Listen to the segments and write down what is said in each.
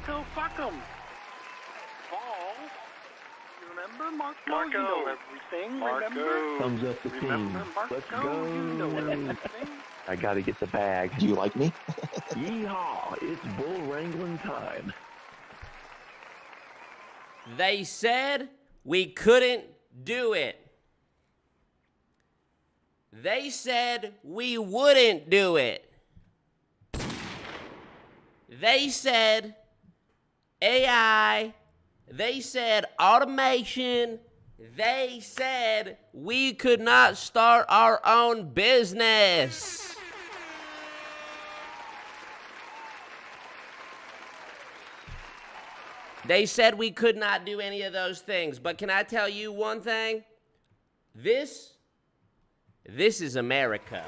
Marco, fuck 'em. Paul, you remember Marco? You know everything, remember? Thumbs up the team. Marco, Let's go. you know everything. I gotta get the bag. Do you like me? Yeehaw, it's bull wrangling time. They said we couldn't do it. They said we wouldn't do it. They said AI. They said automation. They said we could not start our own business. They said we could not do any of those things. But can I tell you one thing? This is America.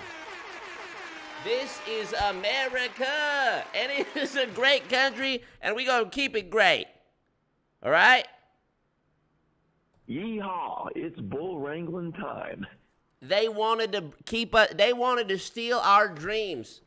This is America. And it is a great country, and we're going to keep it great. All right? Yeehaw, it's bull wrangling time. They wanted to steal our dreams.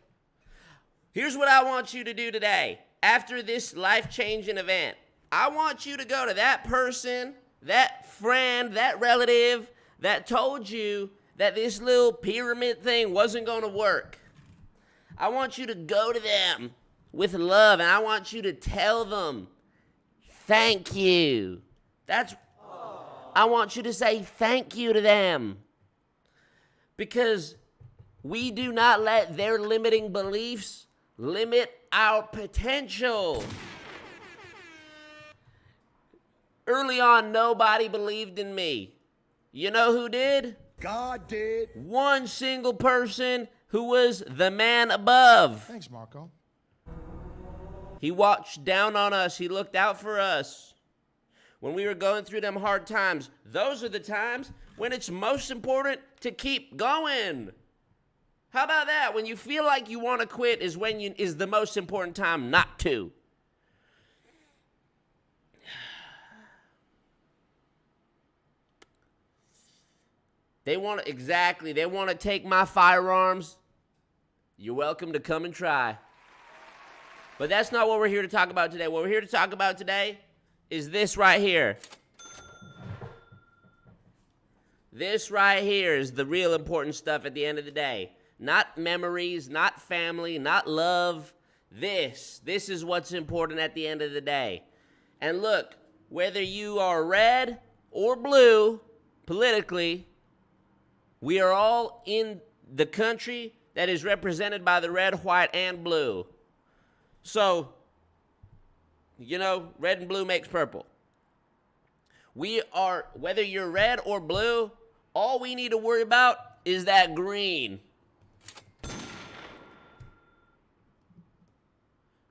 Here's what I want you to do today. After this life-changing event, I want you to go to that person, that friend, that relative that told you that this little pyramid thing wasn't going to work. I want you to go to them with love, and I want you to tell them, thank you. I want you to say thank you to them. Because we do not let their limiting beliefs limit our potential. Early on, nobody believed in me. You know who did? God did. One single person who was the man above. Thanks, Marco. He watched down on us. He looked out for us. When we were going through them hard times, those are the times when it's most important to keep going. How about that? When you feel like you want to quit is the most important time not to. They want to take my firearms. You're welcome to come and try. But that's not what we're here to talk about today. What we're here to talk about today is this right here. This right here is the real important stuff at the end of the day. Not memories, not family, not love. This is what's important at the end of the day. And look, whether you are red or blue, politically, we are all in the country that is represented by the red, white, and blue. So, red and blue makes purple. Whether you're red or blue, all we need to worry about is that green.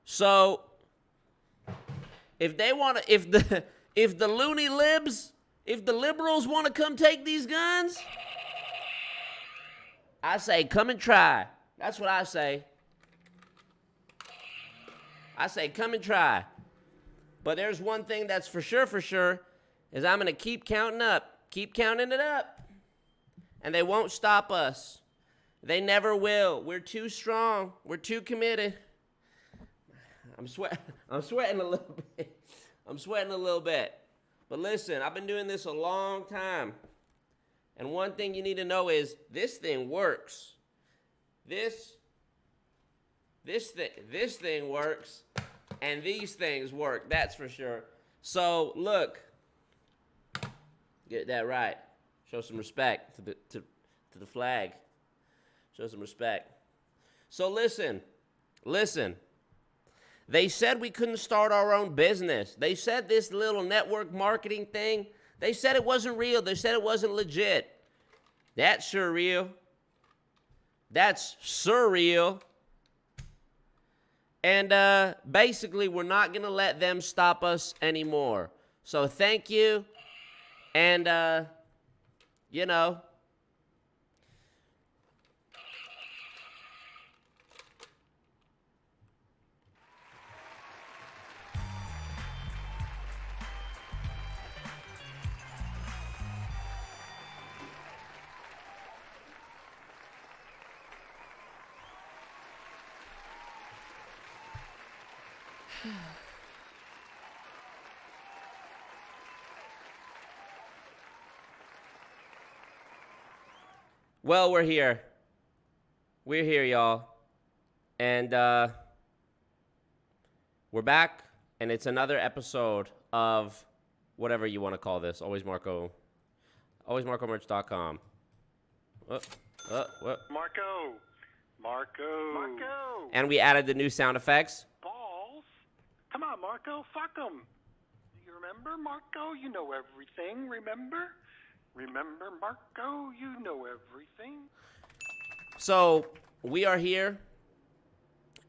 So, if the loony libs, if the liberals want to come take these guns, I say, come and try. That's what I say. I say, come and try. But there's one thing that's for sure, is I'm going to keep counting it up. And they won't stop us. They never will. We're too strong. We're too committed. I'm sweating a little bit. But listen, I've been doing this a long time. And one thing you need to know is this thing works. This thing works, and these things work. That's for sure. So look, get that right. Show some respect to the flag. Show some respect. So listen. They said we couldn't start our own business. They said this little network marketing thing, they said it wasn't real. They said it wasn't legit. That's sure real. That's surreal. And basically, we're not going to let them stop us anymore. So thank you. And, Well, we're here. We're here, y'all. And we're back, and it's another episode of whatever you want to call this. AlwaysMarcoMerch.com. What? Marco. And we added the new sound effects. Balls. Come on, Marco. Fuck 'em. Do you remember, Marco? You know everything. Remember, Marco? You know everything. So we are here,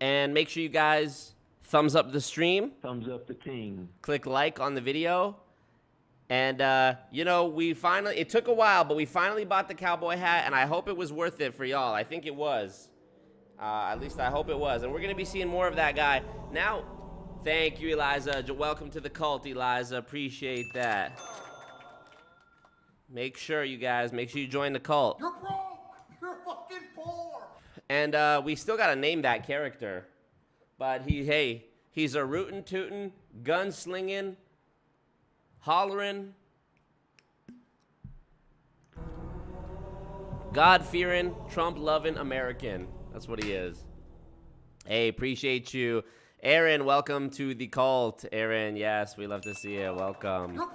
and make sure you guys thumbs up the stream. Thumbs up the team. Click like on the video. And, it took a while, but we finally bought the cowboy hat, and I hope it was worth it for y'all. I think it was. At least I hope it was. And we're going to be seeing more of that guy. Now, thank you, Eliza. Welcome to the cult, Eliza. Appreciate that. Make sure you join the cult. You're broke! You're fucking poor! And we still got to name that character. But he's a rootin' tootin', gun-slinging, hollering, God-fearing, Trump-loving American. That's what he is. Hey, appreciate you. Aaron, welcome to the cult. Aaron, yes, we love to see you. Welcome. You're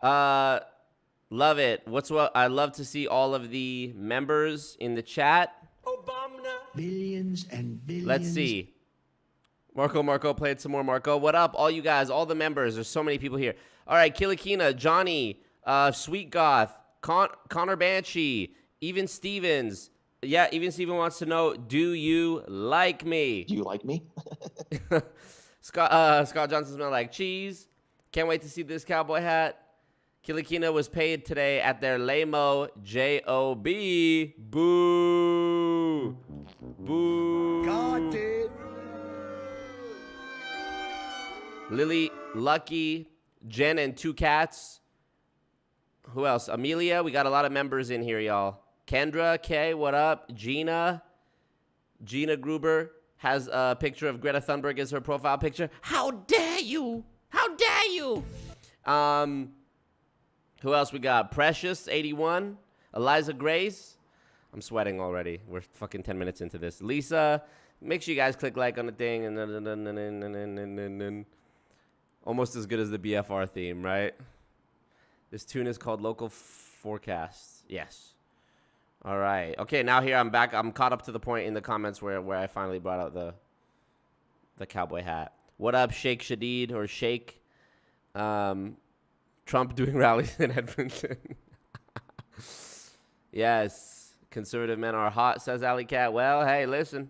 broke! Love it. I love to see all of the members in the chat. Billions and billions. Let's see. Marco played some more. Marco, what up? All you guys, all the members. There's so many people here. All right, Kilikina, Johnny, Sweet Goth, Connor Banshee, Even Stevens. Yeah, Even Steven wants to know, do you like me? Do you like me? Scott Johnson smell like cheese. Can't wait to see this cowboy hat. Kilikina was paid today at their Lamo JOB. Boo. Boo. God did. Lily, Lucky, Jen, and 2 cats. Who else? Amelia. We got a lot of members in here, y'all. Kendra, Kay, what up? Gina Gruber has a picture of Greta Thunberg as her profile picture. How dare you? How dare you? Who else we got? Precious, 81. Eliza Grace. I'm sweating already. We're fucking 10 minutes into this. Lisa, make sure you guys click like on the thing. And almost as good as the BFR theme, right? This tune is called Local Forecasts. Yes. All right. Okay, now here I'm back. I'm caught up to the point in the comments where I finally brought out the cowboy hat. What up, Sheikh Shadid or Sheikh? Trump doing rallies in Edmonton. Yes. Conservative men are hot, says Alley Cat. Well, hey, listen.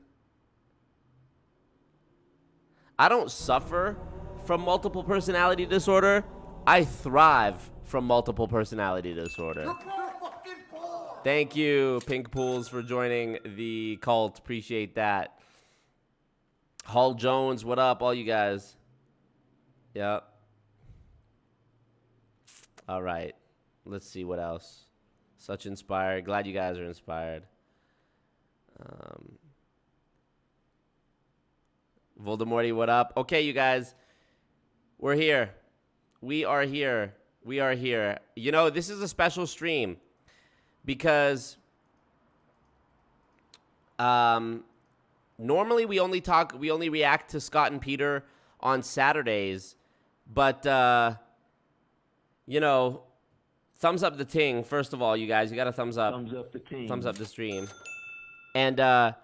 I don't suffer from multiple personality disorder. I thrive from multiple personality disorder. You're fucking poor! Thank you, Pink Pools, for joining the cult. Appreciate that. Hall Jones, what up, all you guys? Yep. All right. Let's see what else. Such inspired. Glad you guys are inspired. Voldemorty, what up? Okay, you guys. We're here. We are here. We are here. You know, this is a special stream because normally we only react to Scott and Peter on Saturdays, but thumbs up the ting. First of all, you guys, you got to thumbs up. Thumbs up the team. Thumbs up the stream. And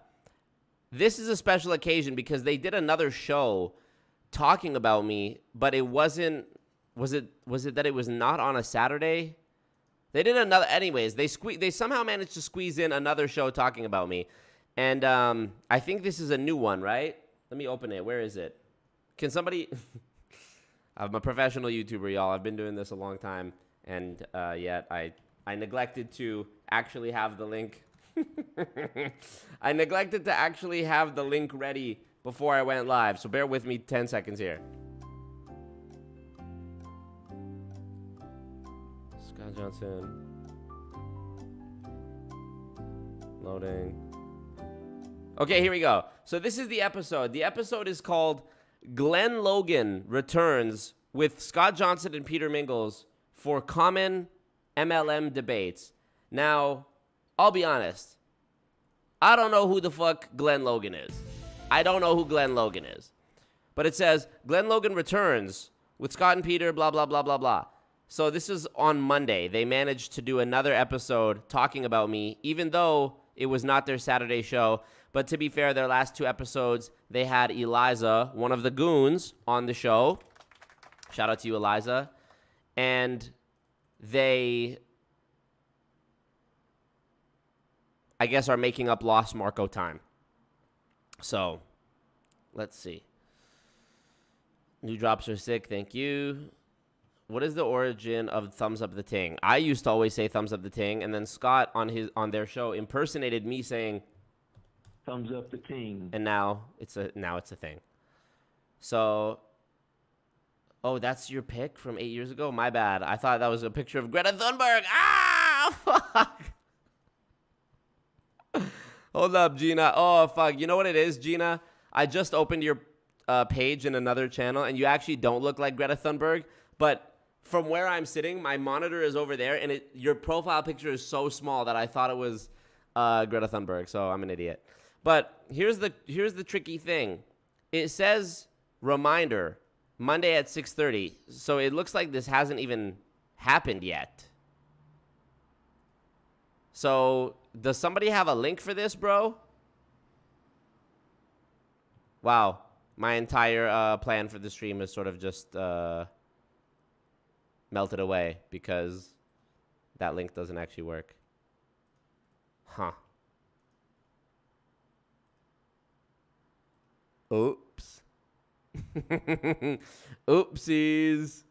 this is a special occasion because they did another show talking about me, but it wasn't. Was it that it was not on a Saturday? They did another. Anyways, they somehow managed to squeeze in another show talking about me, and I think this is a new one, right? Let me open it. Where is it? Can somebody? I'm a professional YouTuber, y'all. I've been doing this a long time, and yet I neglected to actually have the link. I neglected to actually have the link ready before I went live, so bear with me 10 seconds here. Scott Johnson. Loading. Okay, here we go. So this is the episode. The episode is called Glenn Logan Returns with Scott Johnson and Peter Mingils for Common MLM Debates. Now, I'll be honest. I don't know who the fuck Glenn Logan is. I don't know who Glenn Logan is. But it says, Glenn Logan returns with Scott and Peter, blah, blah, blah, blah, blah. So this is on Monday. They managed to do another episode talking about me, even though it was not their Saturday show. But to be fair, their last 2 episodes, they had Eliza, one of the goons, on the show. Shout out to you, Eliza. And they, I guess, are making up lost Marco time. So, let's see. New drops are sick. Thank you. What is the origin of thumbs up the ting? I used to always say thumbs up the ting, and then Scott on their show impersonated me saying thumbs up the ting. And now it's a thing. So, oh, that's your pic from 8 years ago? My bad. I thought that was a picture of Greta Thunberg. Ah, fuck. Hold up, Gina. Oh, fuck. You know what it is, Gina? I just opened your page in another channel, and you actually don't look like Greta Thunberg, but from where I'm sitting, my monitor is over there, and your profile picture is so small that I thought it was Greta Thunberg, so I'm an idiot. But here's the tricky thing. It says reminder, Monday at 6:30, so it looks like this hasn't even happened yet. So does somebody have a link for this, bro? Wow. My entire plan for the stream is sort of just melted away because that link doesn't actually work. Huh. Oops. Oopsies.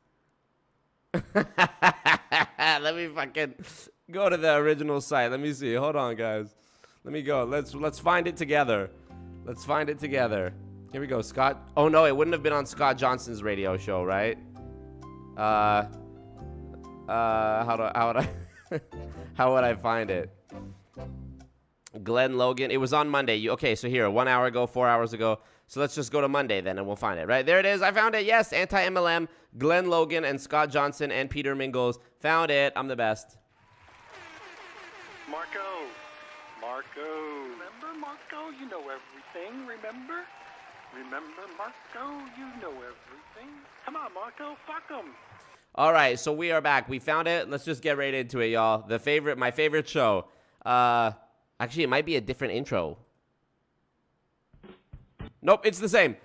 Let me fucking go to the original site. Let me see. Hold on, guys. Let me go. Let's find it together. Let's find it together. Here we go, Scott. Oh no, it wouldn't have been on Scott Johnson's radio show, right? How would I find it? Glenn Logan. It was on Monday. Okay, so here, 1 hour ago, 4 hours ago. So let's just go to Monday then, and we'll find it. Right there, it is. I found it. Yes, anti-MLM, Glenn Logan, and Scott Johnson and Peter Mingils. Found it. I'm the best. Marco. Remember, Marco? You know everything. Remember, Marco? You know everything. Come on, Marco. Fuck 'em. All right, so we are back. We found it. Let's just get right into it, y'all. My favorite show. Actually, it might be a different intro. Nope, it's the same.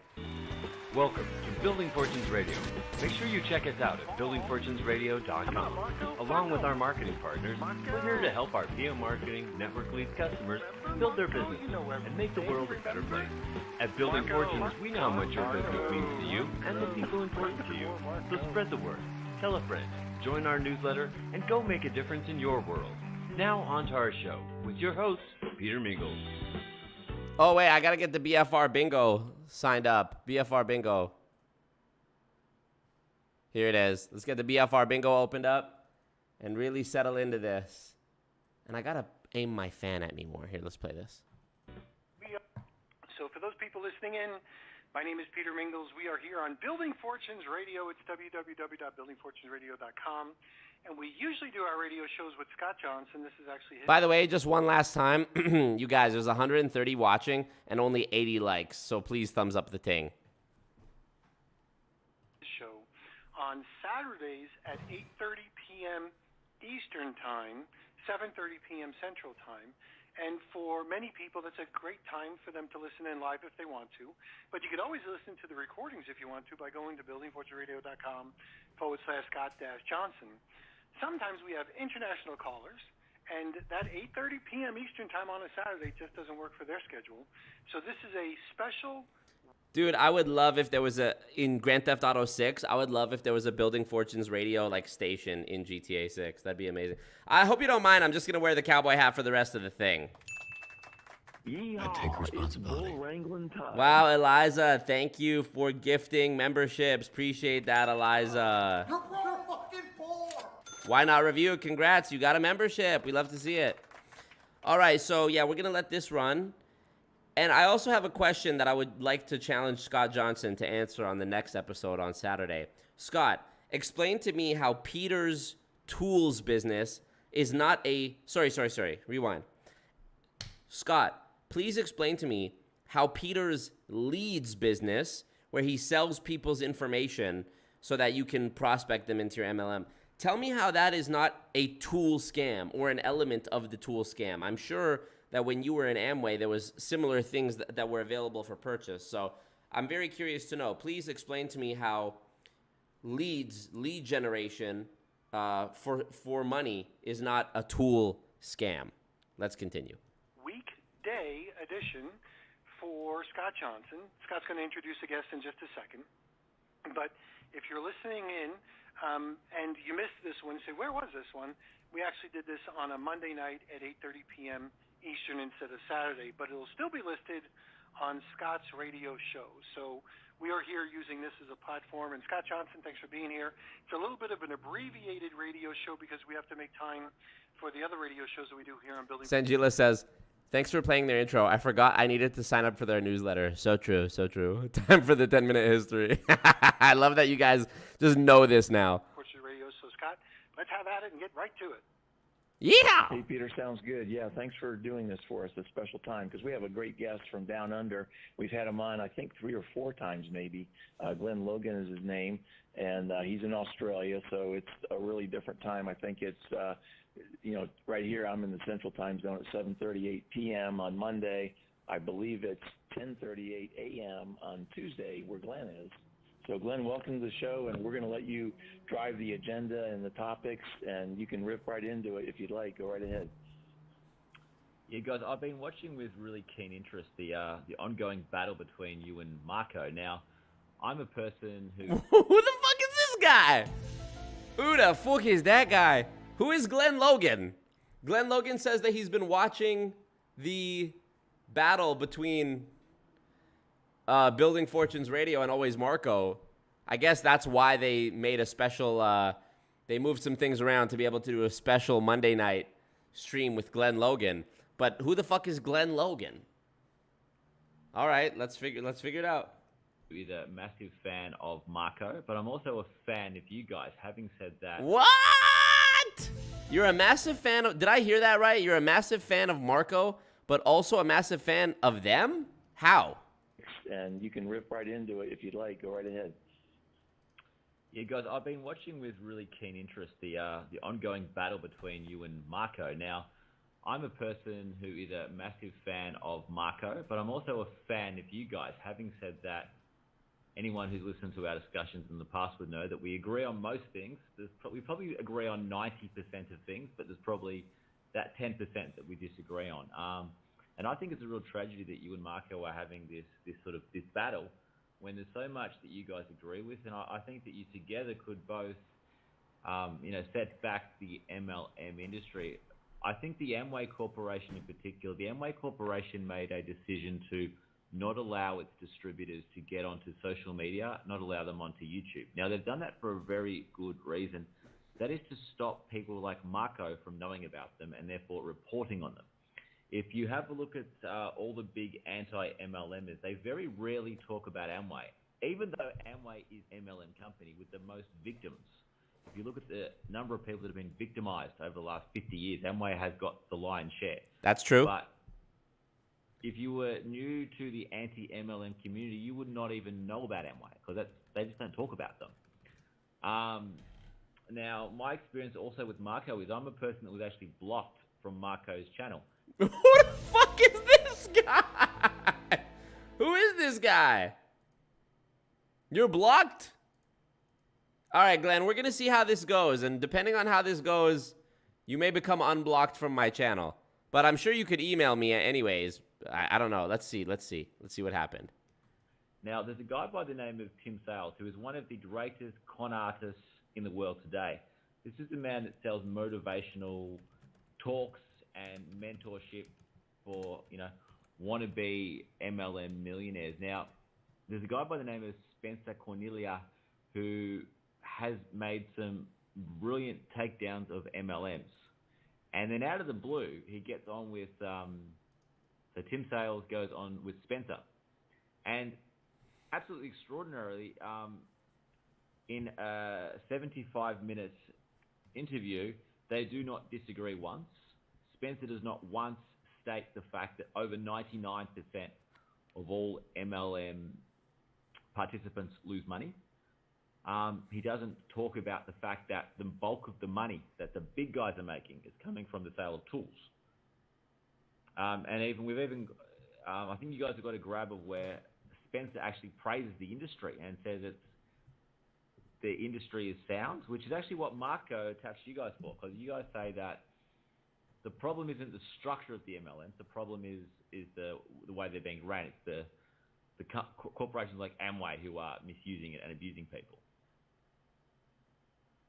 Welcome to Building Fortunes Radio. Make sure you check us out at buildingfortunesradio.com. Along with our marketing partners, we're here to help our PM marketing network lead customers build their businesses and make the world a better place. At Building Fortunes, we know how much your business means to you and the people important to you. So spread the word, tell a friend, join our newsletter, and go make a difference in your world. Now on to our show with your host, Peter Mingils. Oh, wait, I got to get the BFR Bingo signed up. BFR Bingo. Here it is. Let's get the BFR Bingo opened up and really settle into this. And I got to aim my fan at me more. Here, let's play this. So for those people listening in, my name is Peter Mingils. We are here on Building Fortunes Radio. It's www.buildingfortunesradio.com. And we usually do our radio shows with Scott Johnson. This is actually his... By the way, just one last time. You guys, there's 130 watching and only 80 likes. So please thumbs up the ting. Show on Saturdays at 8:30 p.m. Eastern Time, 7:30 p.m. Central Time. And for many people, that's a great time for them to listen in live if they want to. But you can always listen to the recordings if you want to by going to buildingfortunesradio.com/Scott-Johnson. Sometimes we have international callers, and that 8:30 p.m. Eastern Time on a Saturday just doesn't work for their schedule. So this is a special... Dude, I would love if there was in Grand Theft Auto 6, I would love if there was a Building Fortunes radio station in GTA 6. That'd be amazing. I hope you don't mind. I'm just going to wear the cowboy hat for the rest of the thing. Yeehaw, I take responsibility. Wow, Eliza, thank you for gifting memberships. Appreciate that, Eliza. You're fucking poor. Why not review? Congrats, you got a membership. We love to see it. All right, so yeah, we're going to let this run. And I also have a question that I would like to challenge Scott Johnson to answer on the next episode on Saturday. Scott, explain to me how Peter's tools business is not a... Sorry. Rewind. Scott, please explain to me how Peter's leads business, where he sells people's information so that you can prospect them into your MLM. Tell me how that is not a tool scam or an element of the tool scam. I'm sure that when you were in Amway, there was similar things that were available for purchase. So I'm very curious to know. Please explain to me how lead generation for money is not a tool scam. Let's continue. Weekday edition for Scott Johnson. Scott's going to introduce a guest in just a second. But if you're listening in and you missed this one, say, where was this one? We actually did this on a Monday night at 8:30 p.m. Eastern instead of Saturday, but it'll still be listed on Scott's radio show. So we are here using this as a platform. And Scott Johnson, thanks for being here. It's a little bit of an abbreviated radio show because we have to make time for the other radio shows that we do here on Building. Sanjila says, thanks for playing their intro. I forgot I needed to sign up for their newsletter. So true. Time for the 10-minute history. I love that you guys just know this now. Radio. So Scott, let's have at it and get right to it. Yeah. Hey, Peter, sounds good. Yeah, thanks for doing this for us, a special time, because we have a great guest from down under. We've had him on, I think, 3 or 4 times maybe. Glenn Logan is his name, and he's in Australia, so it's a really different time. I think it's, right here I'm in the Central Time Zone at 7:38 p.m. on Monday. I believe it's 10:38 a.m. on Tuesday where Glenn is. So, Glenn, welcome to the show, and we're going to let you drive the agenda and the topics, and you can rip right into it if you'd like. Go right ahead. Yeah, guys, I've been watching with really keen interest the ongoing battle between you and Marco. Now, I'm a person who... Who the fuck is this guy? Who the fuck is that guy? Who is Glenn Logan? Glenn Logan says that he's been watching the battle between... Building Fortunes Radio and Always Marco. I guess that's why they made a special, they moved some things around to be able to do a special Monday night stream with Glenn Logan. But who the fuck is Glenn Logan? All right, let's figure it out. I'm a massive fan of Marco, but I'm also a fan of you guys. Having said that... What? You're a massive fan of... Did I hear that right? You're a massive fan of Marco, but also a massive fan of them? How? And you can rip right into it if you'd like. Go right ahead. Yeah, guys, I've been watching with really keen interest the ongoing battle between you and Marco. Now, I'm a person who is a massive fan of Marco, but I'm also a fan of you guys. Having said that, anyone who's listened to our discussions in the past would know that we agree on most things. We probably agree on 90% of things, but there's probably that 10% that we disagree on. And I think it's a real tragedy that you and Marco are having this battle when there's so much that you guys agree with. And I think that you together could both, set back the MLM industry. I think the Amway Corporation in particular, the Amway Corporation made a decision to not allow its distributors to get onto social media, not allow them onto YouTube. Now, they've done that for a very good reason. That is to stop people like Marco from knowing about them and therefore reporting on them. If you have a look at all the big anti-MLMers, they very rarely talk about Amway, even though Amway is an MLM company with the most victims. If you look at the number of people that have been victimized over the last 50 years, Amway has got the lion's share. That's true. But if you were new to the anti-MLM community, you would not even know about Amway because they just don't talk about them. Now, my experience also with Marco is I'm a person that was actually blocked from Marco's channel. Who the fuck is this guy? Who is this guy? You're blocked? All right, Glenn, we're going to see how this goes. And depending on how this goes, you may become unblocked from my channel. But I'm sure you could email me anyways. I don't know. Let's see what happened. Now, there's a guy by the name of Tim Sales who is one of the greatest con artists in the world today. This is a man that sells motivational talks and mentorship for, wannabe MLM millionaires. Now, there's a guy by the name of Spencer Cornelia who has made some brilliant takedowns of MLMs. And then out of the blue, he gets on with, so Tim Sales goes on with Spencer. And absolutely extraordinarily, in a 75 minutes interview, they do not disagree once. Spencer does not once state the fact that over 99% of all MLM participants lose money. He doesn't talk about the fact that the bulk of the money that the big guys are making is coming from the sale of tools. And I think you guys have got a grab of where Spencer actually praises the industry and says that the industry is sound, which is actually what Marco taps you guys for, because you guys say that the problem isn't the structure of the MLMs. The problem is the way they're being ran. It's the corporations like Amway who are misusing it and abusing people.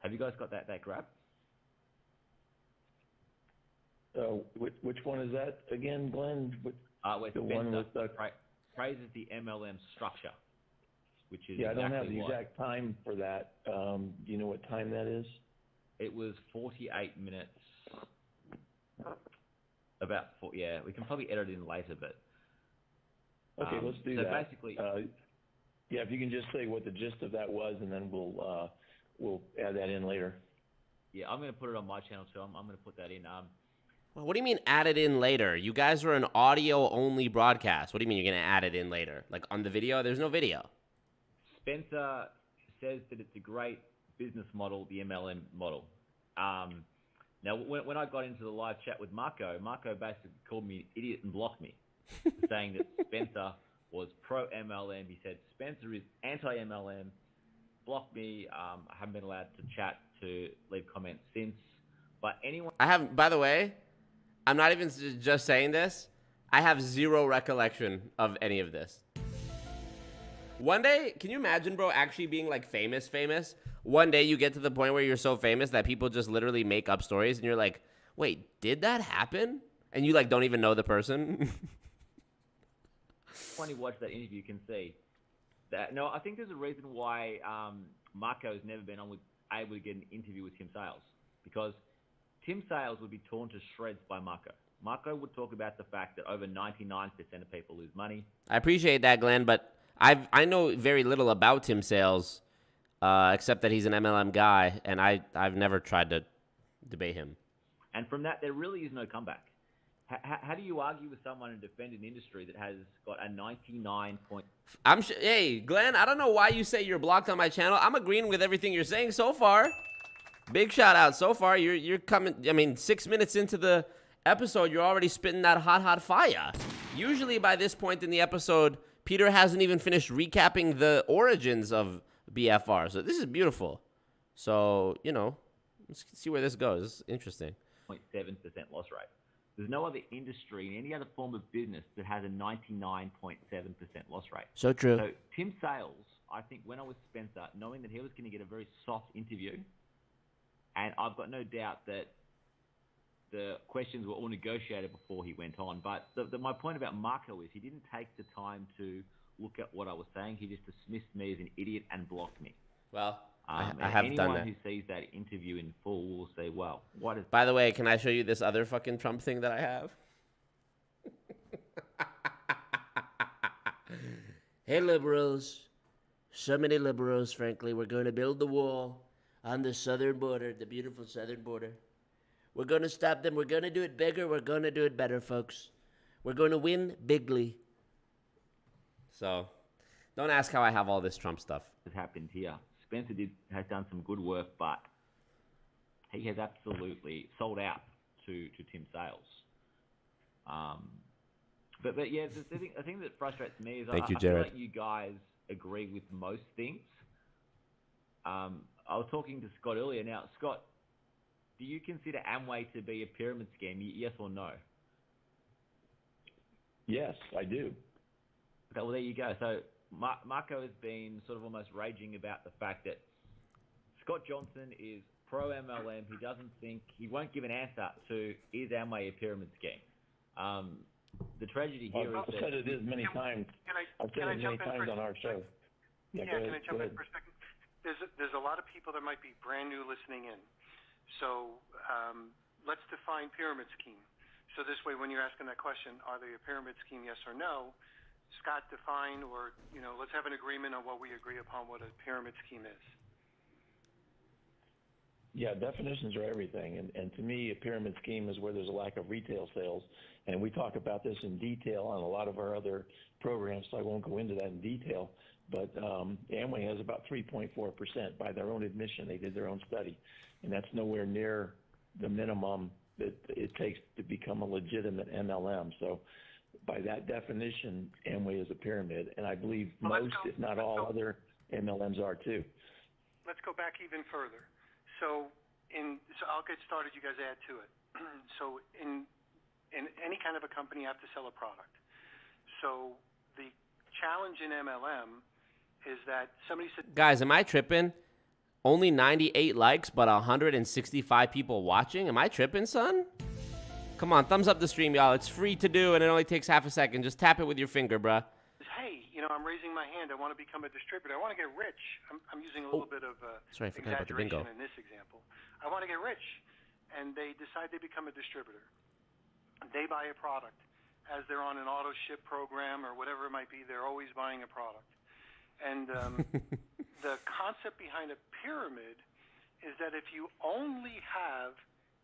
Have you guys got that grab? Which one is that again, Glenn? Where the Spencer one with praises the MLM structure, which is I don't have the what, exact time for that. Do you know what time that is? It was 48 minutes. We can probably edit it in later, but okay, let's do so that. Basically, if you can just say what the gist of that was, and then we'll add that in later. Yeah, I'm going to put it on my channel too. I'm going to put that in. Well, what do you mean add it in later? You guys are an audio-only broadcast. What do you mean you're going to add it in later? Like on the video? There's no video. Spencer says that it's a great business model, the MLM model. Now, when I got into the live chat with Marco basically called me an idiot and blocked me, saying that Spencer was pro-MLM. He said Spencer is anti-MLM, blocked me. I haven't been allowed to chat, to leave comments since. But anyone... By the way, I'm not even just saying this. I have zero recollection of any of this. One day, can you imagine, bro, actually being like famous? One day you get to the point where you're so famous that people just literally make up stories and you're like, wait, did that happen? And you like don't even know the person. When you watch that interview, you can see that. No, I think there's a reason why Marco's never been able to get an interview with Tim Sales, because Tim Sales would be torn to shreds by Marco. Marco would talk about the fact that over 99% of people lose money. I appreciate that, Glenn, but I know very little about Tim Sales, except that he's an MLM guy, and I've never tried to debate him. And from that, there really is no comeback. How do you argue with someone and defend an industry that has got a 99 point... Hey, Glenn, I don't know why you say you're blocked on my channel. I'm agreeing with everything you're saying so far. Big shout out so far. You're coming, 6 minutes into the episode, you're already spitting that hot fire. Usually by this point in the episode, Peter hasn't even finished recapping the origins of BFR. So this is beautiful. So, let's see where this goes. It's interesting. 0.7% loss rate. There's no other industry in any other form of business that has a 99.7% loss rate. So true. So Tim Sales, I think when I was Spencer, knowing that he was going to get a very soft interview, and I've got no doubt that the questions were all negotiated before he went on. But my point about Marco is he didn't take the time to look at what I was saying. He just dismissed me as an idiot and blocked me. Well, I have done that. Anyone who sees that interview in full will say, well, what is... By the way, can I show you this other fucking Trump thing that I have? Hey, liberals. So many liberals, frankly. We're going to build the wall on the southern border, the beautiful southern border. We're going to stop them. We're going to do it bigger. We're going to do it better, folks. We're going to win bigly. So, don't ask how I have all this Trump stuff. Has happened here. Spencer has done some good work, but he has absolutely sold out to Tim Sales. But yeah, the thing that frustrates me is I feel like you guys agree with most things. I was talking to Scott earlier. Now, Scott, do you consider Amway to be a pyramid scheme? Yes or no? Yes, I do. Okay, well, there you go. So Marco has been sort of almost raging about the fact that Scott Johnson is pro-MLM. He won't give an answer to, is Amway a pyramid scheme? The tragedy here is that... I've said it is many times. I've said it many times on our show. Yeah, can I jump in for a second? There's a lot of people that might be brand new listening in. So let's define pyramid scheme. So this way, when you're asking that question, are they a pyramid scheme, yes or no? Scott, define, or let's have an agreement on what we agree upon what a pyramid scheme is. Yeah, definitions are everything. And to me, a pyramid scheme is where there's a lack of retail sales. And we talk about this in detail on a lot of our other programs, so I won't go into that in detail. But Amway has about 3.4% by their own admission. They did their own study. And that's nowhere near the minimum that it takes to become a legitimate MLM. So by that definition, Amway is a pyramid. And I believe most, if not all, other MLMs are too. Let's go back even further. So I'll get started. You guys add to it. So in any kind of a company, you have to sell a product. So the challenge in MLM is that somebody said, guys, am I tripping? Only 98 likes, but 165 people watching. Am I tripping, son? Come on, thumbs up the stream, y'all. It's free to do, and it only takes half a second. Just tap it with your finger, bruh. Hey, I'm raising my hand. I want to become a distributor. I want to get rich. I'm using a little bit of sorry, I forgot about the bingo in this example. I want to get rich, and they decide they become a distributor. They buy a product. As they're on an auto ship program or whatever it might be, they're always buying a product. And the concept behind a pyramid is that if you only have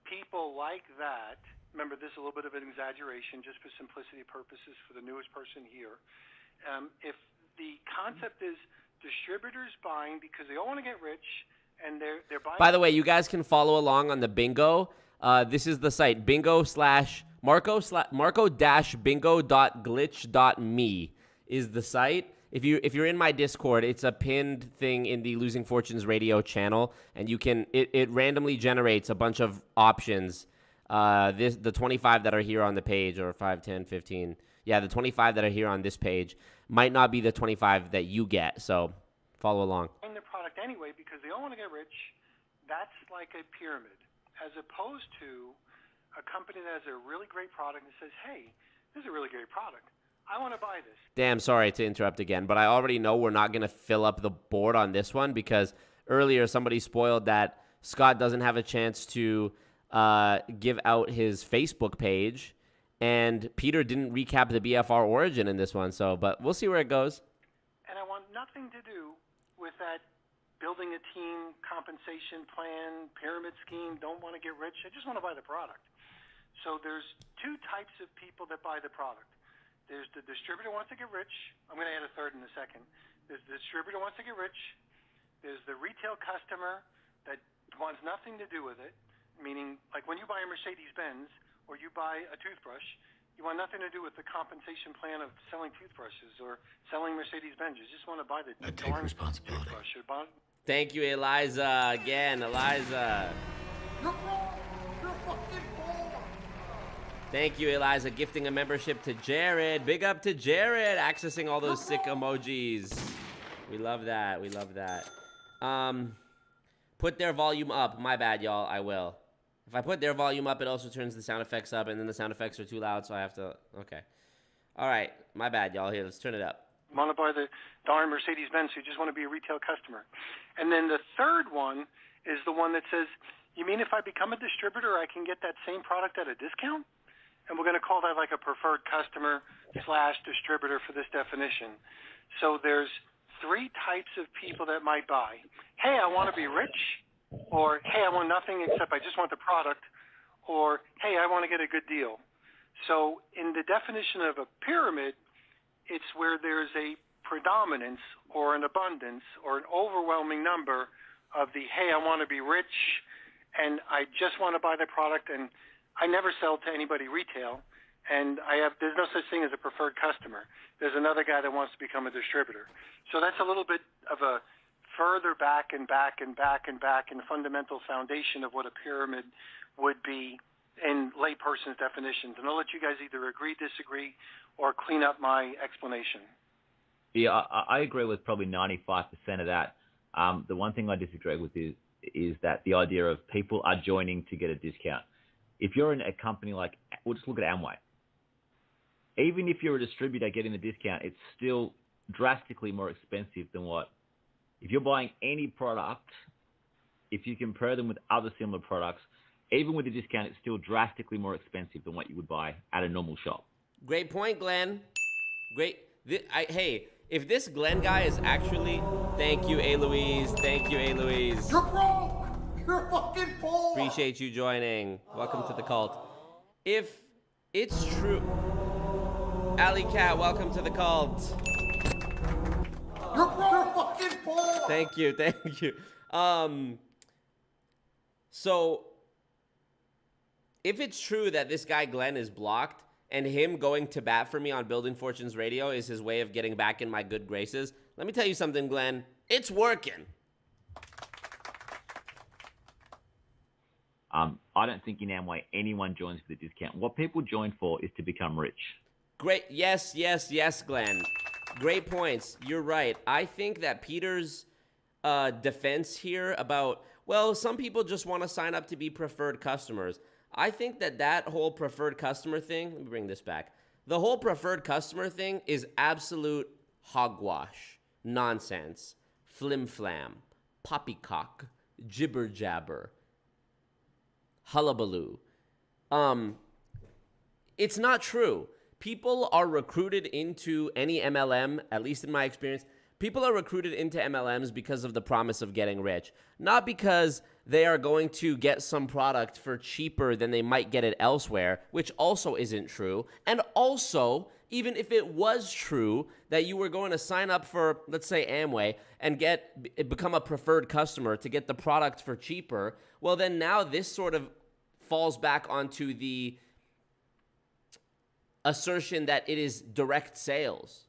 people like that, remember this is a little bit of an exaggeration just for simplicity purposes for the newest person here. If the concept is distributors buying because they all want to get rich and they're buying. By the way, you guys can follow along on the bingo. This is the site marco-bingo.glitch.me is the site. If you're in my Discord, it's a pinned thing in the Losing Fortunes Radio channel, and you can it randomly generates a bunch of options. The 25 that are here on the page, or 5, 10, 15. Yeah, the 25 that are here on this page might not be the 25 that you get, so follow along. Buying the product anyway because they all want to get rich. That's like a pyramid, as opposed to a company that has a really great product and says, hey, this is a really great product. I want to buy this. Damn, sorry to interrupt again, but I already know we're not going to fill up the board on this one because earlier somebody spoiled that Scott doesn't have a chance to give out his Facebook page, and Peter didn't recap the BFR origin in this one, but we'll see where it goes. And I want nothing to do with that building a team, compensation plan, pyramid scheme, don't want to get rich. I just want to buy the product. So there's two types of people that buy the product. There's the distributor who wants to get rich. I'm going to add a third in a second. There's the distributor who wants to get rich. There's the retail customer that wants nothing to do with it, meaning like when you buy a Mercedes-Benz or you buy a toothbrush, you want nothing to do with the compensation plan of selling toothbrushes or selling Mercedes-Benz. You just want to buy the darn toothbrush. Thank you, Eliza. Again, Eliza. You're wrong. You're fucking wrong. Thank you, Eliza, gifting a membership to Jared. Big up to Jared, accessing all those sick emojis. We love that. We love that. Put their volume up. My bad, y'all. I will. If I put their volume up, it also turns the sound effects up, and then the sound effects are too loud, so I have to... Okay. All right. My bad, y'all. Here, let's turn it up. Want to buy the darn Mercedes-Benz, so you just want to be a retail customer. And then the third one is the one that says, you mean if I become a distributor, I can get that same product at a discount? And we're going to call that like a preferred customer / distributor for this definition. So there's three types of people that might buy. Hey, I want to be rich. Or, hey, I want nothing except I just want the product. Or, hey, I want to get a good deal. So in the definition of a pyramid, it's where there's a predominance or an abundance or an overwhelming number of the, hey, I want to be rich and I just want to buy the product and I never sell to anybody retail and there's no such thing as a preferred customer. There's another guy that wants to become a distributor. So that's a little bit of a further back and back and back and back in the fundamental foundation of what a pyramid would be in layperson's definitions. And I'll let you guys either agree, disagree, or clean up my explanation. Yeah, I agree with probably 95% of that. The one thing I disagree with is that the idea of people are joining to get a discount. If you're in a company like, we'll just look at Amway. Even if you're a distributor getting the discount, it's still drastically more expensive than what, if you're buying any product, if you compare them with other similar products, even with a discount, it's still drastically more expensive than what you would buy at a normal shop. Great point, Glenn. Great. Hey, if this Glenn guy is actually... Thank you, A. Louise. Thank you, A. Louise. You're wrong. You're fucking poor. Appreciate you joining. Welcome to the cult. If it's true, Alley Cat, welcome to the cult. You're fucking poor. Thank you. So if it's true that this guy Glenn is blocked and him going to bat for me on Building Fortunes Radio is his way of getting back in my good graces, let me tell you something, Glenn. It's working. I don't think in Amway anyone joins for the discount. What people join for is to become rich. Great. Yes, Glenn. Great points. You're right. I think that Peter's defense here about, well, some people just want to sign up to be preferred customers. I think that whole preferred customer thing, let me bring this back. The whole preferred customer thing is absolute hogwash, nonsense, flim-flam, poppycock, jibber-jabber, hullabaloo. It's not true. People are recruited into any MLM, at least in my experience. People are recruited into MLMs because of the promise of getting rich, not because they are going to get some product for cheaper than they might get it elsewhere, which also isn't true. And also, even if it was true that you were going to sign up for, let's say, Amway and become a preferred customer to get the product for cheaper, well, then now this sort of falls back onto the assertion that it is direct sales.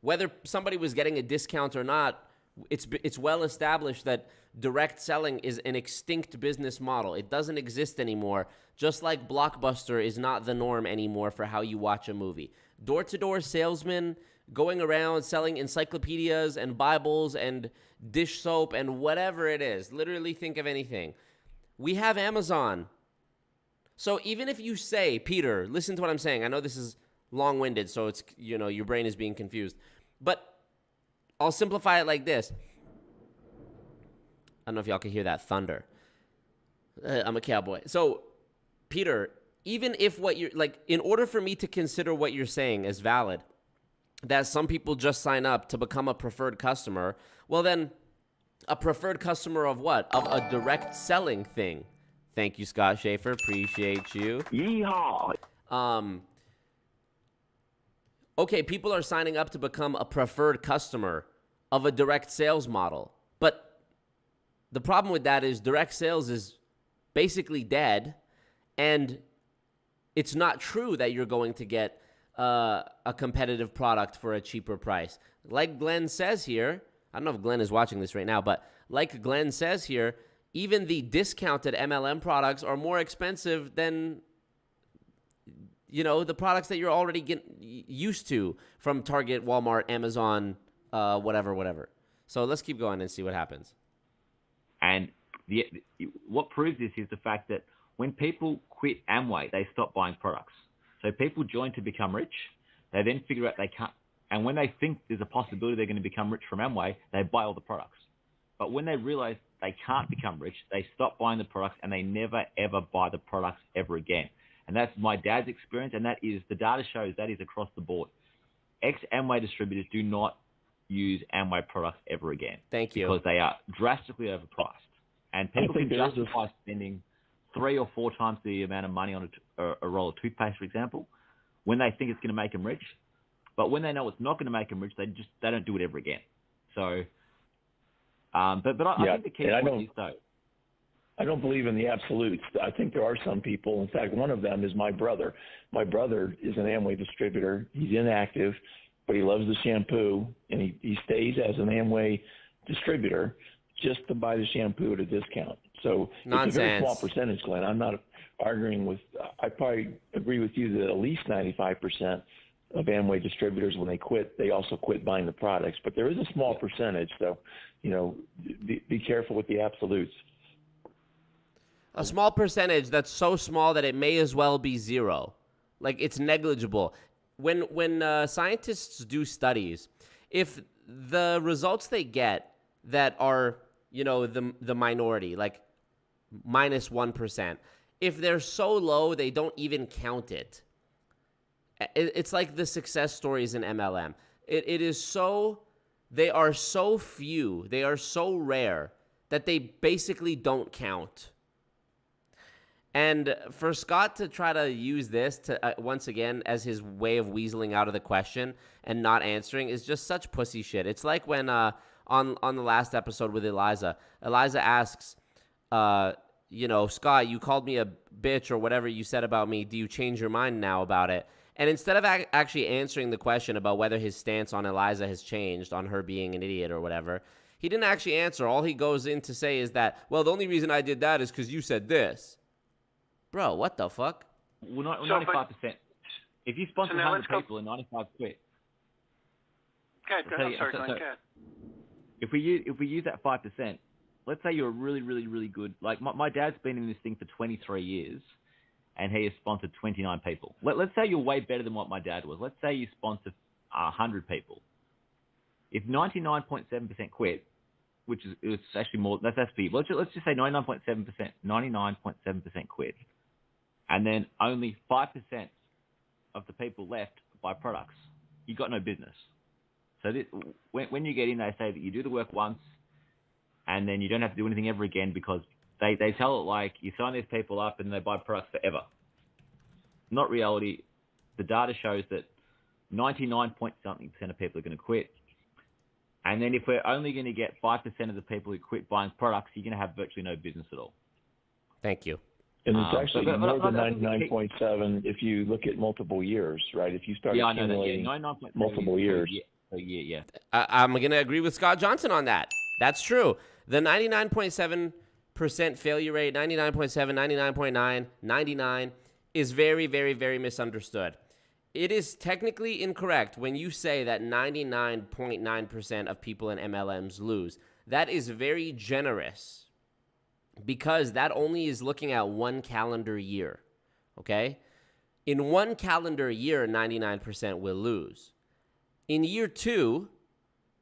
Whether somebody was getting a discount or not, it's well established that direct selling is an extinct business model. It doesn't exist anymore, just like Blockbuster is not the norm anymore for how you watch a movie. Door-to-door salesmen going around selling encyclopedias and Bibles and dish soap and whatever it is. Literally think of anything. We have Amazon. So even if you say, Peter, listen to what I'm saying. I know this is long-winded, so it's, your brain is being confused. But I'll simplify it like this. I don't know if y'all can hear that thunder. I'm a cowboy. So, Peter, even if in order for me to consider what you're saying as valid, that some people just sign up to become a preferred customer, well then, a preferred customer of what? Of a direct selling thing. Thank you, Scott Schaefer. Appreciate you. Yeehaw! Okay, people are signing up to become a preferred customer of a direct sales model. But the problem with that is direct sales is basically dead, and it's not true that you're going to get a competitive product for a cheaper price. Like Glenn says here, I don't know if Glenn is watching this right now, but like Glenn says here, even the discounted MLM products are more expensive than the products that you're already used to from Target, Walmart, Amazon, whatever. So let's keep going and see what happens. And what proves this is the fact that when people quit Amway, they stop buying products. So people join to become rich. They then figure out they can't. And when they think there's a possibility they're going to become rich from Amway, they buy all the products. But when they realize they can't become rich, they stop buying the products and they never, ever buy the products ever again. And that's my dad's experience, and that is, the data shows that is across the board. Ex-Amway distributors do not use Amway products ever again. Thank you. Because they are drastically overpriced. And people can justify spending 3 or 4 times the amount of money on a roll of toothpaste, for example, when they think it's going to make them rich. But when they know it's not going to make them rich, they don't do it ever again. So, I think the key point is, though, I don't believe in the absolutes. I think there are some people. In fact, one of them is my brother. My brother is an Amway distributor. He's inactive, but he loves the shampoo, and he stays as an Amway distributor just to buy the shampoo at a discount. So Nonsense. It's a very small percentage, Glenn. I'm not arguing with – I probably agree with you that at least 95% of Amway distributors, when they quit, they also quit buying the products. But there is a small percentage, so, be careful with the absolutes. A small percentage that's so small that it may as well be zero. Like, it's negligible. When scientists do studies, if the results they get that are, the minority, like minus 1%, if they're so low they don't even count it. It's like the success stories in MLM. It is so, they are so few, they are so rare that they basically don't count. And for Scott to try to use this to once again as his way of weaseling out of the question and not answering is just such pussy shit. It's like when on the last episode with Eliza asks, Scott, you called me a bitch or whatever you said about me. Do you change your mind now about it? And instead of actually answering the question about whether his stance on Eliza has changed, on her being an idiot or whatever, he didn't actually answer. All he goes in to say is that, well, the only reason I did that is because you said this. Bro, what the fuck? Well, 95%. If you sponsor 100 people and 95 quit. Okay, I'm sorry, Glenn, go ahead. If we use that 5%, let's say you're really, really, really good. Like my dad's been in this thing for 23 years, and he has sponsored 29 people. Let's say you're way better than what my dad was. Let's say you sponsor 100 people. If 99.7% quit, which is it's actually more, that's people. Let's just say 99.7% quit, and then only 5% of the people left buy products. You got no business. So when you get in, they say that you do the work once, and then you don't have to do anything ever again because they tell it like you sign these people up and they buy products forever. Not reality. The data shows that 99.something% of people are going to quit. And then if we're only going to get 5% of the people who quit buying products, you're going to have virtually no business at all. Thank you. And it's actually more than 99.7 if you look at multiple years, right? If you start accumulating multiple years. Yeah. I'm going to agree with Scott Johnson on that. That's true. The 99.7% failure rate, 99.7, 99.9, 99 is very, very, very misunderstood. It is technically incorrect when you say that 99.9% of people in MLMs lose. That is very generous because that only is looking at one calendar year, okay? In one calendar year, 99% will lose. In year 2,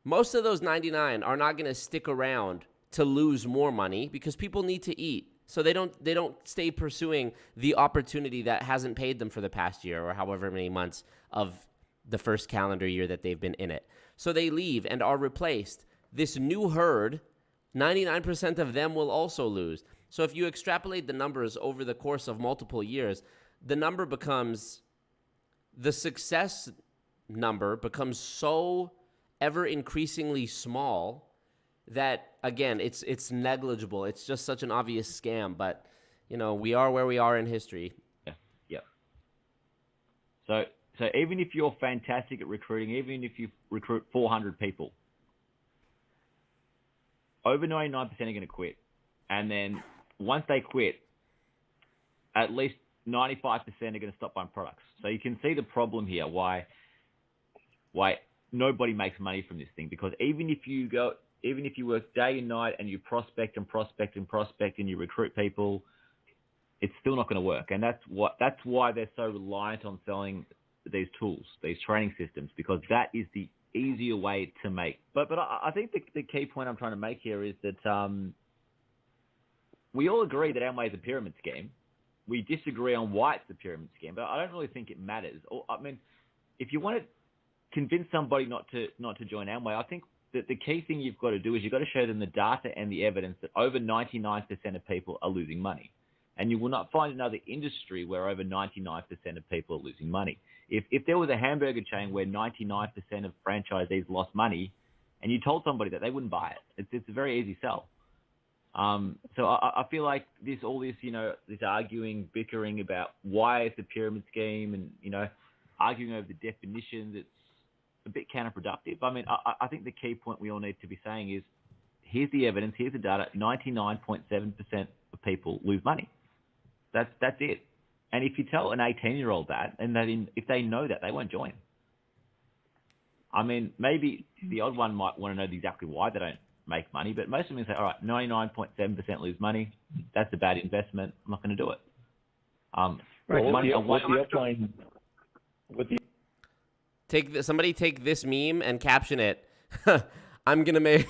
most of those 99 are not going to stick around to lose more money because people need to eat. So they don't stay pursuing the opportunity that hasn't paid them for the past year or however many months of the first calendar year that they've been in it. So they leave and are replaced. This new herd, 99% of them will also lose. So if you extrapolate the numbers over the course of multiple years, the success number becomes so ever increasingly small that, again, it's negligible. It's just such an obvious scam, but, we are where we are in history. Yeah. So even if you're fantastic at recruiting, even if you recruit 400 people, over 99% are going to quit. And then once they quit, at least 95% are going to stop buying products. So you can see the problem here, why nobody makes money from this thing, because even if you work day and night and you prospect and you recruit people, it's still not going to work. And that's why they're so reliant on selling these tools, these training systems, because that is the easier way to make. But I think the key point I'm trying to make here is that we all agree that Amway is a pyramid scheme. We disagree on why it's a pyramid scheme, but I don't really think it matters. If you want to convince somebody not to join Amway, I think that the key thing you've got to do is you've got to show them the data and the evidence that over 99% of people are losing money. And you will not find another industry where over 99% of people are losing money. If there was a hamburger chain where 99% of franchisees lost money and you told somebody that, they wouldn't buy it. It's a very easy sell. So I feel like this arguing, bickering about why it's a pyramid scheme and, arguing over the definitions, it's a bit counterproductive. I think the key point we all need to be saying is, here's the evidence, here's the data, 99.7% of people lose money. That's it. And if you tell an 18-year-old that, and if they know that, they won't join. Maybe the odd one might want to know exactly why they don't make money, but most of them say, all right, 99.7% lose money. That's a bad investment. I'm not going to do it. Somebody take this meme and caption it. I'm going to make...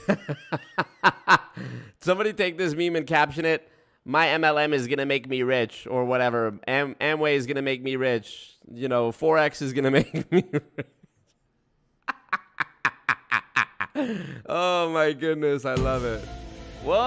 Somebody take this meme and caption it. My MLM is going to make me rich, or whatever. Amway is going to make me rich. Forex is going to make me rich. Oh, my goodness. I love it. Whoa!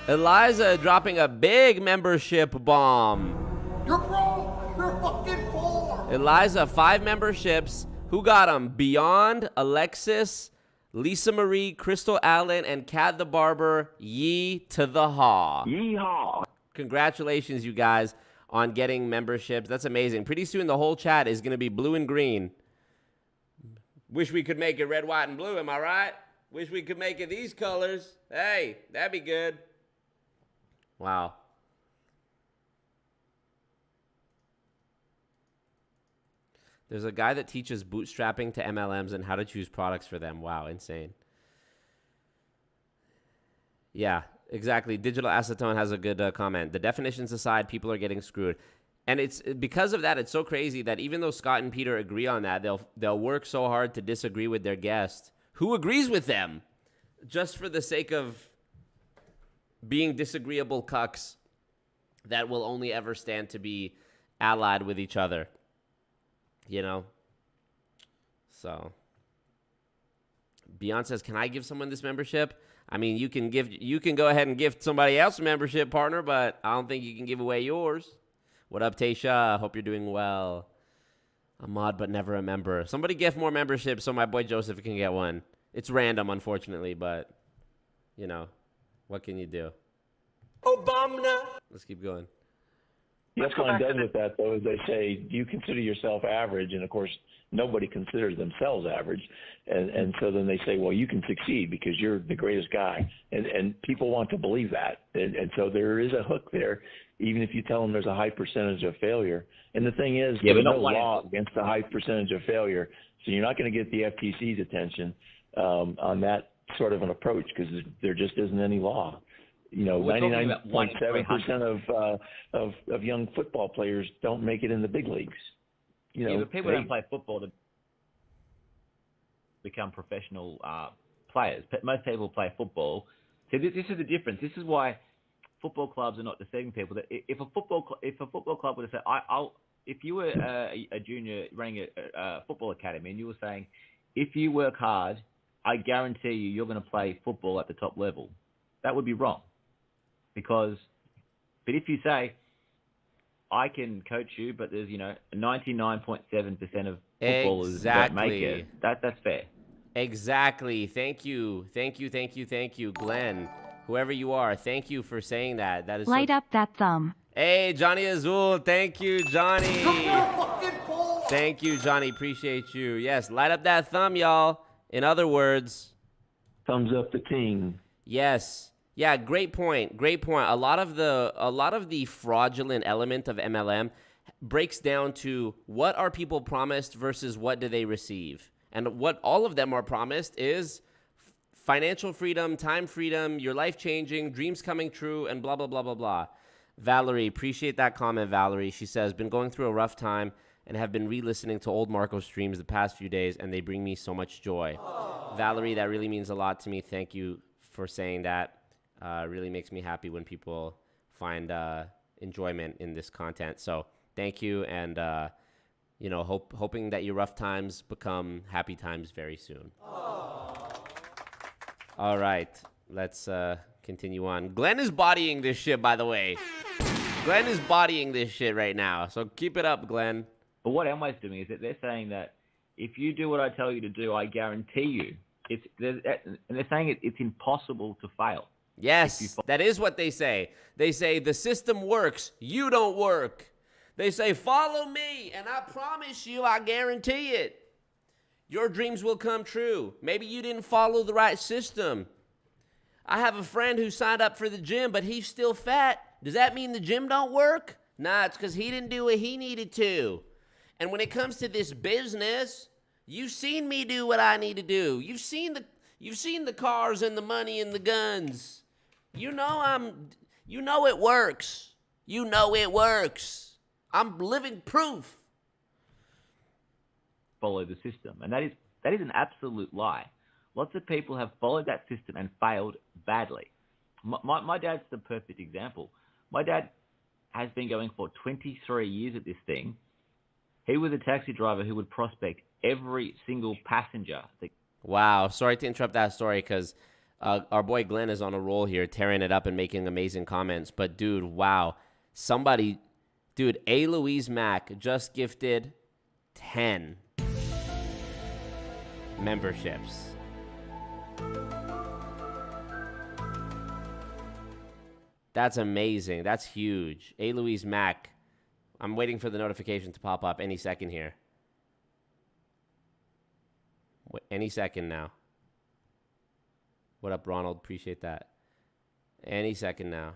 Eliza dropping a big membership bomb. You're broke. You're fucking poor. Eliza, 5 memberships. Who got them? Beyond, Alexis, Lisa Marie, Crystal Allen, and Kat the Barber. Yee to the haw. Yeehaw. Congratulations, you guys, on getting memberships. That's amazing. Pretty soon, the whole chat is going to be blue and green. Wish we could make it red, white, and blue. Am I right? Wish we could make it these colors. Hey, that'd be good. Wow. There's a guy that teaches bootstrapping to MLMs and how to choose products for them. Wow, insane. Yeah, exactly. Digital Acetone has a good comment. The definitions aside, people are getting screwed. And it's because of that, it's so crazy that even though Scott and Peter agree on that, they'll work so hard to disagree with their guest who agrees with them just for the sake of being disagreeable cucks that will only ever stand to be allied with each other. You know? So Beyonce says, can I give someone this membership? I mean, you can go ahead and give somebody else a membership, partner, but I don't think you can give away yours. What up, Tasha? Hope you're doing well. A mod, but never a member. Somebody gift more memberships so my boy Joseph can get one. It's random, unfortunately, but, you know, what can you do? Obama. Let's keep going. What's going does with that, though, is they say, do you consider yourself average? And, of course, nobody considers themselves average. And so then they say, well, you can succeed because you're the greatest guy. And people want to believe that. And so there is a hook there, even if you tell them there's a high percentage of failure. And the thing is, there's no law against a high percentage of failure. So you're not going to get the FTC's attention on that sort of an approach because there just isn't any law. You know, 99.7% of young football players don't make it in the big leagues. You know, but people don't play football to become professional players. Most people play football. So this is the difference. This is why football clubs are not deceiving people. That if a football club were to say, if you were a junior running a football academy and you were saying, if you work hard, I guarantee you're going to play football at the top level, that would be wrong. But if you say, I can coach you, but there's, 99.7% of footballers don't make it, that's fair. Exactly. Thank you, Glenn. Whoever you are, thank you for saying that. That is Light up that thumb. Hey, Johnny Azul. Thank you, Johnny. Thank you, Johnny. Appreciate you. Yes, light up that thumb, y'all. In other words, thumbs up the team. Yes. Yeah, great point. A lot of the fraudulent element of MLM breaks down to what are people promised versus what do they receive. And what all of them are promised is financial freedom, time freedom, your life changing, dreams coming true, and blah, blah, blah, blah, blah. Valerie, appreciate that comment, Valerie. She says, been going through a rough time and have been re-listening to old Marco streams the past few days, and they bring me so much joy. Valerie, that really means a lot to me. Thank you for saying that. Really makes me happy when people find enjoyment in this content. So thank you, and hoping that your rough times become happy times very soon. All right, let's continue on. Glenn is bodying this shit, by the way. Glenn is bodying this shit right now, so keep it up, Glenn. But what Amway's doing is that they're saying that if you do what I tell you to do, I guarantee you. And they're saying it's impossible to fail. Yes, that is what they say. They say the system works, you don't work. They say follow me, and I promise you, I guarantee it. Your dreams will come true. Maybe you didn't follow the right system. I have a friend who signed up for the gym, but he's still fat. Does that mean the gym don't work? Nah, it's because he didn't do what he needed to. And when it comes to this business, you've seen me do what I need to do. You've seen the cars and the money and the guns. You know it works. You know it works. I'm living proof. Follow the system. And that is an absolute lie. Lots of people have followed that system and failed badly. My dad's the perfect example. My dad has been going for 23 years at this thing, He was a taxi driver who would prospect every single passenger. Wow. Sorry to interrupt that story because our boy Glenn is on a roll here, tearing it up and making amazing comments. But, dude, wow. Dude, A. Louise Mack just gifted 10 memberships. That's amazing. That's huge. A. Louise Mack. I'm waiting for the notification to pop up any second here. Any second now. What up, Ronald? Appreciate that. Any second now.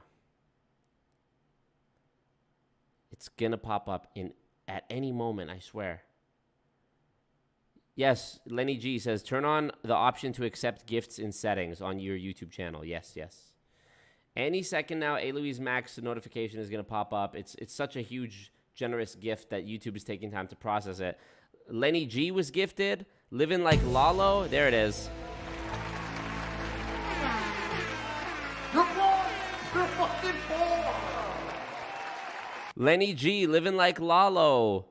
It's going to pop up at any moment, I swear. Yes, Lenny G says, turn on the option to accept gifts in settings on your YouTube channel. Yes, yes. Any second now, A. Louise Max notification is going to pop up. It's such a huge, generous gift that YouTube is taking time to process it. Lenny G was gifted. Living Like Lalo. There it is. You're wrong! You're fucking poor! Lenny G, Living Like Lalo.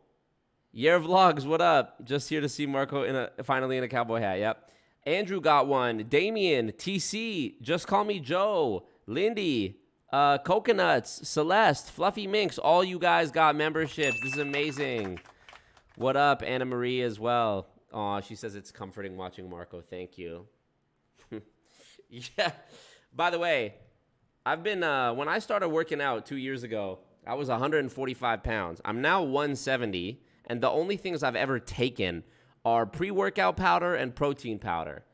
Year Vlogs, what up? Just here to see Marco finally in a cowboy hat. Yep. Andrew got one. Damien, TC, Just Call Me Joe, Lindy, Coconuts, Celeste, Fluffy Minx. All you guys got memberships. This is amazing. What up, Anna Marie as well? Aw, she says it's comforting watching Marco. Thank you. Yeah. By the way, I've been, when I started working out 2 years ago, I was 145 pounds. I'm now 170, and the only things I've ever taken are pre-workout powder and protein powder.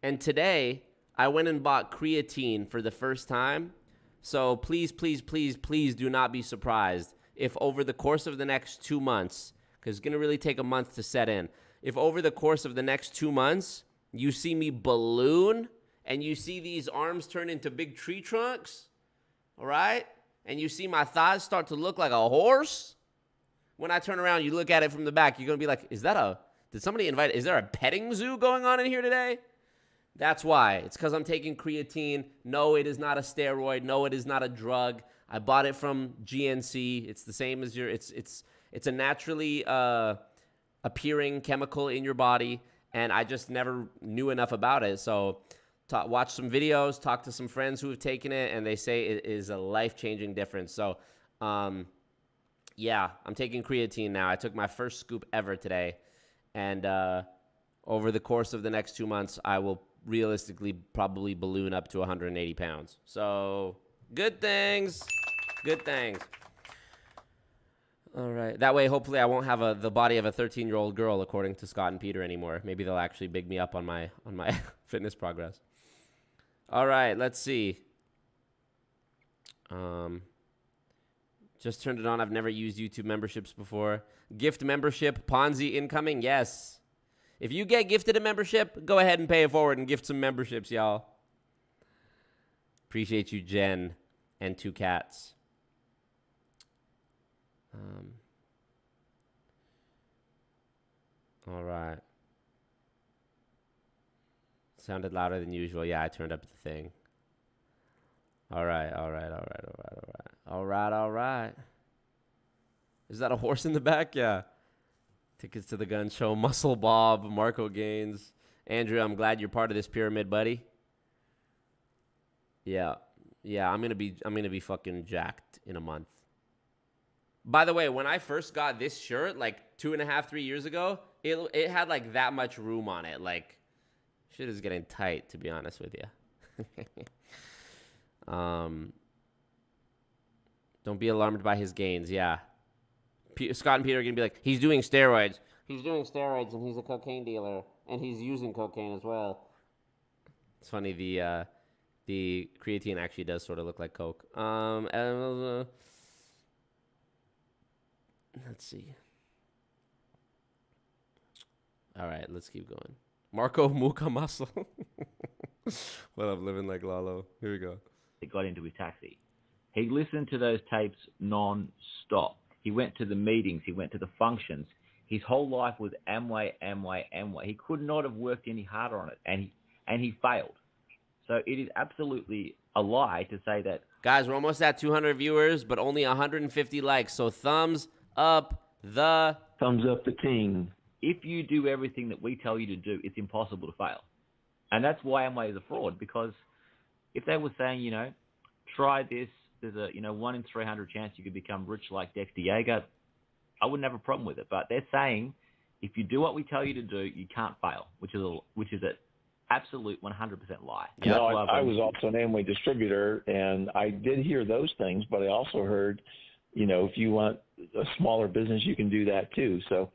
And today, I went and bought creatine for the first time. So please, please, please, please do not be surprised if over the course of the next 2 months, because it's going to really take a month to set in, if over the course of the next 2 months, you see me balloon and you see these arms turn into big tree trunks, all right? And you see my thighs start to look like a horse, when I turn around, you look at it from the back, you're going to be like, is there a petting zoo going on in here today? That's why. It's because I'm taking creatine. No, it is not a steroid. No, it is not a drug. I bought it from GNC. It's the same as it's a naturally appearing chemical in your body, and I just never knew enough about it. So watch some videos, talk to some friends who have taken it, and they say it is a life-changing difference. So, yeah, I'm taking creatine now. I took my first scoop ever today, and over the course of the next 2 months, I will realistically probably balloon up to 180 pounds. So, good things. Good things. All right. That way, hopefully, I won't have the body of a 13-year-old girl, according to Scott and Peter anymore. Maybe they'll actually big me up on my fitness progress. All right. Let's see. Just turned it on. I've never used YouTube memberships before. Gift membership, Ponzi incoming. Yes. If you get gifted a membership, go ahead and pay it forward and gift some memberships, y'all. Appreciate you, Jen, and 2 cats. All right. Sounded louder than usual. Yeah, I turned up the thing. All right. Is that a horse in the back? Yeah. Tickets to the gun show. Muscle Bob, Marco Gaines. Andrew, I'm glad you're part of this pyramid, buddy. Yeah, I'm gonna be fucking jacked in a month. By the way, when I first got this shirt, like 2.5, 3 years ago, it had like that much room on it. Like, shit is getting tight, to be honest with you. Don't be alarmed by his gains. Yeah. Scott and Peter are going to be like, he's doing steroids. He's doing steroids, and he's a cocaine dealer, and he's using cocaine as well. It's funny, the creatine actually does sort of look like coke. Let's see. All right, let's keep going. Marco Muka Muscle. Well, I'm living like Lalo. Here we go. He got into his taxi. He listened to those tapes non-stop. He went to the meetings. He went to the functions. His whole life was Amway. He could not have worked any harder on it, and he failed. So it is absolutely a lie to say that. Guys, we're almost at 200 viewers, but only 150 likes. So thumbs up the Thumbs up the team. If you do everything that we tell you to do, it's impossible to fail. And that's why Amway is a fraud, because if they were saying, try this, there's a 1 in 300 chance you could become rich like Dexter Yeager, I wouldn't have a problem with it. But they're saying if you do what we tell you to do, you can't fail, which is an absolute 100% lie. No, I was also an Amway distributor, and I did hear those things, but I also heard, if you want a smaller business, you can do that too. So,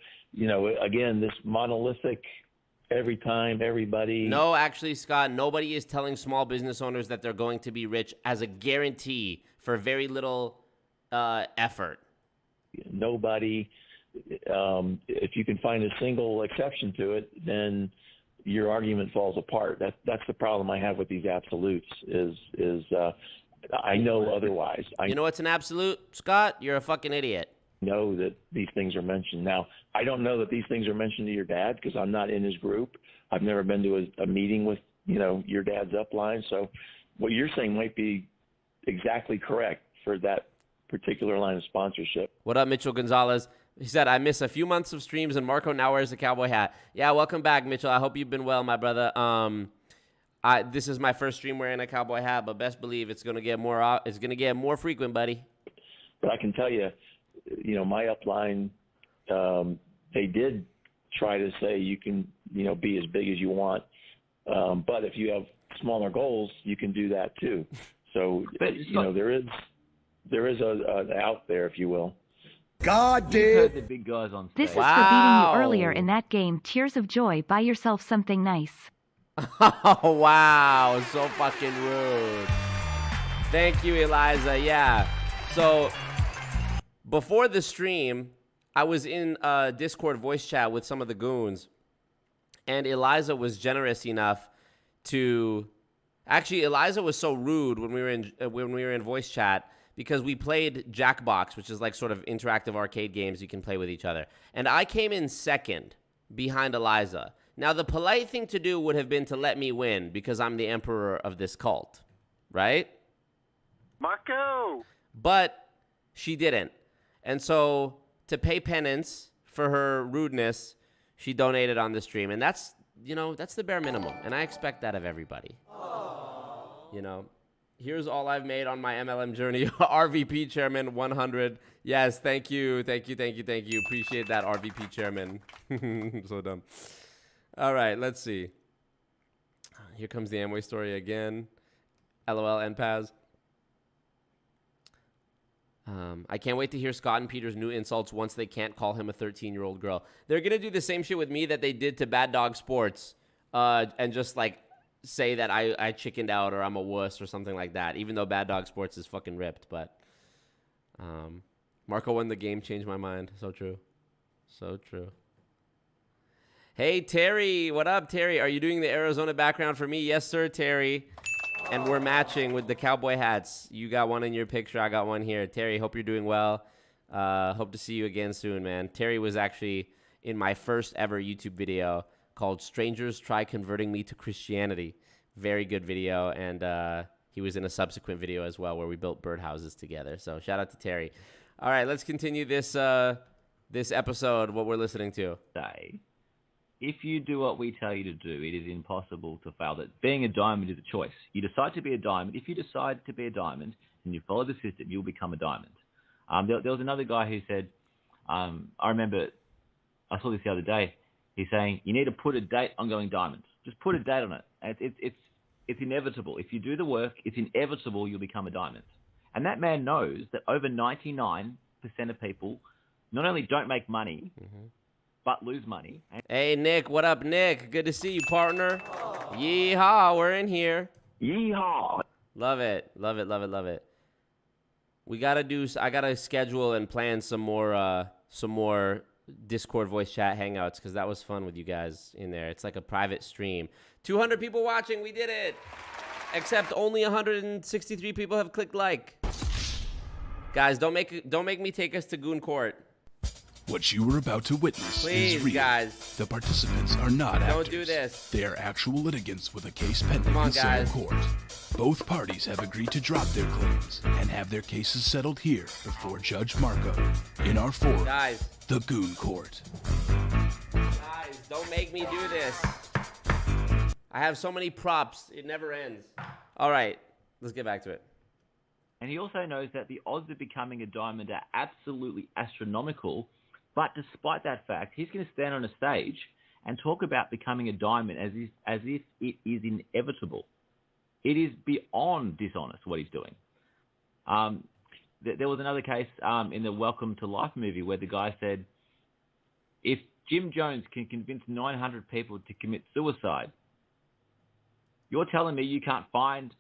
again, this monolithic, every time, everybody. No, actually, Scott, nobody is telling small business owners that they're going to be rich as a guarantee for very little effort. Nobody. If you can find a single exception to it, then your argument falls apart. That's the problem I have with these absolutes. Is I know otherwise. You know what's an absolute, Scott? You're a fucking idiot. Know that these things are mentioned. Now, I don't know that these things are mentioned to your dad because I'm not in his group. I've never been to a meeting with, your dad's upline. So what you're saying might be exactly correct for that particular line of sponsorship. What up, Mitchell Gonzalez? He said, I miss a few months of streams and Marco now wears a cowboy hat. Yeah, welcome back, Mitchell. I hope you've been well, my brother. This is my first stream wearing a cowboy hat, but best believe it's going to get more frequent, buddy. But I can tell you, my upline, they did try to say you can, be as big as you want. But if you have smaller goals, you can do that too. So, there is a out there, if you will. God did. The big guys on stage. This is for beating you earlier in that game. Tears of joy. Buy yourself something nice. Oh, wow. So fucking rude. Thank you, Eliza. Yeah. So before the stream, I was in a Discord voice chat with some of the goons, and Eliza was generous enough to. Actually, Eliza was so rude when we were in voice chat because we played Jackbox, which is like sort of interactive arcade games you can play with each other, and I came in second behind Eliza. Now, the polite thing to do would have been to let me win because I'm the emperor of this cult, right? Marco! But she didn't. And so to pay penance for her rudeness, she donated on the stream. And that's the bare minimum. And I expect that of everybody. Here's all I've made on my MLM journey. RVP Chairman 100. Yes, thank you. Appreciate that, RVP Chairman. So dumb. All right, let's see. Here comes the Amway story again. LOL NPAZ. I can't wait to hear Scott and Peter's new insults once they can't call him a 13-year-old girl. They're going to do the same shit with me that they did to Bad Dog Sports and just, say that I chickened out or I'm a wuss or something like that, even though Bad Dog Sports is fucking ripped. But Marco won the game, changed my mind. So true. So true. Hey, Terry. What up, Terry? Are you doing the Arizona background for me? Yes, sir, Terry. And we're matching with the cowboy hats. You got one in your picture. I got one here. Terry, hope you're doing well. Hope to see you again soon, man. Terry was actually in my first ever YouTube video called Strangers Try Converting Me to Christianity. Very good video. And he was in a subsequent video as well where we built birdhouses together. So shout out to Terry. All right, let's continue this episode, what we're listening to. If you do what we tell you to do, it is impossible to fail. That being a diamond is a choice. You decide to be a diamond. If you decide to be a diamond and you follow the system, you'll become a diamond. There was another guy who said, I remember, I saw this the other day. He's saying, you need to put a date on going diamond. Just put a date on it. And it's inevitable. If you do the work, it's inevitable you'll become a diamond. And that man knows that over 99% of people not only don't make money, but lose money. Hey, Nick. What up, Nick? Good to see you, partner. Yeehaw. We're in here. Yeehaw. Love it. Love it. Love it. Love it. I got to schedule and plan some more Discord voice chat hangouts because that was fun with you guys in there. It's like a private stream. 200 people watching. We did it. Except only 163 people have clicked like. Guys, don't make me take us to Goon Court. What you are about to witness Please, is real. guys. The participants are not actors. Don't do this. They are actual litigants with a case pending Come on, in civil guys. court. Both parties have agreed to drop their claims and have their cases settled here before Judge Marco in our forum, Guys. the Goon Court. Guys, don't make me do this. I have so many props. It never ends. All right. Let's get back to it. And he also knows that the odds of becoming a diamond are absolutely astronomical. But despite that fact, he's going to stand on a stage and talk about becoming a diamond as if it is inevitable. It is beyond dishonest what he's doing. There was another case in the Welcome to Life movie where the guy said, if Jim Jones can convince 900 people to commit suicide, you're telling me you can't find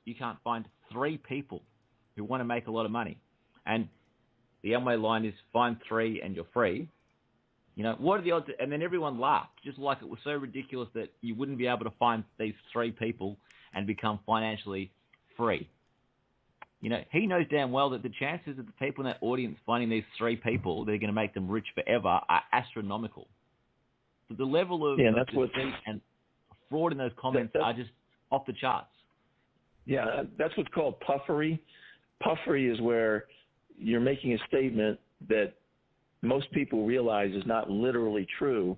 3 people who want to make a lot of money. And the Amway line is find 3 and you're free. You know, what are the odds? And then everyone laughed, just like it was so ridiculous that you wouldn't be able to find these 3 people and become financially free. You know, he knows damn well that the chances of the people in that audience finding these 3 people that are going to make them rich forever are astronomical. So the level of deceit and fraud in those comments are just off the charts. Yeah, that's what's called puffery. Puffery is where you're making a statement that most people realize is not literally true,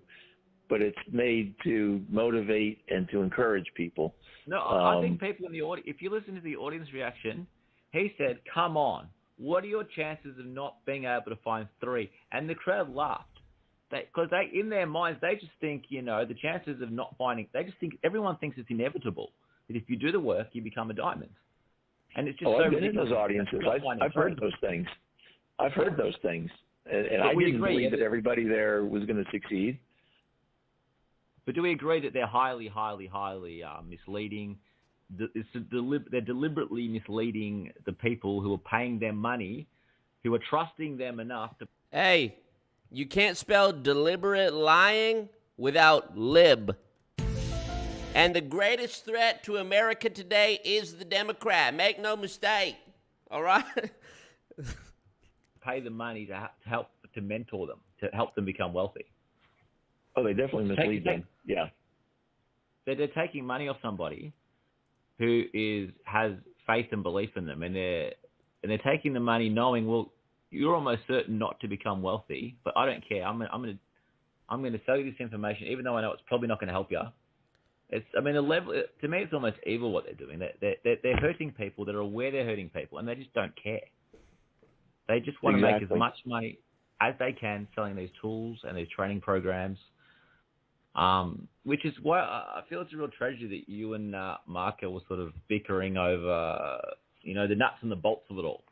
but it's made to motivate and to encourage people. No, I think people in the audience, if you listen to the audience reaction, he said, come on, what are your chances of not being able to find 3? And the crowd laughed. Because in their minds, they just think, you know, the chances of not finding, they just think, everyone thinks it's inevitable that if you do the work, you become a diamond. And it's just so I've been in ridiculous. those audiences. I've heard those things. And I didn't believe that everybody there was going to succeed. But do we agree that they're highly, highly, highly misleading? They're deliberately misleading the people who are paying them money, who are trusting them enough to... Hey, you can't spell deliberate lying without lib. And the greatest threat to America today is the Democrat. Make no mistake. All right? Pay them money to mentor them, to help them become wealthy. Oh, they definitely mislead them. Yeah. They're taking money off somebody who has faith and belief in them, and they're taking the money knowing, well, you're almost certain not to become wealthy, but I don't care. I'm going to sell you this information, even though I know it's probably not going to help you. To me, it's almost evil what they're doing. They're hurting people that are aware they're hurting people, and they just don't care. They just want to make as much money as they can selling these tools and these training programs, which is why I feel it's a real tragedy that you and Marco were sort of bickering over, you know, the nuts and the bolts of it all.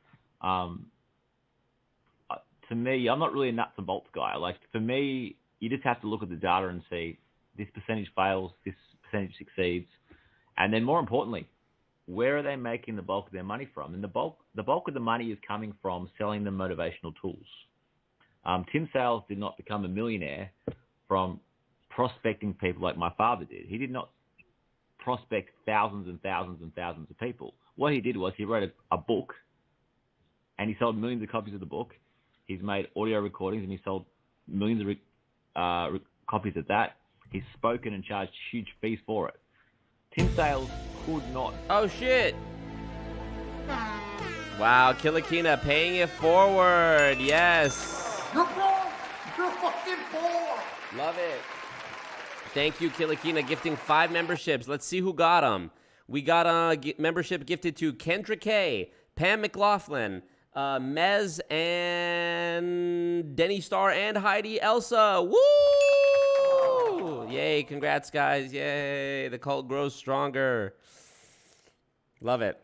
To me, I'm not really a nuts and bolts guy. Like, for me, you just have to look at the data and see this percentage fails, this percentage succeeds, and then more importantly, where are they making the bulk of their money from? And the bulk of the money is coming from selling them motivational tools. Tim Sales did not become a millionaire from prospecting people like my father did. He did not prospect thousands and thousands and thousands of people. What he did was he wrote a book, and he sold millions of copies of the book. He's made audio recordings, and he sold millions of copies of that. He's spoken and charged huge fees for it. Tim Sales could not. Oh, shit. Wow, Kilakina paying it forward. Yes. You're poor. You're fucking poor. Love it. Thank you, Kilakina, gifting 5 memberships. Let's see who got them. We got a membership gifted to Kendra K, Pam McLaughlin, Mez, and Denny Starr, and Heidi Elsa. Woo! Yay, congrats, guys. Yay, the cult grows stronger. Love it.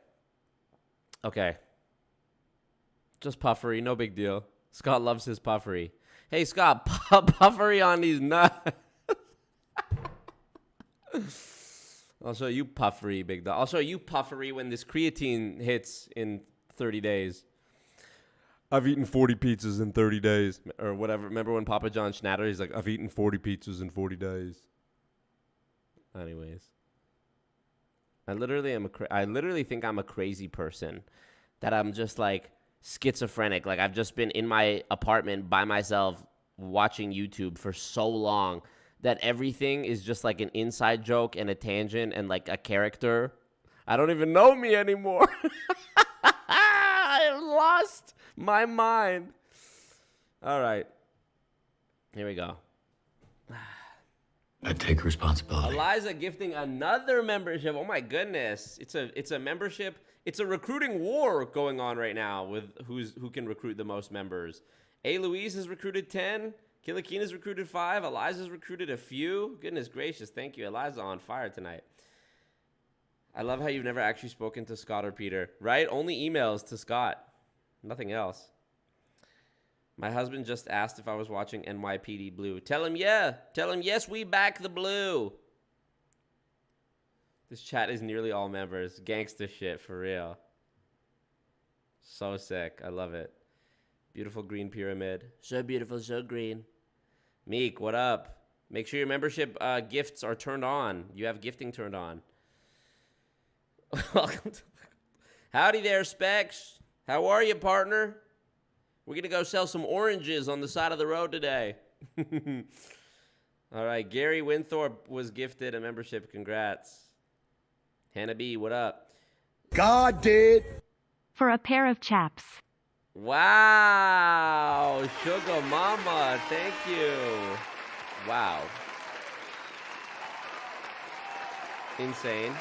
Okay. Just puffery, no big deal. Scott loves his puffery. Hey, Scott, puffery on these nuts. I'll show you puffery, big dog. I'll show you puffery when this creatine hits in 30 days. I've eaten 40 pizzas in 30 days. Or whatever. Remember when Papa John Schnatter, he's like, I've eaten 40 pizzas in 40 days. Anyways. I literally think I'm a crazy person. That I'm just like schizophrenic. Like I've just been in my apartment by myself watching YouTube for so long that everything is just like an inside joke and a tangent and like a character. I don't even know me anymore. I lost my mind. All right. Here we go. I take responsibility. Eliza gifting another membership. Oh my goodness. It's a membership. It's a recruiting war going on right now with who can recruit the most members. A. Louise has recruited 10. Kilakina's recruited 5. Eliza's recruited a few. Goodness gracious. Thank you. Eliza on fire tonight. I love how you've never actually spoken to Scott or Peter, right? Only emails to Scott. Nothing else. My husband just asked if I was watching NYPD Blue. Tell him, yeah. Tell him, yes, we back the blue. This chat is nearly all members. Gangsta shit, for real. So sick. I love it. Beautiful green pyramid. So beautiful, so green. Meek, what up? Make sure your membership gifts are turned on. You have gifting turned on. Welcome to... Howdy there, Specs. How are you, partner? We're going to go sell some oranges on the side of the road today. All right, Gary Winthorpe was gifted a membership. Congrats. Hannah B, what up? God did. For a pair of chaps. Wow, Sugar Mama, thank you. Wow. Insane.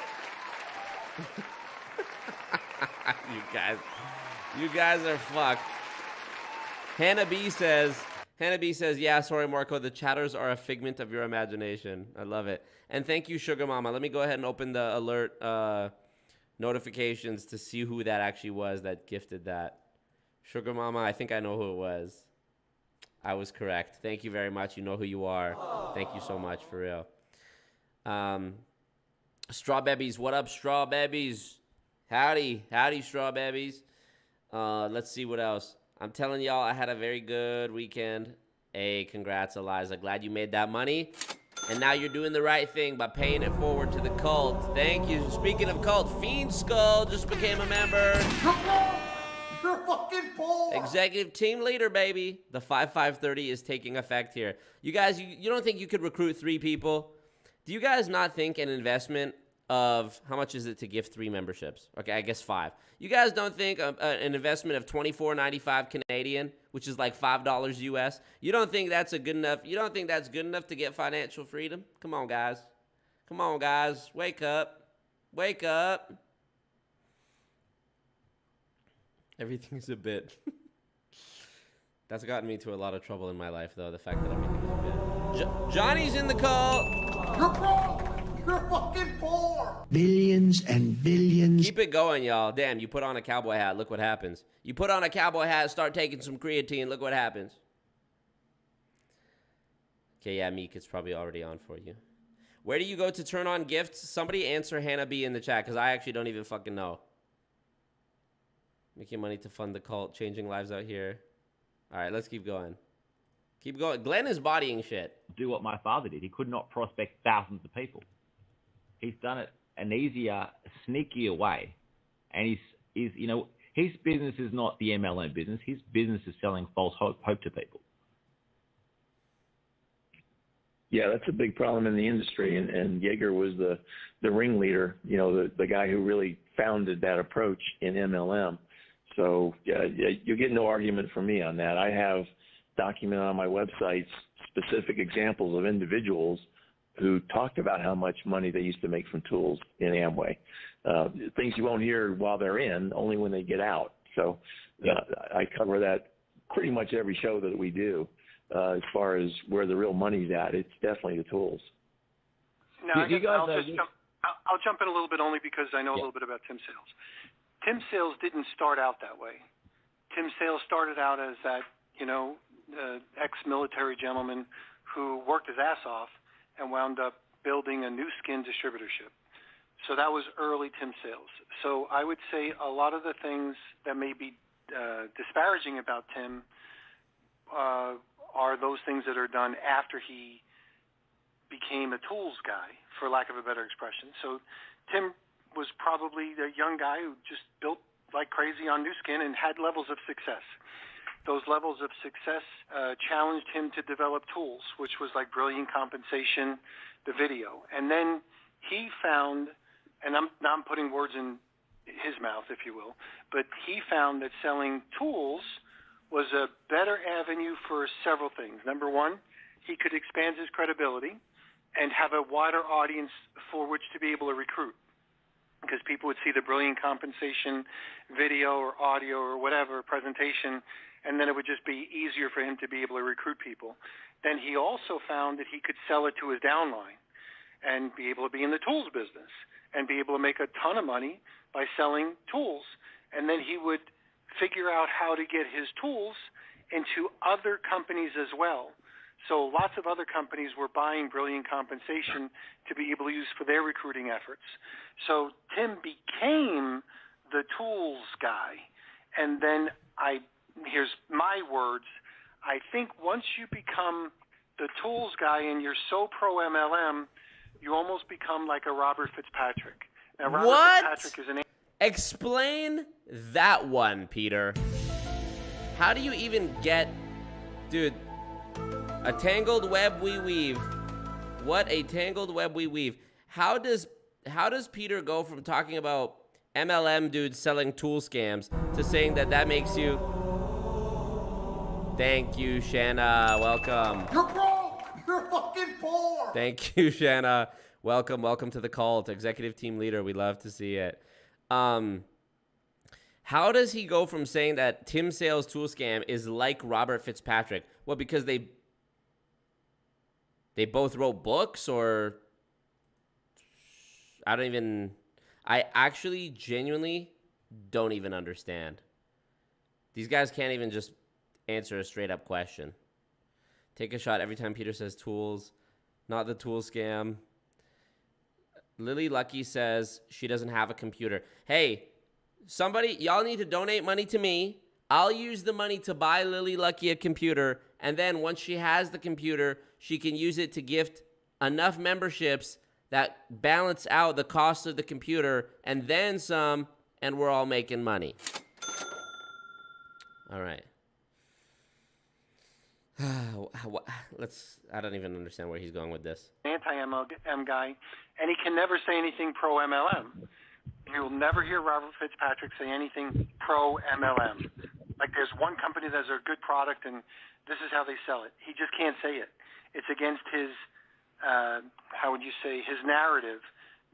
You guys are fucked. Hannah B says, yeah, sorry, Marco, the chatters are a figment of your imagination. I love it. And thank you, Sugar Mama. Let me go ahead and open the alert notifications to see who that actually was that gifted that. Sugar Mama, I think I know who it was. I was correct. Thank you very much. You know who you are. Thank you so much, for real. Straw Babies, what up, Straw Babies? Howdy, Straw Babies. Let's see what else. I'm telling y'all, I had a very good weekend. Hey, congrats, Eliza. Glad you made that money. And now you're doing the right thing by paying it forward to the cult. Thank you. Speaking of cult, Fiend Skull just became a member. You're fucking poor. Executive team leader, baby. The 5530 is taking effect here. You guys, you don't think you could recruit 3 people? Do you guys not think an investment of, how much is it to give 3 memberships? Okay, I guess 5. You guys don't think an investment of $24.95 Canadian, which is like $5 US, you don't think that's good enough to get financial freedom? Come on, guys. Wake up. Everything's a bit. That's gotten me into a lot of trouble in my life, though, the fact that everything is a bit. Johnny's in the call. You're broke. You're fucking poor. Billions and billions. Keep it going, y'all. Damn, you put on a cowboy hat. Look what happens. You put on a cowboy hat, start taking some creatine. Look what happens. Okay, yeah, Meek, it's probably already on for you. Where do you go to turn on gifts? Somebody answer Hannah B in the chat, because I actually don't even fucking know. Making money to fund the cult, changing lives out here. All right, let's keep going. Glenn is bodying shit. Do what my father did. He could not prospect thousands of people. He's done it an easier, sneakier way. And his business is not the MLM business. His business is selling false hope to people. Yeah, that's a big problem in the industry, and Yeager was the ringleader, the guy who really founded that approach in MLM. So you'll get no argument from me on that. I have documented on my websites specific examples of individuals who talked about how much money they used to make from tools in Amway. Things you won't hear while they're in, only when they get out. So I cover that pretty much every show that we do. As far as where the real money's at, it's definitely the tools. Now, I'll jump in a little bit only because I know a little bit about Tim Sales. Tim Sales didn't start out that way. Tim Sales started out as that, ex-military gentleman who worked his ass off and wound up building a new skin distributorship. So that was early Tim Sales. So I would say a lot of the things that may be disparaging about Tim are those things that are done after he became a tools guy, for lack of a better expression. So Tim was probably the young guy who just built like crazy on new skin and had levels of success. those levels of success challenged him to develop tools, which was like Brilliant Compensation, the video. And then he found, and now I'm putting words in his mouth, if you will, but he found that selling tools was a better avenue for several things. Number one, he could expand his credibility and have a wider audience for which to be able to recruit, because people would see the Brilliant Compensation video or audio or whatever presentation, and then it would just be easier for him to be able to recruit people. Then he also found that he could sell it to his downline and be able to be in the tools business and be able to make a ton of money by selling tools. And then he would figure out how to get his tools into other companies as well. So lots of other companies were buying Brilliant Compensation to be able to use for their recruiting efforts. So Tim became the tools guy. And then here's my words, I think once you become the tools guy and you're so pro-MLM, you almost become like a Robert Fitzpatrick. Now, Robert Fitzpatrick is an... Explain that one, Peter. How do you even get... Dude, a tangled web we weave. What a tangled web we weave. How does Peter go from talking about MLM dudes selling tool scams to saying that makes you... Thank you, Shanna. Welcome. You're broke. You're fucking poor. Thank you, Shanna. Welcome to the cult. Executive team leader. We love to see it. How does he go from saying that Tim Sales tool scam is like Robert Fitzpatrick? Well, because they both wrote books, or I actually genuinely don't even understand. These guys can't even just answer a straight up question. Take a shot every time Peter says tools, not the tool scam. Lily Lucky says she doesn't have a computer. Hey, somebody, y'all need to donate money to me. I'll use the money to buy Lily Lucky a computer, and then once she has the computer, she can use it to gift enough memberships that balance out the cost of the computer, and then some, and we're all making money. All right. I don't even understand where he's going with this. Anti-MLM guy, and he can never say anything pro-MLM. You'll never hear Robert Fitzpatrick say anything pro-MLM. Like, there's one company that has a good product, and this is how they sell it. He just can't say it. It's against his, how would you say, his narrative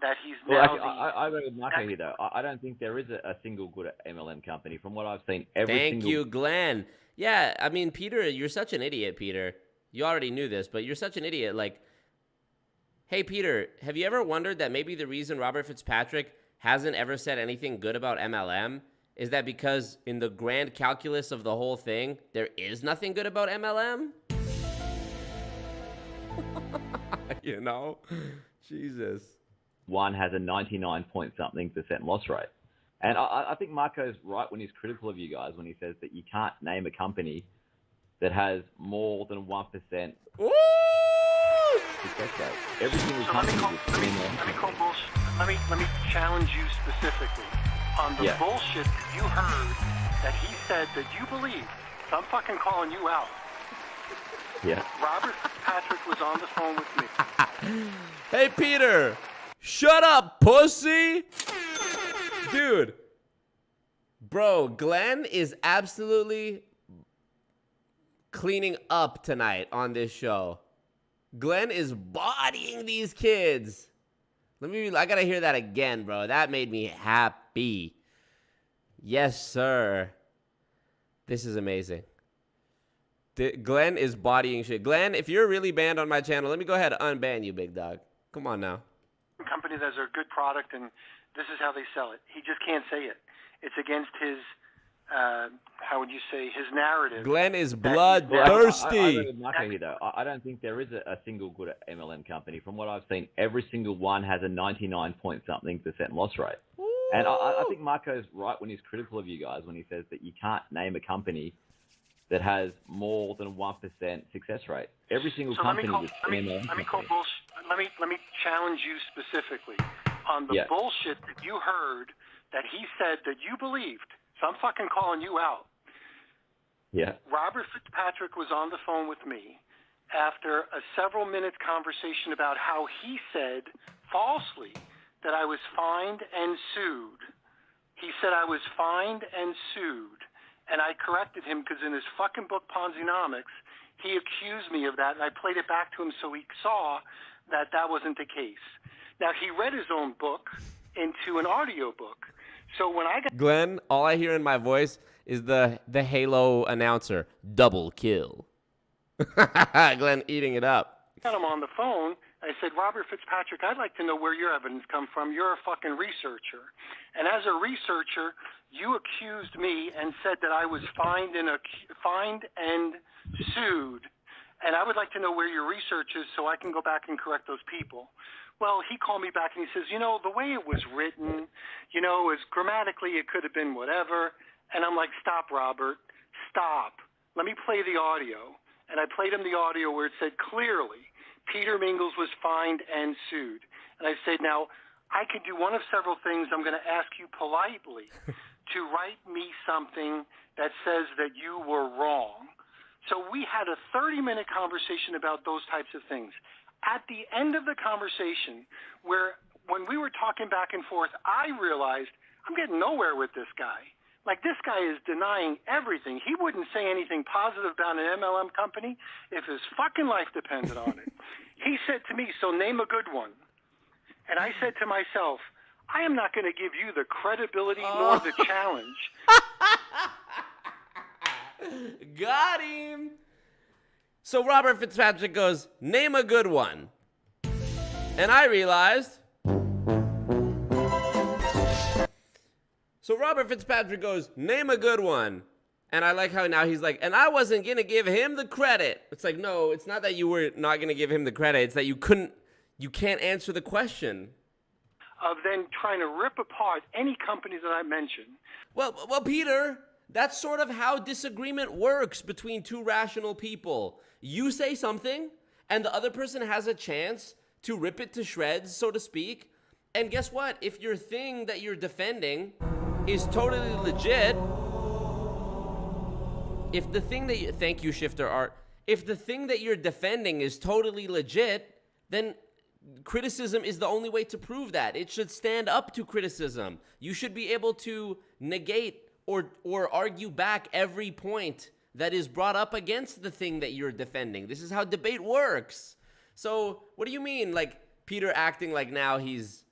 that he's now... I agree with Marco here, though. I don't think there is a single good MLM company. From what I've seen, Thank you, Glenn. Yeah, I mean, Peter, you're such an idiot, Peter. You already knew this, but you're such an idiot. Like, hey, Peter, have you ever wondered that maybe the reason Robert Fitzpatrick hasn't ever said anything good about MLM is that because in the grand calculus of the whole thing, there is nothing good about MLM? You know? Jesus. One has a 99-point-something% loss rate. And I think Marco's right when he's critical of you guys when he says that you can't name a company that has more than 1% success rate. Every single company let me challenge you specifically on the bullshit that you heard that he said that you believe. So I'm fucking calling you out. Yeah. Robert Patrick was on the phone with me. Hey, Peter, shut up, pussy. Dude, bro, Glenn is absolutely cleaning up tonight on this show. Glenn is bodying these kids. I gotta hear that again, bro. That made me happy. Yes, sir. This is amazing. Glenn is bodying shit. Glenn, if you're really banned on my channel, let me go ahead and unban you, big dog. Come on now. Company that has a good product, and this is how they sell it. He just can't say it. It's against his, how would you say, his narrative. Glenn is bloodthirsty. I don't think there is a single good MLM company. From what I've seen, every single one has a 99-point-something% loss rate. Ooh. And I think Marco's right when he's critical of you guys when he says that you can't name a company that has more than 1% success rate. Every single company with MLM. Let me challenge you specifically on the bullshit that you heard that he said that you believed. So I'm fucking calling you out. Yeah. Robert Fitzpatrick was on the phone with me after a several-minute conversation about how he said falsely that I was fined and sued. He said I was fined and sued, and I corrected him because in his fucking book, Ponzinomics, he accused me of that, and I played it back to him so he saw that that wasn't the case. Now, he read his own book into an audio book. So when I got... Glenn, all I hear in my voice is the Halo announcer, double kill. Glenn eating it up. Got him on the phone. I said, Robert Fitzpatrick, I'd like to know where your evidence come from. You're a fucking researcher. And as a researcher, you accused me and said that I was fined and sued. And I would like to know where your research is so I can go back and correct those people. Well, he called me back and he says, the way it was written, is grammatically it could have been whatever. And I'm like, stop, Robert, stop. Let me play the audio. And I played him the audio where it said clearly, Peter Mingils was fined and sued. And I said, now, I can do one of several things. I'm going to ask you politely to write me something that says that you were wrong. So we had a 30-minute conversation about those types of things. At the end of the conversation, when we were talking back and forth, I realized I'm getting nowhere with this guy. Like, this guy is denying everything. He wouldn't say anything positive about an MLM company if his fucking life depended on it. He said to me, so name a good one. And I said to myself, I am not going to give you the credibility nor the challenge. Got him. So Robert Fitzpatrick goes, name a good one. And I realized... So Robert Fitzpatrick goes, name a good one. And I like how now he's like, and I wasn't going to give him the credit. It's like, no, it's not that you were not going to give him the credit. It's that you can't answer the question. Of then trying to rip apart any company that I mentioned. Well, Peter, that's sort of how disagreement works between two rational people. You say something, and the other person has a chance to rip it to shreds, so to speak. And guess what? If your thing that you're defending is totally legit, if the thing that you, thank you, Shifter Art, if the thing that you're defending is totally legit, then criticism is the only way to prove that. It should stand up to criticism. You should be able to negate or argue back every point that is brought up against the thing that you're defending. This is how debate works. So what do you mean, like, Peter acting like now he's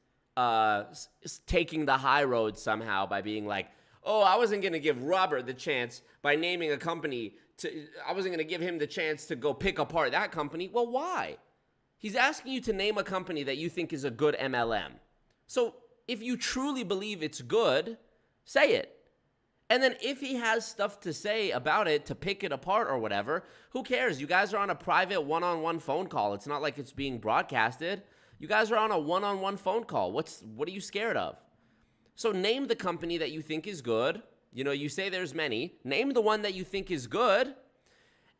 taking the high road somehow by being like, oh, I wasn't going to give Robert the chance by naming a company. I wasn't going to give him the chance to go pick apart that company. Well, why? He's asking you to name a company that you think is a good MLM. So if you truly believe it's good, say it. And then if he has stuff to say about it, to pick it apart or whatever, who cares? You guys are on a private one-on-one phone call. It's not like it's being broadcasted. You guys are on a one-on-one phone call. What are you scared of? So name the company that you think is good. You say there's many. Name the one that you think is good.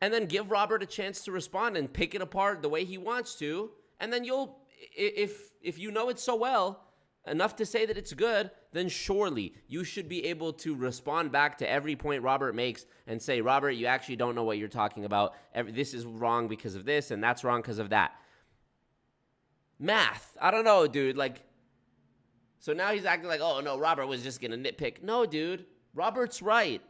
And then give Robert a chance to respond and pick it apart the way he wants to. And then you'll, if you know it so well, enough to say that it's good, then surely you should be able to respond back to every point Robert makes and say, Robert, you actually don't know what you're talking about. This is wrong because of this, and that's wrong because of that. Math. I don't know, dude. So now he's acting like, oh, no, Robert was just going to nitpick. No, dude. Robert's right.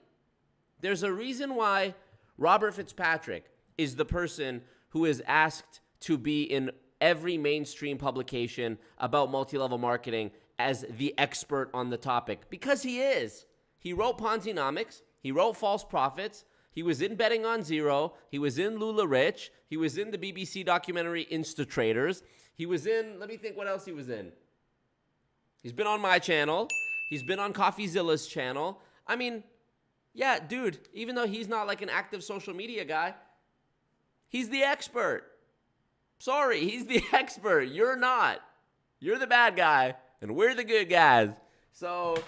There's a reason why Robert Fitzpatrick is the person who is asked to be in every mainstream publication about multi-level marketing as the expert on the topic, because he is. He wrote Ponzinomics. He wrote False Prophets. He was in Betting on Zero. He was in Lula Rich. He was in the BBC documentary Insta-Traders. He was in, let me think what else he was in. He's been on my channel. He's been on CoffeeZilla's channel. I mean, yeah, dude, even though he's not like an active social media guy, he's the expert. Sorry, he's the expert. You're not. You're the bad guy, and we're the good guys. So,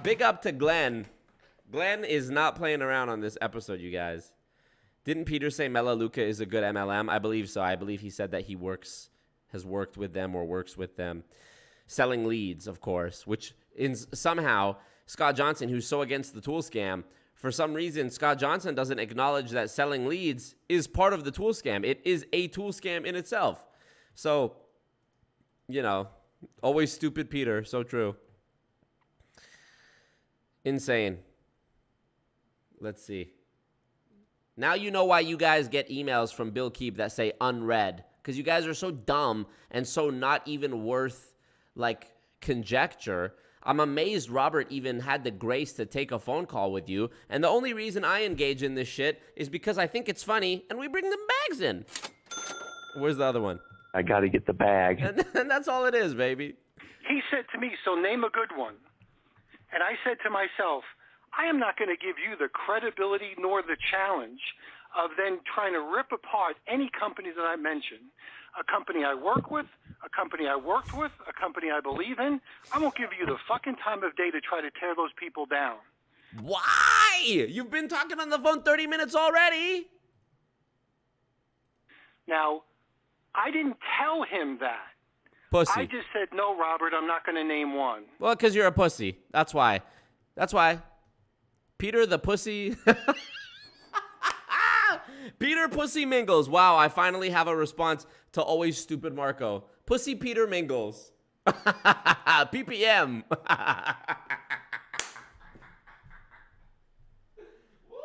big up to Glenn. Glenn is not playing around on this episode, you guys. Didn't Peter say Melaleuca is a good MLM? I believe so. I believe he said that he has worked with them or works with them. Selling leads, of course, which somehow Scott Johnson, who's so against the tool scam. For some reason, Scott Johnson doesn't acknowledge that selling leads is part of the tool scam. It is a tool scam in itself. So, you know, always stupid Peter. So true. Insane. Let's see. Now you know why you guys get emails from Bill Keep that say unread. Because you guys are so dumb and so not even worth, like, conjecture. I'm amazed Robert even had the grace to take a phone call with you. And the only reason I engage in this shit is because I think it's funny and we bring them bags in. Where's the other one? I got to get the bag. And that's all it is, baby. He said to me, so name a good one. And I said to myself, I am not going to give you the credibility nor the challenge of then trying to rip apart any company that I mention. A company I work with, a company I worked with, a company I believe in. I won't give you the fucking time of day to try to tear those people down. Why? You've been talking on the phone 30 minutes already. Now, I didn't tell him that. Pussy. I just said, no, Robert, I'm not going to name one. Well, because you're a pussy. That's why. That's why. Peter the pussy. Peter Pussy Mingils. Wow, I finally have a response to always stupid Marco. Pussy Peter Mingils. PPM. Woo!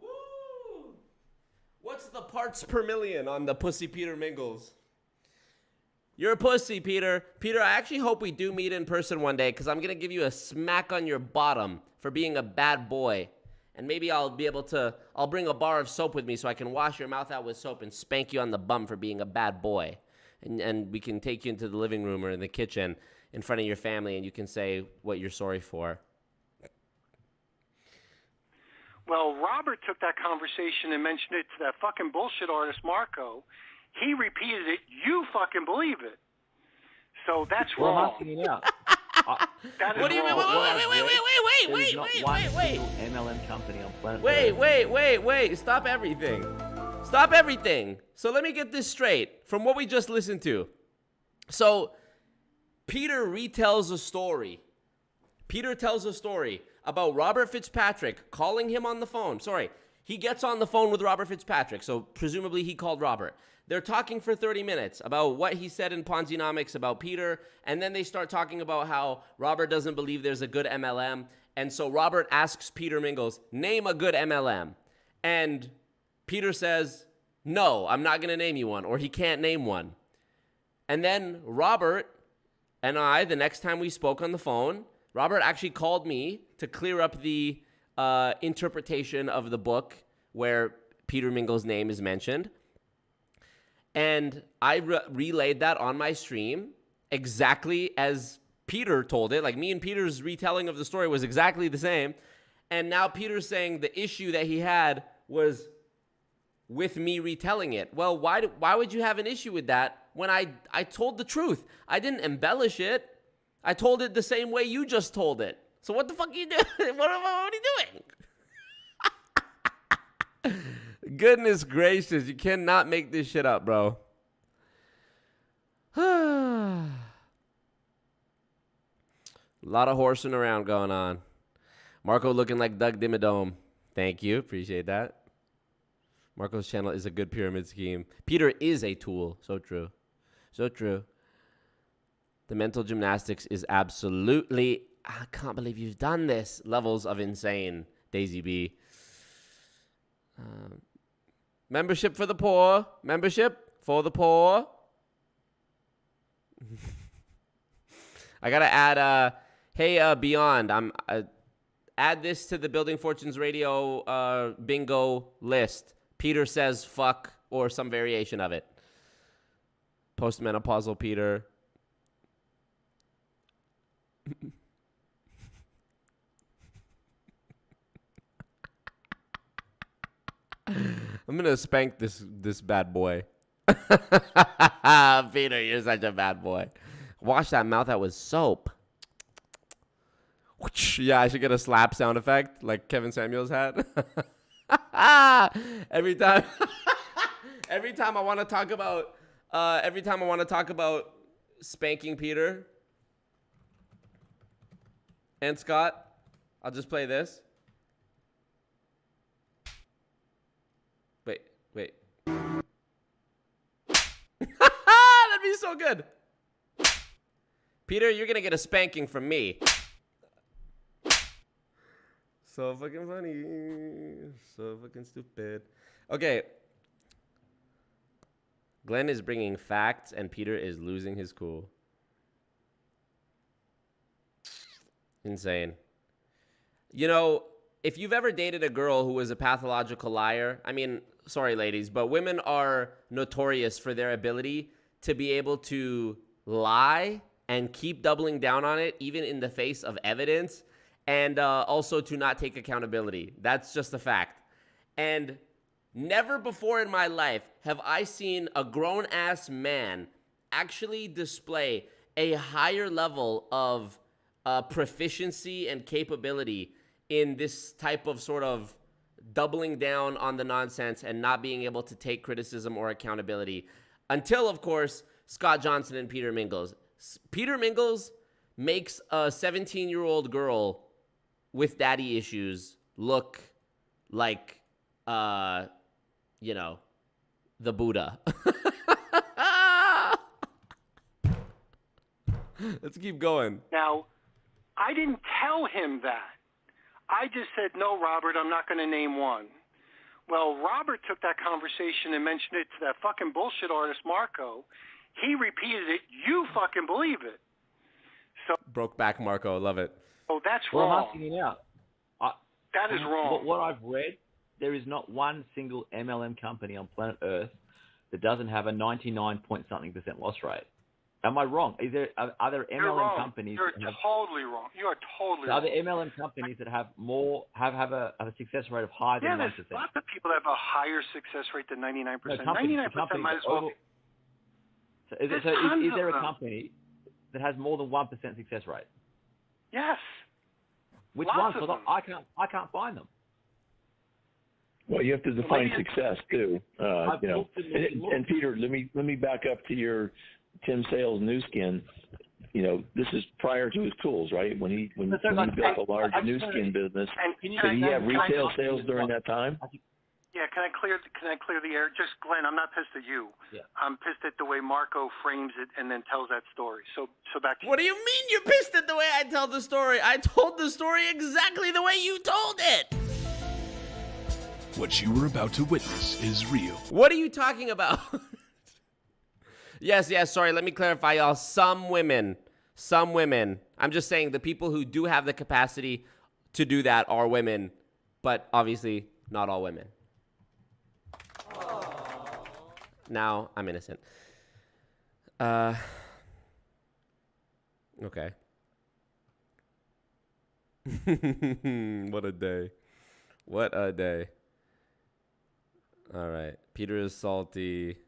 Woo! What's the parts per million on the Pussy Peter Mingils? You're a pussy, Peter. Peter, I actually hope we do meet in person one day because I'm going to give you a smack on your bottom for being a bad boy. And maybe I'll bring a bar of soap with me so I can wash your mouth out with soap and spank you on the bum for being a bad boy. And we can take you into the living room or in the kitchen in front of your family and you can say what you're sorry for. Well, Robert took that conversation and mentioned it to that fucking bullshit artist, Marco. He repeated it. You fucking believe it. So that's wrong. I'm asking you now. What do you mean? Wait. MLM company on planet Wait. Stop everything. So let me get this straight from what we just listened to. So Peter retells a story. Peter tells a story about Robert Fitzpatrick calling him on the phone. Sorry, he gets on the phone with Robert Fitzpatrick. So presumably he called Robert. They're talking for 30 minutes about what he said in Ponzinomics about Peter, and then they start talking about how Robert doesn't believe there's a good MLM, and so Robert asks Peter Mingils, name a good MLM, and Peter says, no, I'm not going to name you one, or he can't name one. And then Robert and I, the next time we spoke on the phone, Robert actually called me to clear up the interpretation of the book where Peter Mingils' name is mentioned. And I relayed that on my stream exactly as Peter told it. Like me and Peter's retelling of the story was exactly the same. And now Peter's saying the issue that he had was with me retelling it. Well, why would you have an issue with that when I told the truth? I didn't embellish it. I told it the same way you just told it. So what the fuck are you doing? What are you doing? Goodness gracious, you cannot make this shit up, bro. A lot of horsing around going on. Marco looking like Doug Dimmadome. Thank you. Appreciate that. Marco's channel is a good pyramid scheme. Peter is a tool. So true. So true. The mental gymnastics is absolutely, I can't believe you've done this. Levels of insane. Daisy B. Membership for the poor. Membership for the poor. I gotta add. Hey, Beyond. Add this to the Building Fortunes Radio bingo list. Peter says fuck or some variation of it. Postmenopausal Peter. I'm gonna spank this bad boy. Peter, you're such a bad boy. Wash that mouth out with soap. Yeah, I should get a slap sound effect like Kevin Samuels had. every time I want to talk about spanking Peter. And Scott, I'll just play this. Wait. That'd be so good. Peter, you're going to get a spanking from me. So fucking funny. So fucking stupid. Okay. Glenn is bringing facts and Peter is losing his cool. Insane. You know, if you've ever dated a girl who was a pathological liar, I mean, sorry ladies, but women are notorious for their ability to be able to lie and keep doubling down on it, even in the face of evidence, and also to not take accountability. That's just a fact. And never before in my life have I seen a grown-ass man actually display a higher level of proficiency and capability in this type of sort of doubling down on the nonsense and not being able to take criticism or accountability. Until, of course, Scott Johnson and Peter Mingils. Peter Mingils makes a 17-year-old girl with daddy issues look like, you know, the Buddha. Let's keep going. Now, I didn't tell him that. I just said, no, Robert, I'm not going to name one. Well, Robert took that conversation and mentioned it to that fucking bullshit artist, Marco. He repeated it. You fucking believe it. So Broke back Marco. Love it. Oh, that's Well, wrong. I'm asking you now. That is wrong. What I've read, there is not one single MLM company on planet Earth that doesn't have a 99-point-something% loss rate. Am I wrong? Are there MLM companies? You're totally wrong. You are totally wrong. Are there MLM companies that have have a success rate of higher than 9%? Yeah, there's lots of people that have a higher success rate than 99%. No, 99% might as well. So is there a company that has more than 1% success rate? Yes. Which Lots ones? of Because I can't find them. Well, you have to define success too. You know, and Peter, let me back up to your Tim Sales new skin. You know, this is prior to his tools, right? When he built a large new skin business, did he have retail sales during that time? Yeah, can I clear the air? Just Glenn, I'm not pissed at you. Yeah. I'm pissed at the way Marco frames it and then tells that story. So back to you. What do you mean you're pissed at the way I tell the story? I told the story exactly the way you told it. What you were about to witness is real. What are you talking about? Yes, sorry, let me clarify, y'all. Some women. I'm just saying the people who do have the capacity to do that are women, but obviously not all women. Now I'm innocent. Okay. What a day. What a day. All right. Peter is salty.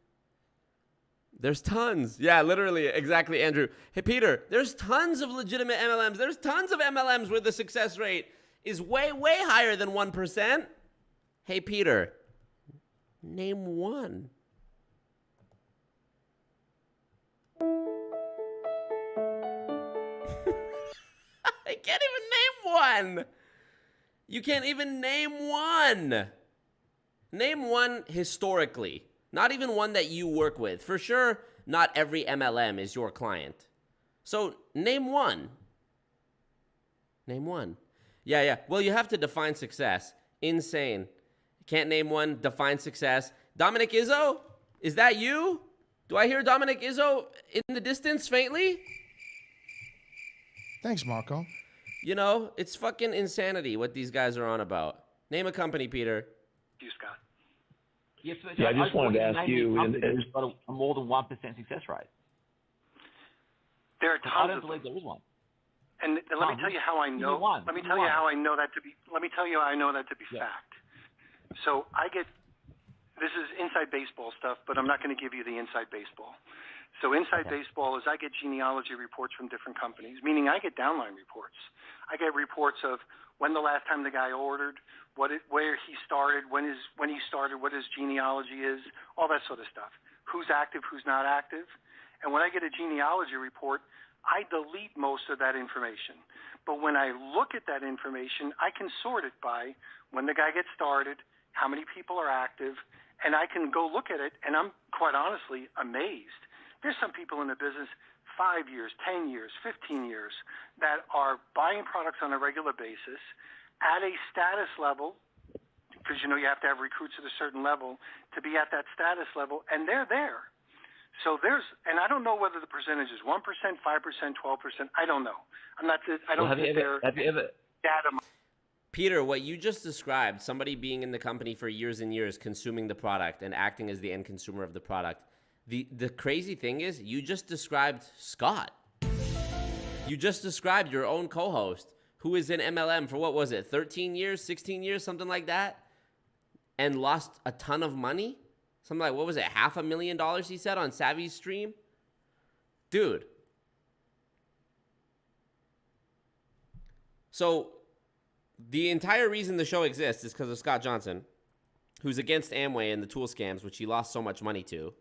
There's tons. Yeah, literally. Exactly, Andrew. Hey, Peter, there's tons of legitimate MLMs. There's tons of MLMs where the success rate is way, way higher than 1%. Hey, Peter, name one. I can't even name one. You can't even name one. Name one historically. Not even one that you work with. For sure, not every MLM is your client. So, name one. Name one. Yeah. Well, you have to define success. Insane. Can't name one. Define success. Dominic Izzo? Is that you? Do I hear Dominic Izzo in the distance faintly? Thanks, Marco. You know, it's fucking insanity what these guys are on about. Name a company, Peter. You, Scott. Yes, I just wanted to ask you. It's got a more than 1% success rate. There are tons I don't of believe them. there is one. And let me tell you how I know. Let me tell you how I know that to be fact. So this is inside baseball stuff, but I'm not going to give you the inside baseball. So inside baseball is I get genealogy reports from different companies, meaning I get downline reports. I get reports of when the last time the guy ordered, where he started, when he started, what his genealogy is, all that sort of stuff. Who's active, who's not active. And when I get a genealogy report, I delete most of that information. But when I look at that information, I can sort it by when the guy gets started, how many people are active, and I can go look at it, and I'm quite honestly amazed. There's some people in the business 5 years, 10 years, 15 years that are buying products on a regular basis at a status level, because you have to have recruits at a certain level to be at that status level, and they're there. So and I don't know whether the percentage is 1%, 5%, 12%. I don't know. I don't sit there. Have you ever? Data. Peter, what you just described, somebody being in the company for years and years, consuming the product and acting as the end consumer of the product. The crazy thing is, you just described Scott. You just described your own co-host, who is in MLM for, what was it, 13 years, 16 years, something like that, and lost a ton of money? Something like, what was it, $500,000 he said on Savvy's stream? Dude. So the entire reason the show exists is because of Scott Johnson, who's against Amway and the tool scams, which he lost so much money to,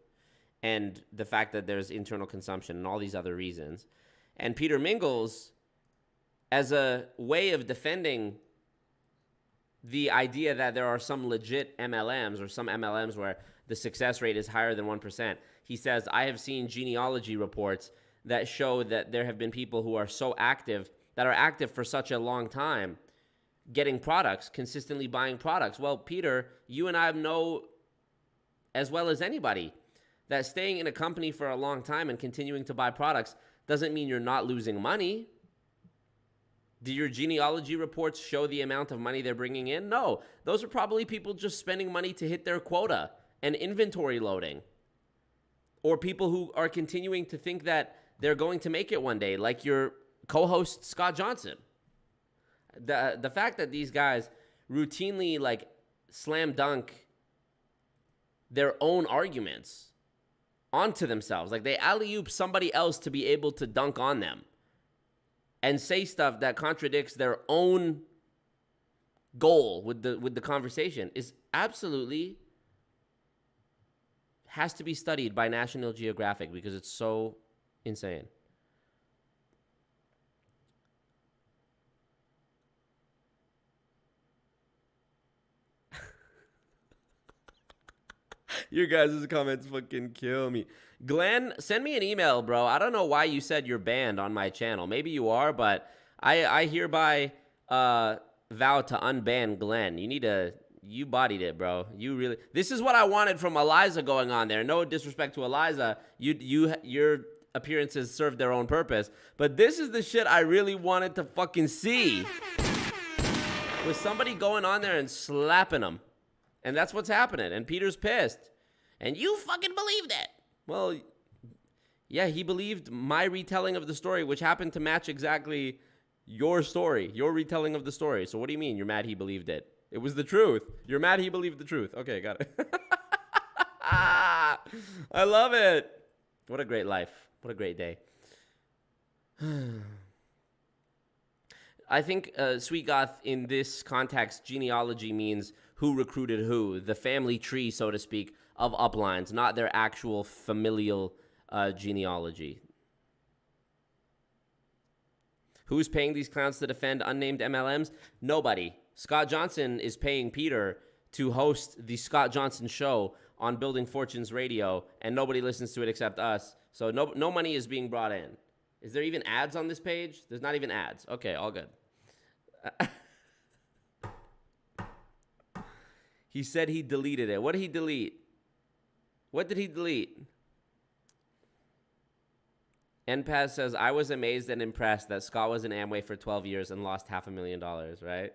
and the fact that there's internal consumption and all these other reasons. And Peter Mingils, as a way of defending the idea that there are some legit MLMs or some MLMs where the success rate is higher than 1%. He says, I have seen genealogy reports that show that there have been people who are so active, that are active for such a long time, getting products, consistently buying products. Well, Peter, you and I know as well as anybody that staying in a company for a long time and continuing to buy products doesn't mean you're not losing money. Do your genealogy reports show the amount of money they're bringing in? No. Those are probably people just spending money to hit their quota and inventory loading. Or people who are continuing to think that they're going to make it one day, like your co-host Scott Johnson. The fact that these guys routinely slam dunk their own arguments onto themselves, like they alley-oop somebody else to be able to dunk on them and say stuff that contradicts their own goal with the conversation, is absolutely has to be studied by National Geographic because it's so insane. Your guys' comments fucking kill me. Glenn, send me an email, bro. I don't know why you said you're banned on my channel. Maybe you are, but I hereby vow to unban Glenn. You bodied it, bro. This is what I wanted from Eliza going on there. No disrespect to Eliza. Your appearances served their own purpose. But this is the shit I really wanted to fucking see. Was somebody going on there and slapping him. And that's what's happening. And Peter's pissed. And you fucking believed it. Well, yeah, he believed my retelling of the story, which happened to match exactly your story, your retelling of the story. So what do you mean you're mad he believed it? It was the truth. You're mad he believed the truth. Okay, got it. I love it. What a great life. What a great day. I think, Sweet Goth, in this context, genealogy means who recruited who, the family tree, so to speak, of uplines, not their actual familial genealogy. Who's paying these clowns to defend unnamed MLMs? Nobody. Scott Johnson is paying Peter to host the Scott Johnson Show on Building Fortunes Radio, and nobody listens to it except us. So no money is being brought in. Is there even ads on this page? There's not even ads. Okay, all good. He said he deleted it. What did he delete? What did he delete? NPAS says, I was amazed and impressed that Scott was in Amway for 12 years and lost $500,000, right?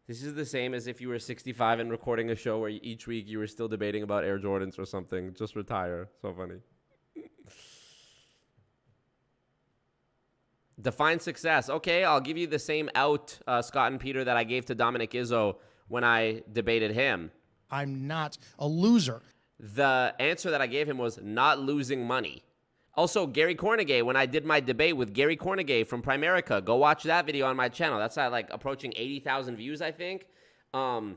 This is the same as if you were 65 and recording a show where each week you were still debating about Air Jordans or something. Just retire. So funny. Define success. Okay, I'll give you the same out, Scott and Peter, that I gave to Dominic Izzo when I debated him. I'm not a loser. The answer that I gave him was not losing money. Also, Gary Kornegay, when I did my debate with Gary Kornegay from Primerica, go watch that video on my channel. That's like approaching 80,000 views, I think. Gary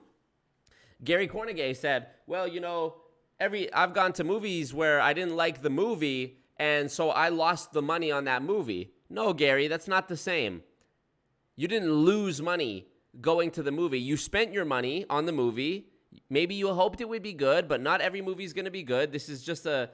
Kornegay said, well, you know, I've gone to movies where I didn't like the movie, and so I lost the money on that movie. No, Gary, that's not the same. You didn't lose money going to the movie. You spent your money on the movie. Maybe you hoped it would be good, but not every movie is going to be good. This is just a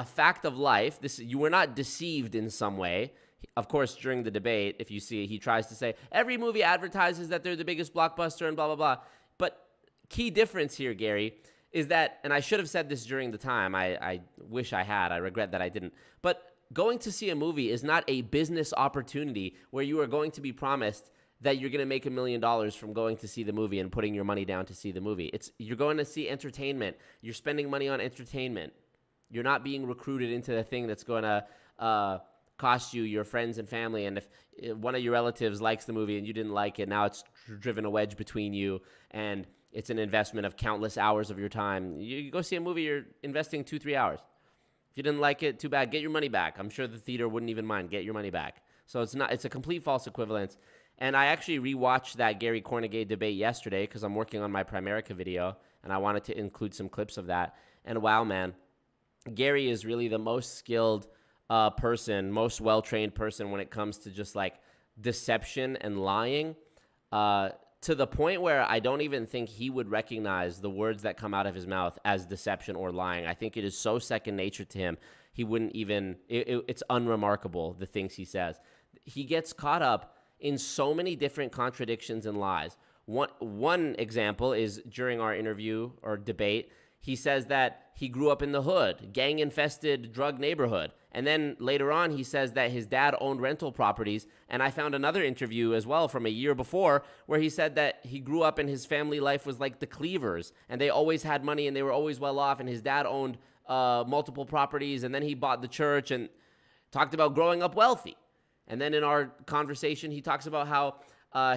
fact of life. You were not deceived in some way. Of course, during the debate, if you see, he tries to say every movie advertises that they're the biggest blockbuster and blah, blah, blah. But key difference here, Gary, is that, and I should have said this during the time. I wish I had. I regret that I didn't. But going to see a movie is not a business opportunity where you are going to be promised that you're going to make $1 million from going to see the movie and putting your money down to see the movie. You're going to see entertainment. You're spending money on entertainment. You're not being recruited into the thing that's going to cost you your friends and family. And if one of your relatives likes the movie and you didn't like it, now it's driven a wedge between you, and it's an investment of countless hours of your time. You go see a movie, you're investing 2-3 hours. If you didn't like it, too bad. Get your money back. I'm sure the theater wouldn't even mind. Get your money back. So it's a complete false equivalence. And I actually rewatched that Gary Kornegay debate yesterday because I'm working on my Primerica video, and I wanted to include some clips of that. And wow, man, Gary is really the most skilled person, most well-trained person when it comes to just like deception and lying, to the point where I don't even think he would recognize the words that come out of his mouth as deception or lying. I think it is so second nature to him. He wouldn't even, it's unremarkable, the things he says. He gets caught up in so many different contradictions and lies. One example is during our interview or debate, he says that he grew up in the hood, gang-infested drug neighborhood. And then later on, he says that his dad owned rental properties. And I found another interview as well from a year before where he said that he grew up and his family life was like the Cleavers. And they always had money and they were always well off. And his dad owned multiple properties. And then he bought the church and talked about growing up wealthy. And then in our conversation, he talks about how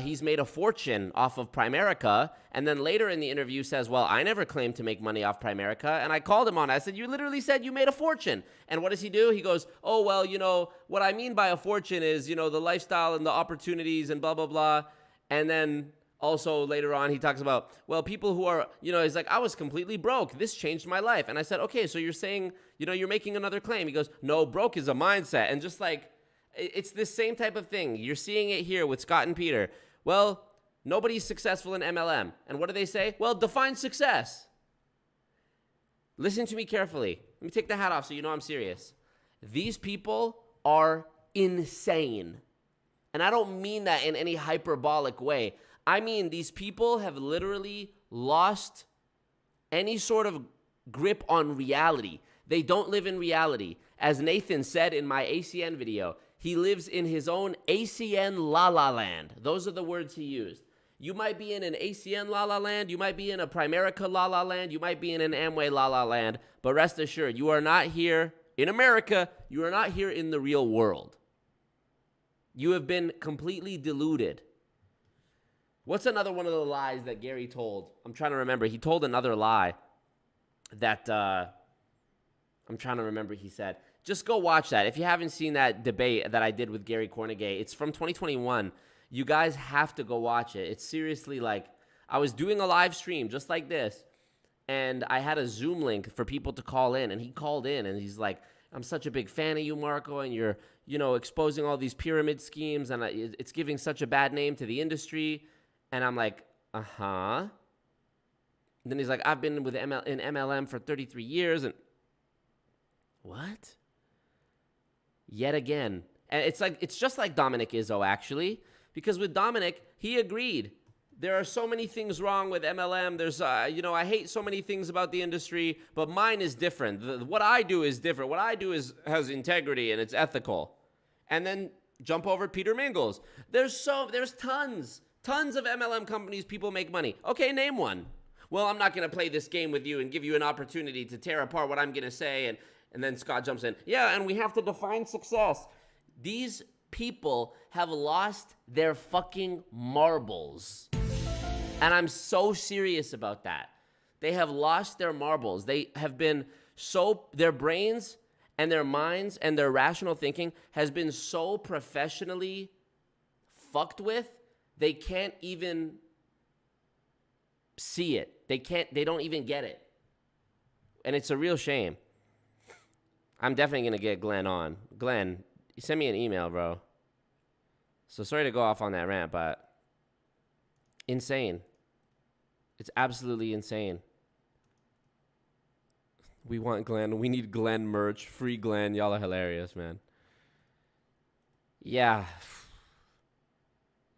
he's made a fortune off of Primerica, and then later in the interview says, well, I never claimed to make money off Primerica, and I called him on it. I said, you literally said you made a fortune. And what does he do? He goes, oh, well, what I mean by a fortune is, the lifestyle and the opportunities and blah, blah, blah. And then also later on, he talks about, well, people who are, he's like, I was completely broke. This changed my life. And I said, okay, so you're saying, you're making another claim. He goes, no, broke is a mindset. And just like, it's this same type of thing. You're seeing it here with Scott and Peter. Well, nobody's successful in MLM. And what do they say? Well, define success. Listen to me carefully. Let me take the hat off so you know I'm serious. These people are insane. And I don't mean that in any hyperbolic way. I mean these people have literally lost any sort of grip on reality. They don't live in reality. As Nathan said in my ACN video, he lives in his own ACN la-la land. Those are the words he used. You might be in an ACN la-la land. You might be in a Primerica la-la land. You might be in an Amway la-la land. But rest assured, you are not here in America. You are not here in the real world. You have been completely deluded. What's another one of the lies that Gary told? I'm trying to remember. He told another lie that I'm trying to remember he said. Just go watch that. If you haven't seen that debate that I did with Gary Kornegay, it's from 2021. You guys have to go watch it. It's seriously like, I was doing a live stream just like this, and I had a Zoom link for people to call in, and he called in, and he's like, I'm such a big fan of you, Marco, and you're, exposing all these pyramid schemes, and it's giving such a bad name to the industry. And I'm like, uh-huh. And then he's like, I've been in MLM for 33 years, and what? Yet again. And it's just like Dominic Izzo, actually, because with Dominic, he agreed. There are so many things wrong with MLM. There's, I hate so many things about the industry, but mine is different. What I do is different. What I do has integrity and it's ethical. And then jump over Peter Mingils. There's tons of MLM companies people make money. Okay, name one. Well, I'm not going to play this game with you and give you an opportunity to tear apart what I'm going to say. And then Scott jumps in. Yeah, and we have to define success. These people have lost their fucking marbles. And I'm so serious about that. They have lost their marbles. They have been their brains and their minds and their rational thinking has been so professionally fucked with, they can't even see it. They don't even get it. And it's a real shame. I'm definitely going to get Glenn on. Glenn, send me an email, bro. So sorry to go off on that rant, but insane. It's absolutely insane. We want Glenn. We need Glenn merch. Free Glenn. Y'all are hilarious, man. Yeah.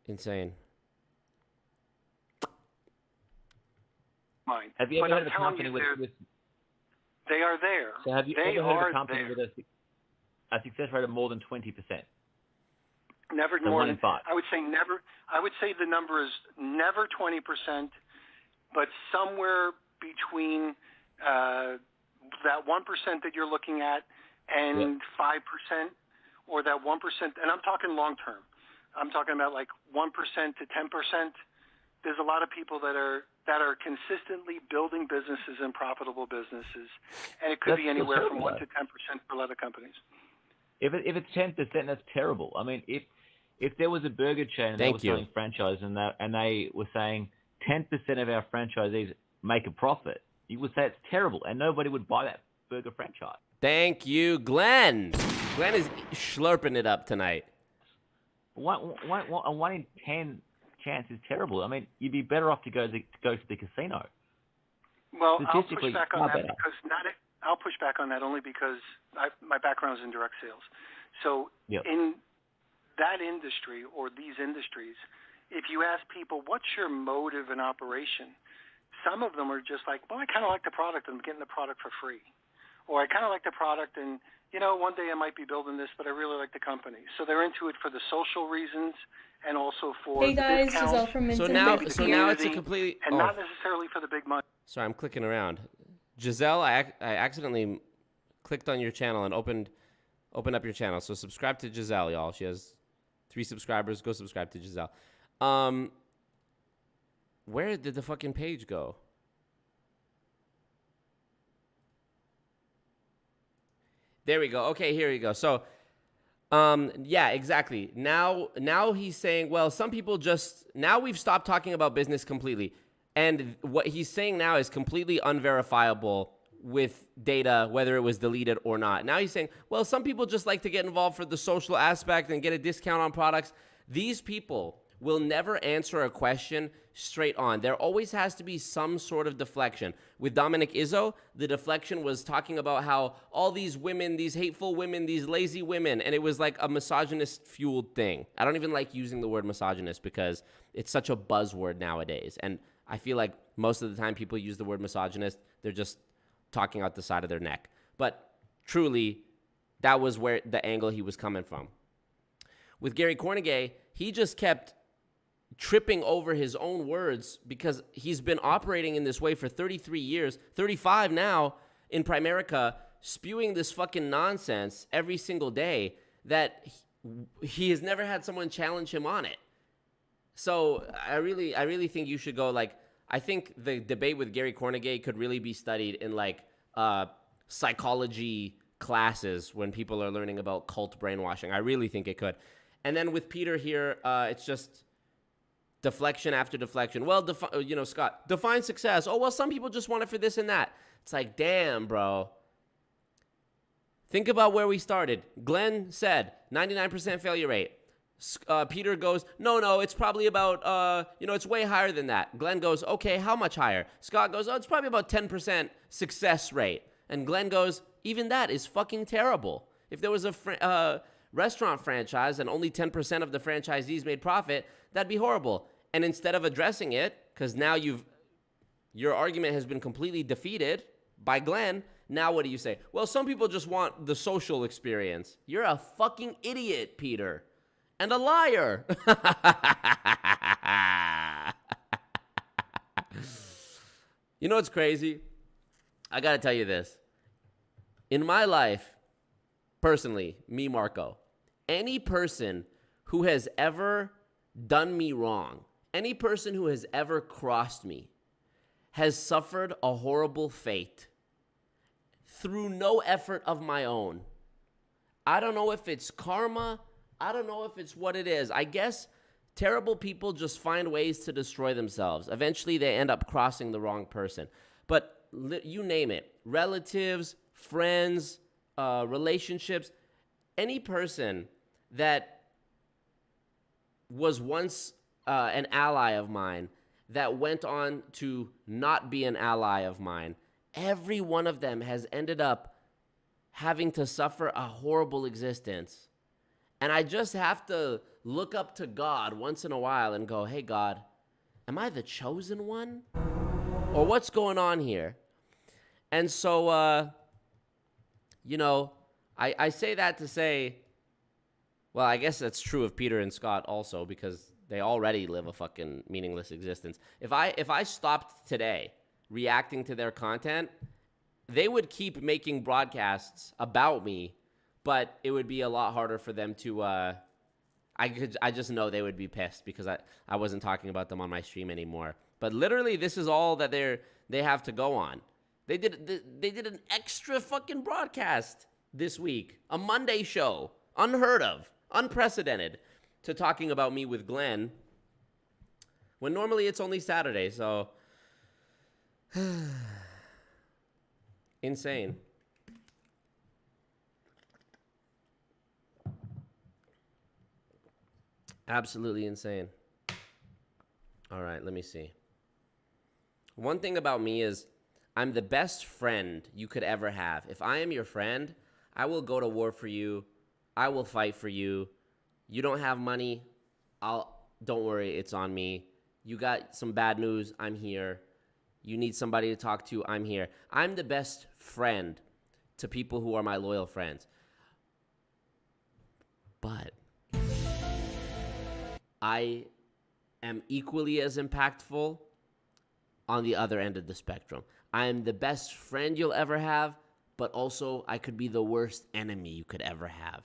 Insane. Mine. Have you ever heard of a company with... They are there. So have you ever heard of a company with a success rate of more than 20%? Never so more than than 5. I would say never. I would say the number is never 20%, but somewhere between that 1% that you're looking at and 5%, or that 1%. And I'm talking long term. I'm talking about like 1% to 10%. There's a lot of people that are consistently building businesses and profitable businesses, and it could be anywhere from 1 to 10% for a lot of companies. If it's 10%, that's terrible. I mean, if there was a burger chain and they were selling franchise and they were saying 10% of our franchisees make a profit, you would say it's terrible, and nobody would buy that burger franchise. Thank you, Glenn. Glenn is slurping it up tonight. 1 in 10 chance is terrible. I mean, you'd be better off to go to the casino. Well, I'll push back on that because I'll push back on that only because my background is in direct sales. So in that industry or these industries, if you ask people, what's your motive in operation? Some of them are just like, well, I kind of like the product and I'm getting the product for free. Or I kind of like the product and, one day I might be building this, but I really like the company. So they're into it for the social reasons and also for the discounts. Giselle from so now it's a completely... And not necessarily for the big money. Sorry, I'm clicking around. Giselle, I accidentally clicked on your channel and opened up your channel. So subscribe to Giselle, y'all. She has 3 subscribers. Go subscribe to Giselle. Where did the fucking page go? There we go. Okay, here we go. So, yeah, exactly. Now he's saying, well, some people now we've stopped talking about business completely. And what he's saying now is completely unverifiable with data, whether it was deleted or not. Now he's saying, well, some people just like to get involved for the social aspect and get a discount on products. These people will never answer a question straight on. There always has to be some sort of deflection. With Dominic Izzo, the deflection was talking about how all these women, these hateful women, these lazy women, and it was like a misogynist-fueled thing. I don't even like using the word misogynist because it's such a buzzword nowadays. And I feel like most of the time people use the word misogynist, they're just talking out the side of their neck. But truly, that was where the angle he was coming from. With Gary Kornegay, he just kept tripping over his own words because he's been operating in this way for 33 years, 35 now in Primerica, spewing this fucking nonsense every single day that he has never had someone challenge him on it. So I really think you should go, like, I think the debate with Gary Kornegay could really be studied in like psychology classes when people are learning about cult brainwashing. I really think it could. And then with Peter here, it's just deflection after deflection. Well, Scott, define success. Oh, well, some people just want it for this and that. It's like, damn, bro. Think about where we started. Glenn said 99% failure rate. Peter goes, no, it's probably about, it's way higher than that. Glenn goes, okay, how much higher? Scott goes, it's probably about 10% success rate. And Glenn goes, even that is fucking terrible. If there was a restaurant franchise and only 10% of the franchisees made profit, that'd be horrible. And instead of addressing it, because now your argument has been completely defeated by Glenn, now what do you say? Well, some people just want the social experience. You're a fucking idiot, Peter. And a liar. You know what's crazy? I got to tell you this. In my life, personally, me, Marco, any person who has ever done me wrong, any person who has ever crossed me, has suffered a horrible fate through no effort of my own. I don't know if it's karma. I don't know if it's what it is. I guess terrible people just find ways to destroy themselves. Eventually, they end up crossing the wrong person. But you name it. Relatives, friends, relationships, any person that was once an ally of mine that went on to not be an ally of mine, every one of them has ended up having to suffer a horrible existence. And I just have to look up to God once in a while and go, hey, God, am I the chosen one? Or what's going on here? And so, I say that to say, well, I guess that's true of Peter and Scott also, because they already live a fucking meaningless existence. If I stopped today reacting to their content, they would keep making broadcasts about me, but it would be a lot harder for them to, I just know they would be pissed because I wasn't talking about them on my stream anymore. But literally, this is all that they have to go on. They did an extra fucking broadcast this week, a Monday show, unheard of, unprecedented, to talking about me with Glenn, when normally it's only Saturday, so insane. Absolutely insane. All right, let me see. One thing about me is I'm the best friend you could ever have. If I am your friend, I will go to war for you. I will fight for you. You don't have money, don't worry, it's on me. You got some bad news, I'm here. You need somebody to talk to, I'm here. I'm the best friend to people who are my loyal friends. But I am equally as impactful on the other end of the spectrum. I am the best friend you'll ever have, but also I could be the worst enemy you could ever have.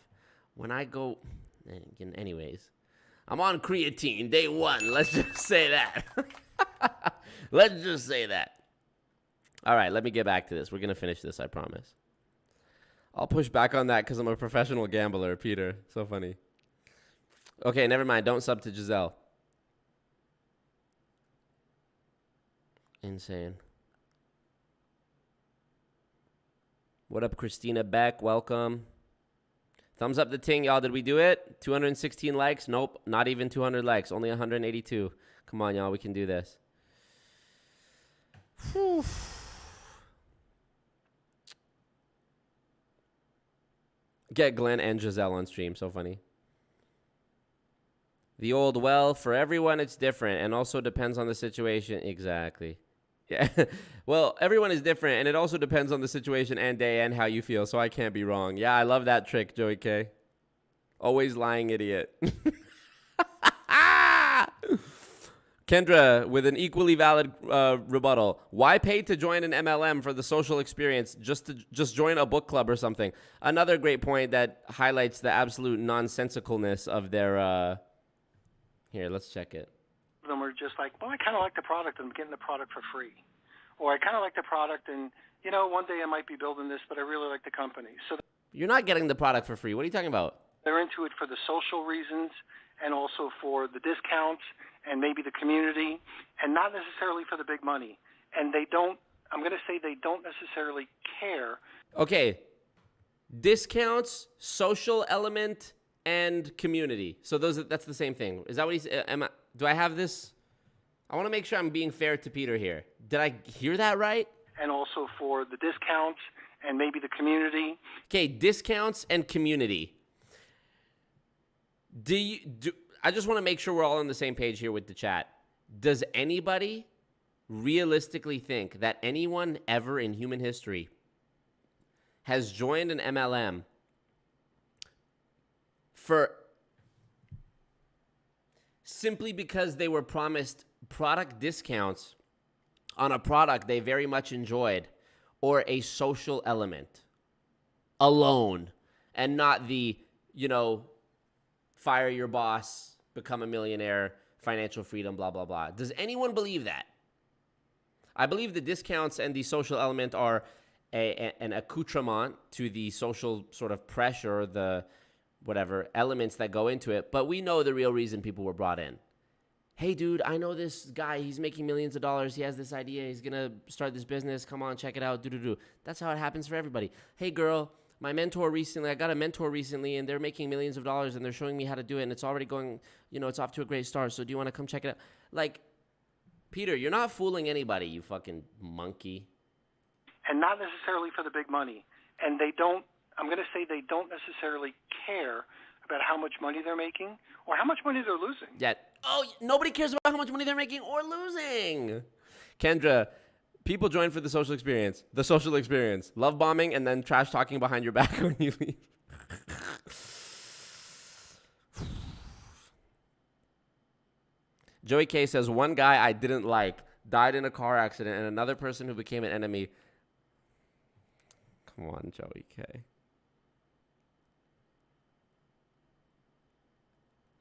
When I go, anyways, I'm on creatine day one. Let's just say that. Let's just say that. All right, let me get back to this. We're going to finish this, I promise. I'll push back on that because I'm a professional gambler, Peter. So funny. Okay, never mind. Don't sub to Giselle. Insane. What up, Christina Beck? Welcome. Thumbs up the ting, y'all. Did we do it? 216 likes? Nope. Not even 200 likes. Only 182. Come on, y'all. We can do this. Whew. Get Glenn and Giselle on stream. So funny. The old, well, for everyone it's different and also depends on the situation. Exactly. Yeah. Well, everyone is different and it also depends on the situation and day and how you feel, so I can't be wrong. Yeah, I love that trick, Joey K. Always lying idiot. Kendra with an equally valid rebuttal. Why pay to join an MLM for the social experience? Just join a book club or something. Another great point that highlights the absolute nonsensicalness of their Here, let's check it. Them are just like, well, I kind of like the product and I'm getting the product for free. Or I kind of like the product and, one day I might be building this, but I really like the company. So you're not getting the product for free. What are you talking about? They're into it for the social reasons and also for the discounts and maybe the community and not necessarily for the big money. And they don't necessarily care. Okay. Discounts, social element, and community. So that's the same thing. Is that what he's... do I have this? I want to make sure I'm being fair to Peter here. Did I hear that right? And also for the discounts and maybe the community. Okay, discounts and community. I just want to make sure we're all on the same page here with the chat. Does anybody realistically think that anyone ever in human history has joined an MLM for simply because they were promised product discounts on a product they very much enjoyed or a social element alone and not the, fire your boss, become a millionaire, financial freedom, blah, blah, blah. Does anyone believe that? I believe the discounts and the social element are an accoutrement to the social sort of pressure, the whatever elements that go into it. But we know the real reason people were brought in. Hey, dude, I know this guy. He's making millions of dollars. He has this idea. He's going to start this business. Come on, check it out. Do. That's how it happens for everybody. Hey, girl, my mentor recently, I got a mentor recently, and they're making millions of dollars, and they're showing me how to do it, and it's already going, it's off to a great start. So do you want to come check it out? Like, Peter, you're not fooling anybody, you fucking monkey. And not necessarily for the big money. And I'm going to say they don't necessarily care about how much money they're making or how much money they're losing. Yeah. Oh, nobody cares about how much money they're making or losing. Kendra, people join for the social experience. The social experience. Love bombing and then trash talking behind your back when you leave. Joey K says, one guy I didn't like died in a car accident and another person who became an enemy. Come on, Joey K.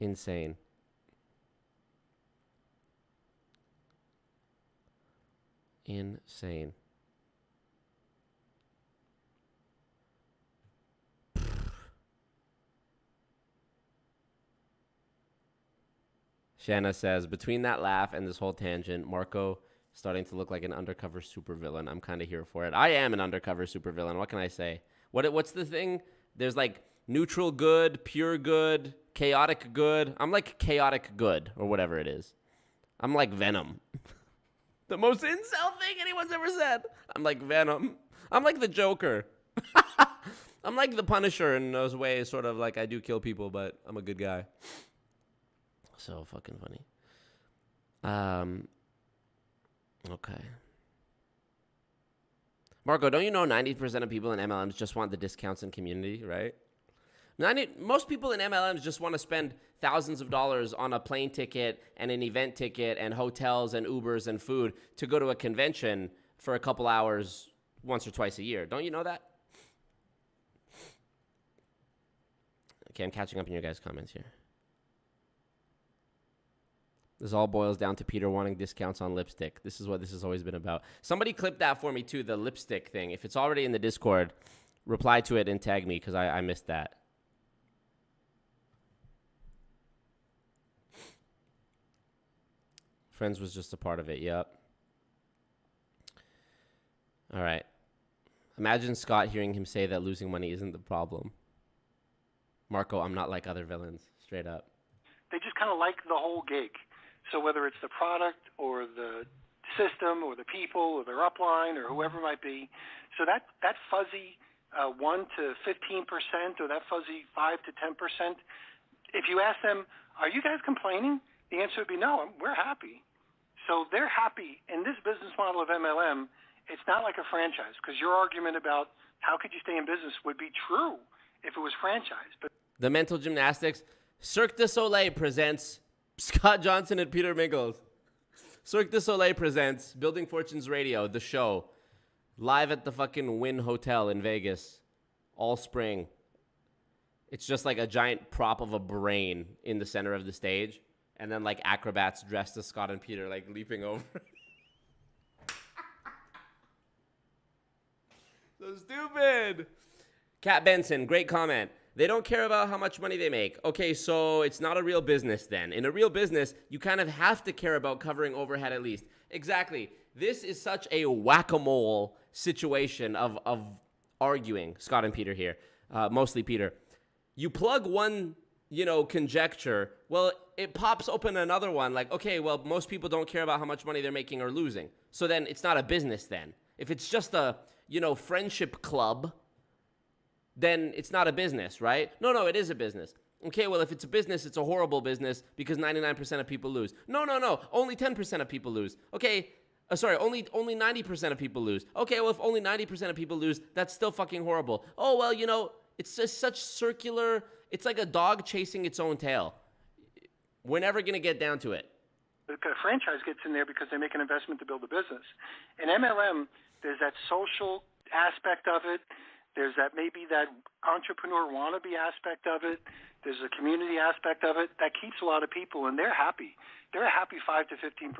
Insane. Insane. Shanna says, between that laugh and this whole tangent, Marco starting to look like an undercover supervillain. I'm kind of here for it. I am an undercover supervillain. What can I say? What's the thing? There's like neutral good, pure good, chaotic good. I'm like chaotic good or whatever it is. I'm like Venom. The most incel thing anyone's ever said. I'm like Venom. I'm like the Joker. I'm like the Punisher in those ways, sort of like I do kill people, but I'm a good guy. So fucking funny. Okay. Marco, don't you know 90% of people in MLMs just want the discounts and community, right? Most people in MLMs just want to spend thousands of dollars on a plane ticket and an event ticket and hotels and Ubers and food to go to a convention for a couple hours once or twice a year. Don't you know that? Okay, I'm catching up in your guys' comments here. This all boils down to Peter wanting discounts on lipstick. This is what this has always been about. Somebody clip that for me, too, the lipstick thing. If it's already in the Discord, reply to it and tag me, because I missed that. Friends was just a part of it, yep. All right. Imagine Scott hearing him say that losing money isn't the problem. Marco, I'm not like other villains, straight up. They just kind of like the whole gig. So whether it's the product or the system or the people or their upline or whoever it might be, so that fuzzy 1 to 15% or that fuzzy 5 to 10%, if you ask them, are you guys complaining? The answer would be no, we're happy. So they're happy. In this business model of MLM, it's not like a franchise, because your argument about how could you stay in business would be true if it was franchise. But the mental gymnastics. Cirque du Soleil presents Scott Johnson and Peter Mingils. Cirque du Soleil presents Building Fortunes Radio, the show, live at the fucking Wynn Hotel in Vegas, all spring. It's just like a giant prop of a brain in the center of the stage, and then like acrobats dressed as Scott and Peter, like leaping over. So stupid. Kat Benson, great comment. They don't care about how much money they make. Okay, so it's not a real business then. In a real business, you kind of have to care about covering overhead at least. Exactly. This is such a whack-a-mole situation of arguing. Scott and Peter here, mostly Peter. You plug one, conjecture. Well, it pops open another one. Like, okay, well, most people don't care about how much money they're making or losing. So then it's not a business then. If it's just a, friendship club, then it's not a business, right? No, it is a business. Okay, well, if it's a business, it's a horrible business because 99% of people lose. No, only 10% of people lose. Okay, only 90% of people lose. Okay, well, if only 90% of people lose, that's still fucking horrible. Oh, well, it's just such circular, it's like a dog chasing its own tail. We're never going to get down to it. The franchise gets in there because they make an investment to build a business. In MLM, there's that social aspect of it. There's maybe that entrepreneur wannabe aspect of it. There's a community aspect of it that keeps a lot of people, and they're happy. They're a happy 5 to 15%.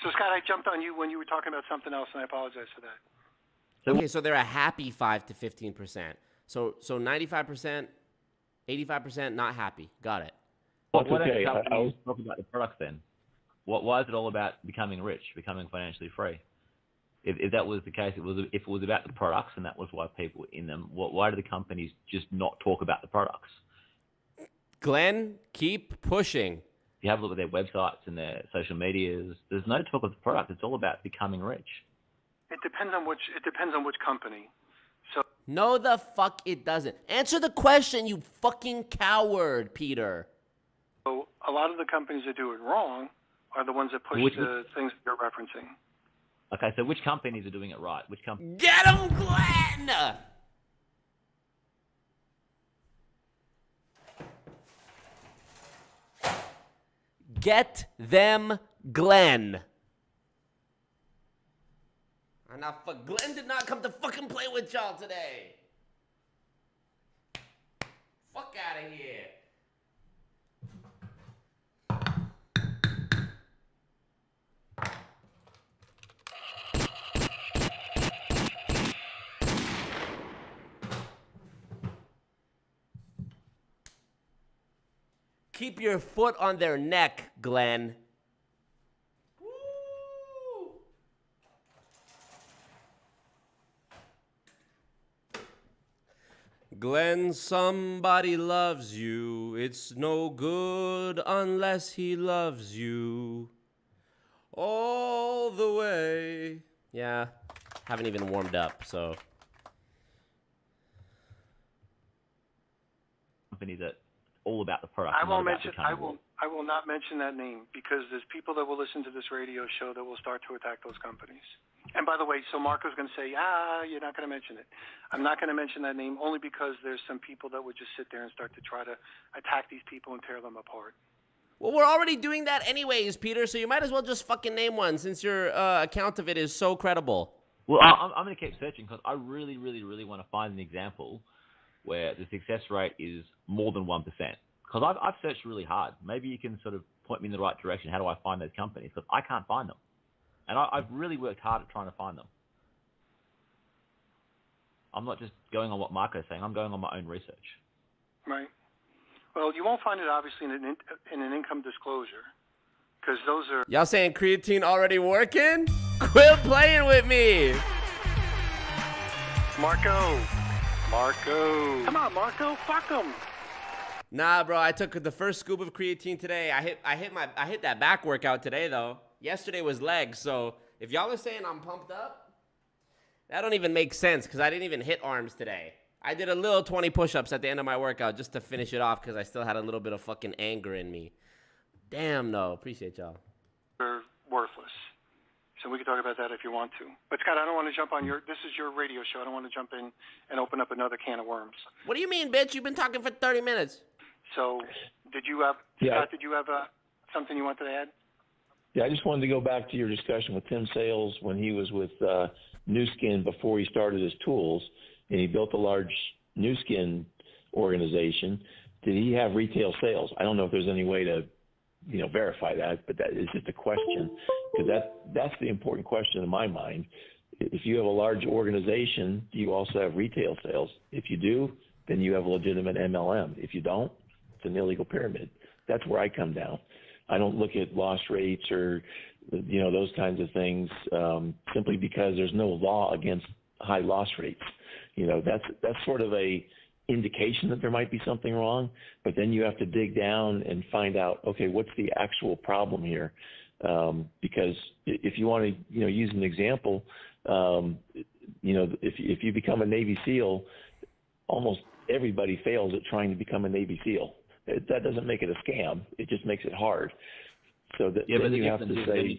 So, Scott, I jumped on you when you were talking about something else, and I apologize for that. Okay, so they're a happy 5 to 15%. So 95%, 85% not happy. Got it. What okay. I was talking about the product then. Why is it all about becoming rich, becoming financially free? If that was the case, if it was about the products and that was why people were in them, why do the companies just not talk about the products? Glenn, keep pushing. If you have a look at their websites and their social medias, there's no talk of the product. It's all about becoming rich. It depends on which company. So No, the fuck it doesn't. Answer the question, you fucking coward, Peter. So a lot of the companies that do it wrong are the ones that push the things that you're referencing. Okay, so which companies are doing it right? Which companies? Get him, Glenn! Get them, Glenn. Enough. Glenn did not come to fucking play with y'all today. Fuck out of here. Keep your foot on their neck, Glenn. Woo! Glenn, somebody loves you. It's no good unless he loves you. All the way. Yeah, haven't even warmed up, so. Company that all about the product. I will not mention that name because there's people that will listen to this radio show that will start to attack those companies. And by the way, so Marco's going to say, you're not going to mention it. I'm not going to mention that name only because there's some people that would just sit there and start to try to attack these people and tear them apart. Well, we're already doing that anyways, Peter, so you might as well just fucking name one since your account of it is so credible. Well, I'm going to keep searching because I really, really, really want to find an example where the success rate is more than 1%. Because I've searched really hard. Maybe you can sort of point me in the right direction. How do I find those companies? Because I can't find them. And I've really worked hard at trying to find them. I'm not just going on what Marco's saying. I'm going on my own research. Right. Well, you won't find it, obviously, in an income disclosure. Because those are... Y'all saying creatine already working? Quit playing with me. Marco. Come on, Marco. Fuck him. Nah, bro. I took the first scoop of creatine today. I hit that back workout today, though. Yesterday was legs, so if y'all are saying I'm pumped up, that don't even make sense because I didn't even hit arms today. I did a little 20 push-ups at the end of my workout just to finish it off because I still had a little bit of fucking anger in me. Damn, no. Appreciate y'all. They're worthless. So we can talk about that if you want to. But, Scott, I don't want to jump on this is your radio show. I don't want to jump in and open up another can of worms. What do you mean, bitch? You've been talking for 30 minutes. So Scott, did you have something you wanted to add? Yeah, I just wanted to go back to your discussion with Tim Sales when he was with New Skin before he started his tools, and he built a large New Skin organization. Did he have retail sales? I don't know if there's any way to, verify that, but that is just a question because that's the important question in my mind. If you have a large organization, do you also have retail sales? If you do, then you have a legitimate MLM. If you don't, it's an illegal pyramid. That's where I come down. I don't look at loss rates or, those kinds of things simply because there's no law against high loss rates. That's sort of a indication that there might be something wrong, but then you have to dig down and find out, okay, what's the actual problem here? Because if you want to, use an example, if you become a Navy SEAL, almost everybody fails at trying to become a Navy SEAL. That doesn't make it a scam. It just makes it hard. So that but you have to say,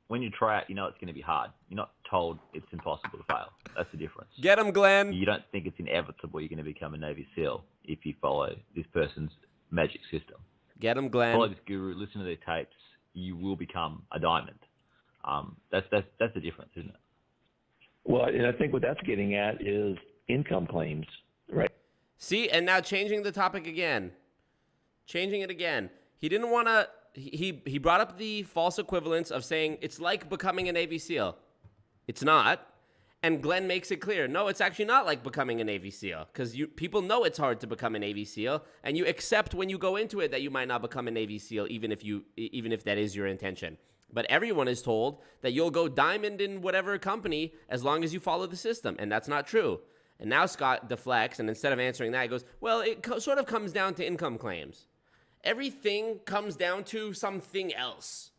when you try it, it's going to be hard. You're not told it's impossible to fail. That's the difference. Get him, Glenn. You don't think it's inevitable you're going to become a Navy SEAL if you follow this person's magic system. Get him, Glenn. Follow this guru, listen to their tapes. You will become a diamond. That's the difference, isn't it? Well, and I think what that's getting at is income claims, right? See, and now changing the topic again. Changing it again. He didn't want to... He brought up the false equivalence of saying it's like becoming a Navy SEAL. It's not. And Glenn makes it clear, no, it's actually not like becoming a Navy SEAL because people know it's hard to become a Navy SEAL, and you accept when you go into it that you might not become a Navy SEAL even if that is your intention. But everyone is told that you'll go diamond in whatever company as long as you follow the system, and that's not true. And now Scott deflects, and instead of answering that, he goes, well, it sort of comes down to income claims. Everything comes down to something else.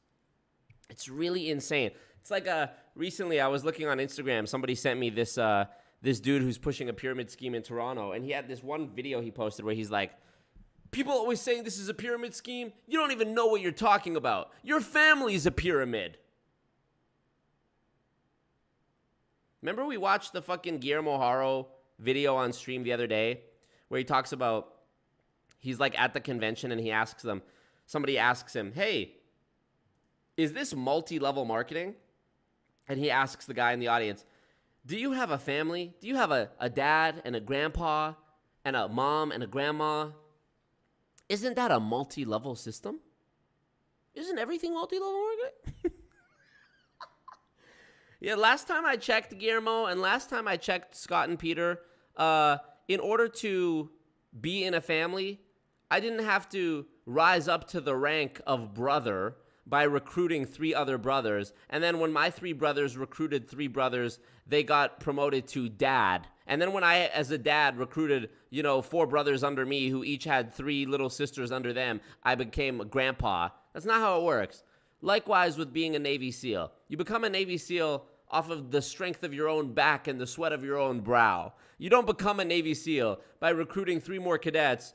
It's really insane. It's like recently I was looking on Instagram. Somebody sent me this dude who's pushing a pyramid scheme in Toronto, and he had this one video he posted where he's like, people always saying this is a pyramid scheme. You don't even know what you're talking about. Your family's a pyramid. Remember we watched the fucking Guillermo Haro video on stream the other day where he talks about, he's like at the convention and somebody asks him, hey, is this multi-level marketing? And he asks the guy in the audience, do you have a family? Do you have a dad and a grandpa and a mom and a grandma? Isn't that a multi-level system? Isn't everything multi-level marketing? Yeah, last time I checked, Guillermo, and last time I checked Scott and Peter, in order to be in a family, I didn't have to rise up to the rank of brother by recruiting 3 other brothers. And then when my 3 brothers recruited 3 brothers, they got promoted to dad. And then when I, as a dad, recruited, 4 brothers under me who each had 3 little sisters under them, I became a grandpa. That's not how it works. Likewise with being a Navy SEAL. You become a Navy SEAL off of the strength of your own back and the sweat of your own brow. You don't become a Navy SEAL by recruiting 3 more cadets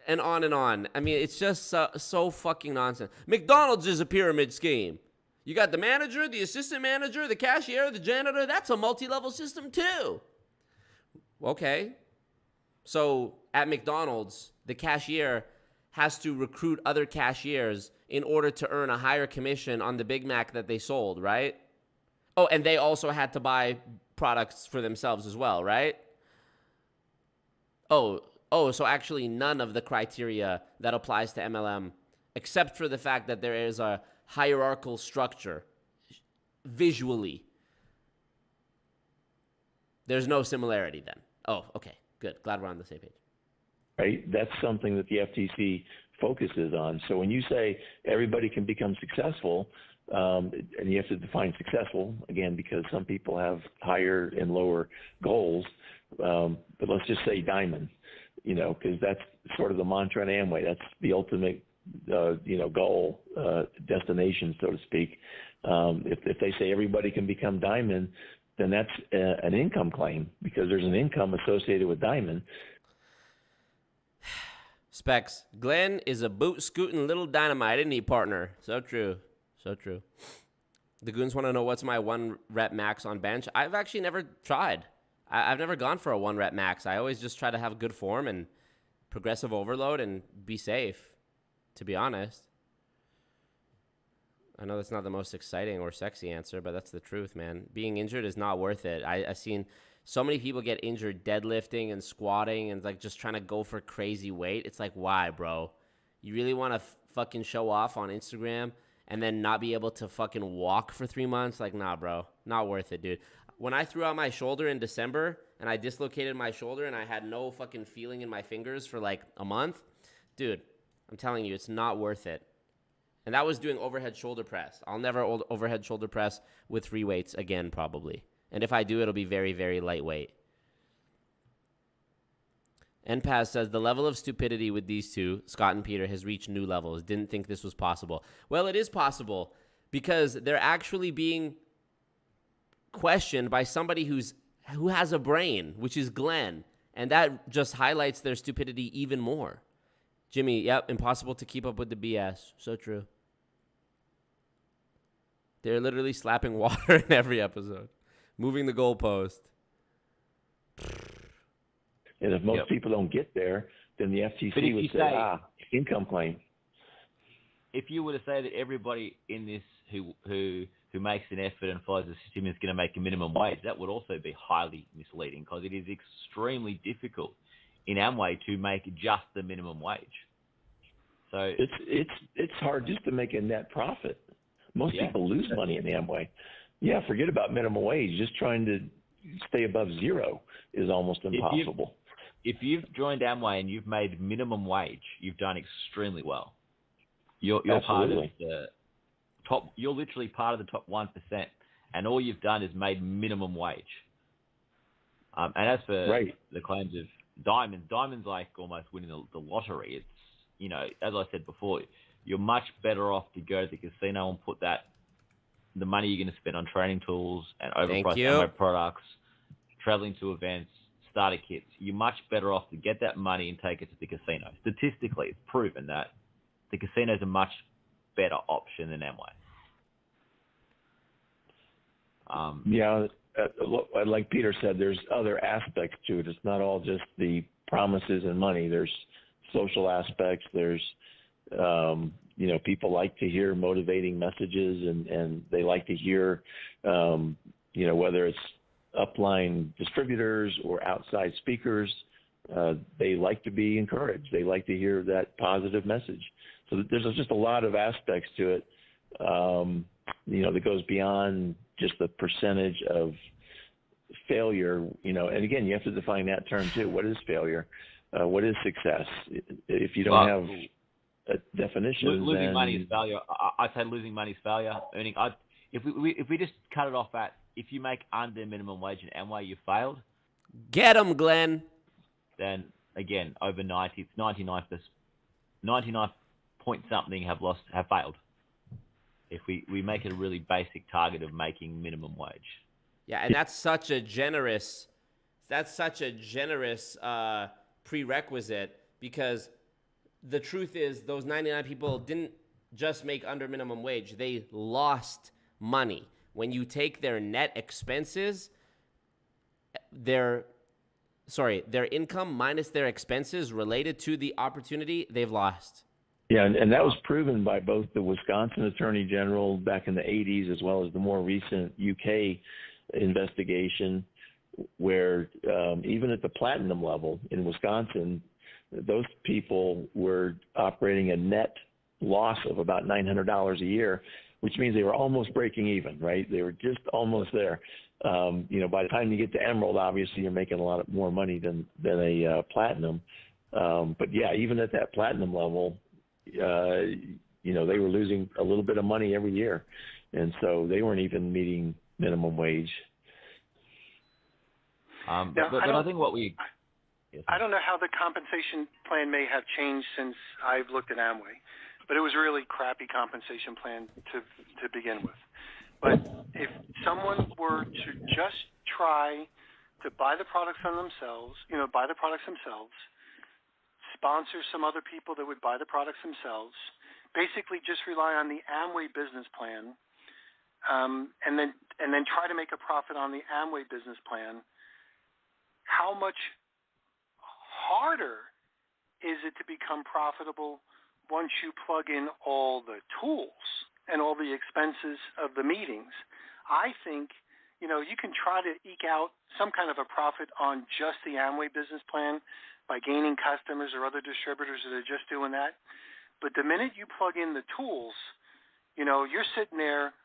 and on and on. I mean, it's just so fucking nonsense. McDonald's is a pyramid scheme. You got the manager, the assistant manager, the cashier, the janitor. That's a multi-level system too. Okay. So at McDonald's, the cashier has to recruit other cashiers in order to earn a higher commission on the Big Mac that they sold, right? Oh, and they also had to buy products for themselves as well, right? Oh, so actually none of the criteria that applies to MLM, except for the fact that there is a hierarchical structure visually. There's no similarity then. Oh, okay, good. Glad we're on the same page. Right? That's something that the FTC focuses on. So when you say everybody can become successful, and you have to define successful, again, because some people have higher and lower goals, but let's just say diamond, because that's sort of the mantra in Amway. That's the ultimate, goal, destination, so to speak. If they say everybody can become diamond, then that's an income claim because there's an income associated with diamond. Specs, Glenn is a boot-scooting little dynamite, isn't he, partner? So true. So true. The goons want to know what's my 1 rep max on bench. I've actually never tried. I've never gone for a 1 rep max. I always just try to have good form and progressive overload and be safe, to be honest. I know that's not the most exciting or sexy answer, but that's the truth, man. Being injured is not worth it. I've seen so many people get injured deadlifting and squatting and like just trying to go for crazy weight. It's like, why, bro? You really want to fucking show off on Instagram and then not be able to fucking walk for 3 months? Like, nah, bro. Not worth it, dude. When I threw out my shoulder in December and I dislocated my shoulder and I had no fucking feeling in my fingers for like a month, dude, I'm telling you, it's not worth it. And that was doing overhead shoulder press. I'll never overhead shoulder press with free weights again, probably. And if I do, it'll be very, very lightweight. NPAS says, the level of stupidity with these two, Scott and Peter, has reached new levels. Didn't think this was possible. Well, it is possible because they're actually being questioned by somebody who has a brain, which is Glenn. And that just highlights their stupidity even more. Jimmy, yep, impossible to keep up with the BS. So true. They're literally slapping water in every episode. Moving the goalpost. And if most people don't get there, then the FTC would say, income claim. If you were to say that everybody in this who makes an effort and follows the system is going to make a minimum wage, that would also be highly misleading because it is extremely difficult in Amway to make just the minimum wage. So it's hard just to make a net profit. Most people lose money in Amway. Yeah, forget about minimum wage. Just trying to stay above zero is almost impossible. If you've joined Amway and you've made minimum wage, you've done extremely well. You're part You're literally part of the top 1%, and all you've done is made minimum wage. And as for the claims of diamonds like almost winning the lottery. It's, you know, as I said before, you're much better off to go to the casino and put the money you're going to spend on training tools and overpriced ammo products, traveling to events, starter kits. You're much better off to get that money and take it to the casino. Statistically, it's proven that the casino is a much better option than amway. Like Peter said, there's other aspects to it. It's not all just the promises and money. There's social aspects. There's, people like to hear motivating messages, and they like to hear, whether it's upline distributors or outside speakers, they like to be encouraged. They like to hear that positive message. So there's just a lot of aspects to it, that goes beyond just the percentage of failure, and again, you have to define that term too. What is failure? What is success? If you don't have a definition, losing money is failure. I'd say losing money is failure. If we just cut it off at, if you make under minimum wage in amway, you failed. Get 'em, Glenn. Then again, over 90, it's 99 point something have failed. If we make it a really basic target of making minimum wage. Yeah, and that's such a generous prerequisite, because the truth is those 99 people didn't just make under minimum wage. They lost money. When you take their net expenses, their income minus their expenses related to the opportunity, they've lost. Yeah, and that was proven by both the Wisconsin Attorney General back in the 80s as well as the more recent UK investigation, where even at the platinum level in Wisconsin, those people were operating a net loss of about $900 a year, which means they were almost breaking even, right? They were just almost there. By the time you get to emerald, obviously you're making a lot more money than a platinum. But yeah, even at that platinum level, they were losing a little bit of money every year. And so they weren't even meeting minimum wage. But I think I don't know how the compensation plan may have changed since I've looked at Amway, but it was a really crappy compensation plan to begin with. But if someone were to just try to buy the products themselves, sponsor some other people that would buy the products themselves, basically just rely on the Amway business plan, and then try to make a profit on the Amway business plan, how much harder is it to become profitable once you plug in all the tools and all the expenses of the meetings? I think, you can try to eke out some kind of a profit on just the Amway business plan by gaining customers or other distributors that are just doing that. But the minute you plug in the tools, you're sitting there,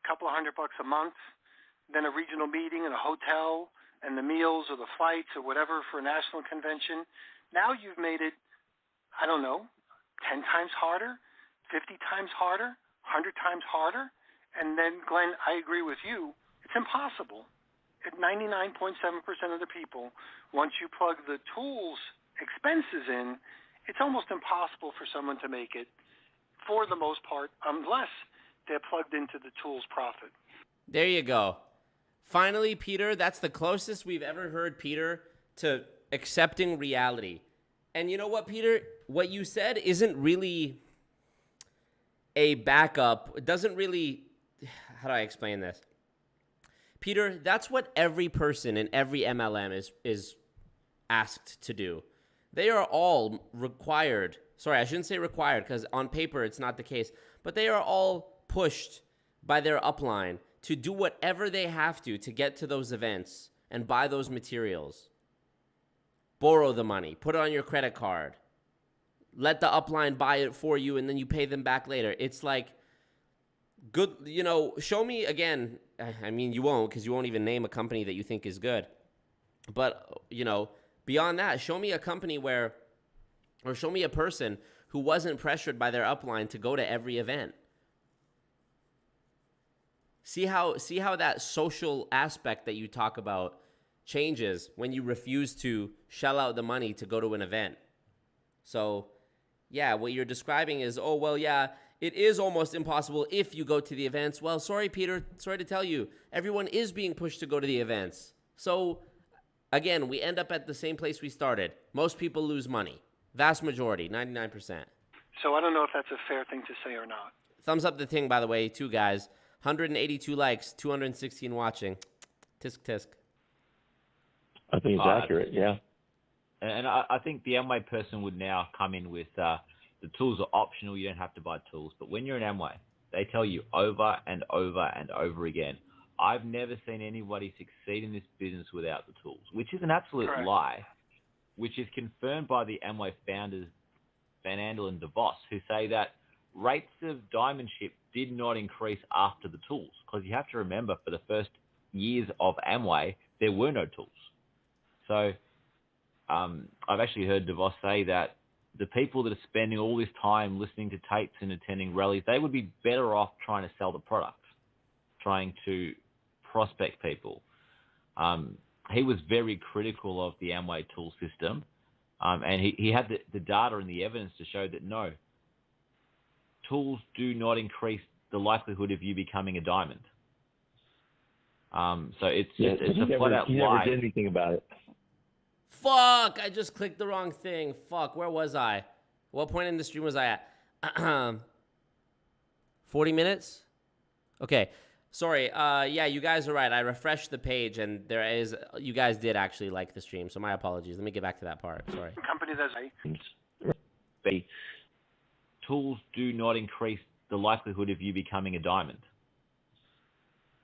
couple of $100 a month, then a regional meeting and a hotel and the meals or the flights or whatever for a national convention. Now you've made it, 10 times harder, 50 times harder, 100 times harder. And then, Glenn, I agree with you. It's impossible. At 99.7% of the people, once you plug the tools expenses in, it's almost impossible for someone to make it, for the most part, unless they're plugged into the tools profit. There you go. Finally, Peter, that's the closest we've ever heard Peter to accepting reality. And you know what, Peter? What you said isn't really a backup. It doesn't really... How do I explain this? Peter, that's what every person in every MLM is asked to do. They are all required. Sorry, I shouldn't say required, because on paper it's not the case. But they are all pushed by their upline to do whatever they have to get to those events and buy those materials. Borrow the money. Put it on your credit card. Let the upline buy it for you, and then you pay them back later. It's like, good, show me again. I mean, you won't, because you won't even name a company that you think is good. But, beyond that, show me a company or show me a person who wasn't pressured by their upline to go to every event. See how that social aspect that you talk about changes when you refuse to shell out the money to go to an event. So, yeah, what you're describing is, oh, well, yeah, it is almost impossible if you go to the events. Well, sorry, Peter, sorry to tell you, everyone is being pushed to go to the events. So, again, we end up at the same place we started. Most people lose money. Vast majority, 99%. So I don't know if that's a fair thing to say or not. Thumbs up the thing, by the way, too, guys. 182 likes, 216 watching. Tisk, tisk. I think it's accurate, yeah. And I think the Amway person would now come in with the tools are optional, you don't have to buy tools. But when you're an Amway, they tell you over and over and over again, I've never seen anybody succeed in this business without the tools, which is an absolute lie, which is confirmed by the Amway founders, Van Andel and DeVos, who say that rates of diamondship did not increase after the tools. Because you have to remember, for the first years of Amway, there were no tools. So I've actually heard DeVos say that the people that are spending all this time listening to tapes and attending rallies, they would be better off trying to sell the product, trying to prospect people. He was very critical of the Amway tool system, and he had the data and the evidence to show that no, tools do not increase the likelihood of you becoming a diamond. So it's a flat-out lie. He never did anything about it. Fuck, I just clicked the wrong thing. Fuck, where was I? What point in the stream was I at? 40 minutes? Okay, sorry. Yeah, you guys are right. I refreshed the page, and you guys did actually like the stream, so my apologies. Let me get back to that part. Sorry. Company that's tools do not increase the likelihood of you becoming a diamond.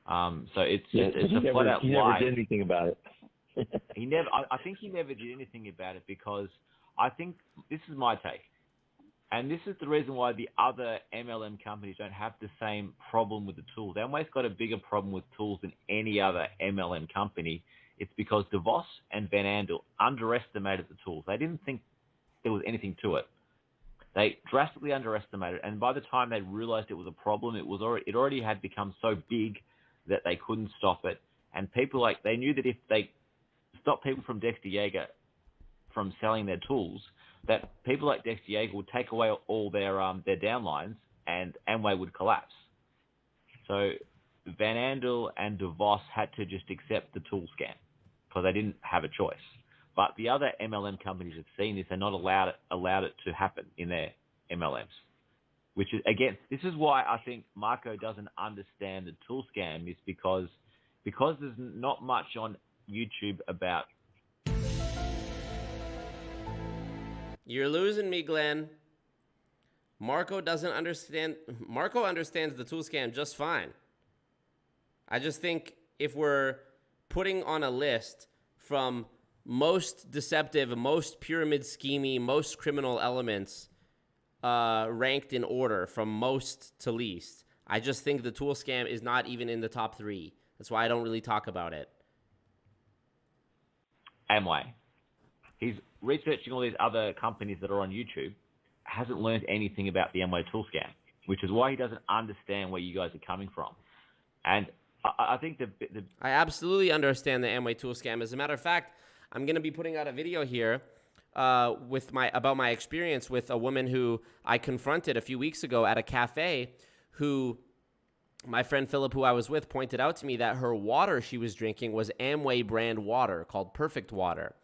So it's a flat-out lie. He never did anything about it. I think he never did anything about it because I think this is my take. And this is the reason why the other MLM companies don't have the same problem with the tools. Amway's got a bigger problem with tools than any other MLM company. It's because DeVos and Van Andel underestimated the tools. They didn't think there was anything to it. They drastically underestimated it. And by the time they realized it was a problem, it already had become so big that they couldn't stop it. And people they knew that if they stop people from Dexter Yeager from selling their tools, that people like Dexter Yeager would take away all their downlines and Amway would collapse. So Van Andel and DeVos had to just accept the tool scam because they didn't have a choice. But the other MLM companies have seen this and not allowed it to happen in their MLMs. Which is, again, this is why I think Marco doesn't understand the tool scam, is because there's not much on YouTube about. You're losing me, Glenn. Marco doesn't understand. Marco understands the tool scam just fine. I just think if we're putting on a list from most deceptive, most pyramid schemey, most criminal elements ranked in order from most to least, I just think the tool scam is not even in the top 3. That's why I don't really talk about it. Amway. He's researching all these other companies that are on YouTube, hasn't learned anything about the Amway tool scam, which is why he doesn't understand where you guys are coming from. And I think I absolutely understand the Amway tool scam. As a matter of fact, I'm going to be putting out a video here about my experience with a woman who I confronted a few weeks ago at a cafe, who my friend Philip, who I was with, pointed out to me that her water she was drinking was Amway brand water called Perfect Water.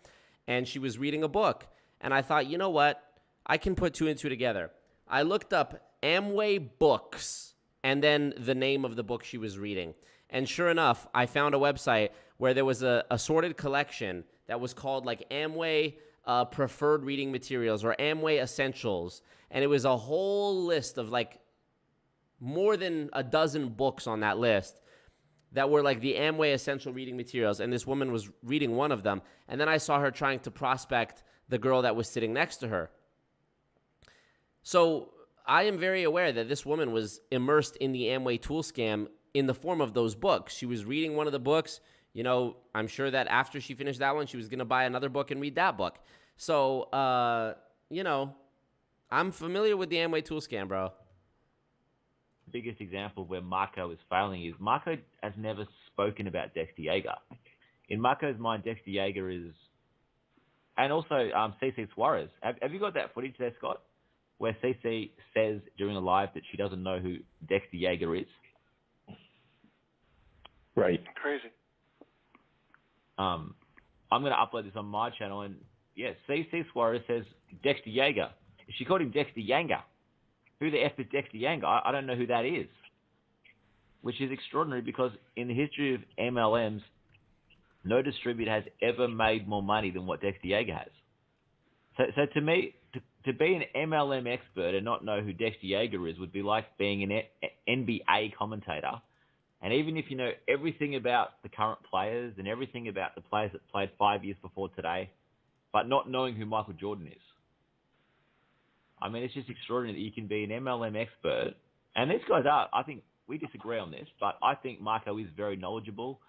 And she was reading a book. And I thought, you know what? I can put 2 and 2 together. I looked up Amway books and then the name of the book she was reading. And sure enough, I found a website where there was a assorted collection that was called like Amway preferred reading materials or Amway essentials. And it was a whole list of like more than a dozen books on that list that were like the Amway essential reading materials. And this woman was reading one of them. And then I saw her trying to prospect the girl that was sitting next to her. So I am very aware that this woman was immersed in the Amway tool scam in the form of those books. She was reading one of the books. You know, I'm sure that after she finished that one, she was going to buy another book and read that book. So, you know, I'm familiar with the Amway tool scam, bro. biggest example of where Marco is failing is Marco has never spoken about Dexter Yeager. In Marco's mind, Dexter Yeager is, and also CC Suarez. Have you got that footage there, Scott, where CC says during a live that she doesn't know who Dexter Yeager is? Right. Crazy. I'm going to upload this on my channel, and yeah, CC Suarez says Dexter Yeager. She called him Dexter Yanger. Who the F is Dexter Yanger? I don't know who that is. Which is extraordinary because in the history of MLMs, no distributor has ever made more money than what Dexter Yeager has. So to me, to be an MLM expert and not know who Dexter Yeager is would be like being an NBA commentator. And even if you know everything about the current players and everything about the players that played 5 years before today, but not knowing who Michael Jordan is. I mean, it's just extraordinary that you can be an MLM expert. And these guys are, I think, we disagree on this, but I think Marco is very knowledgeable.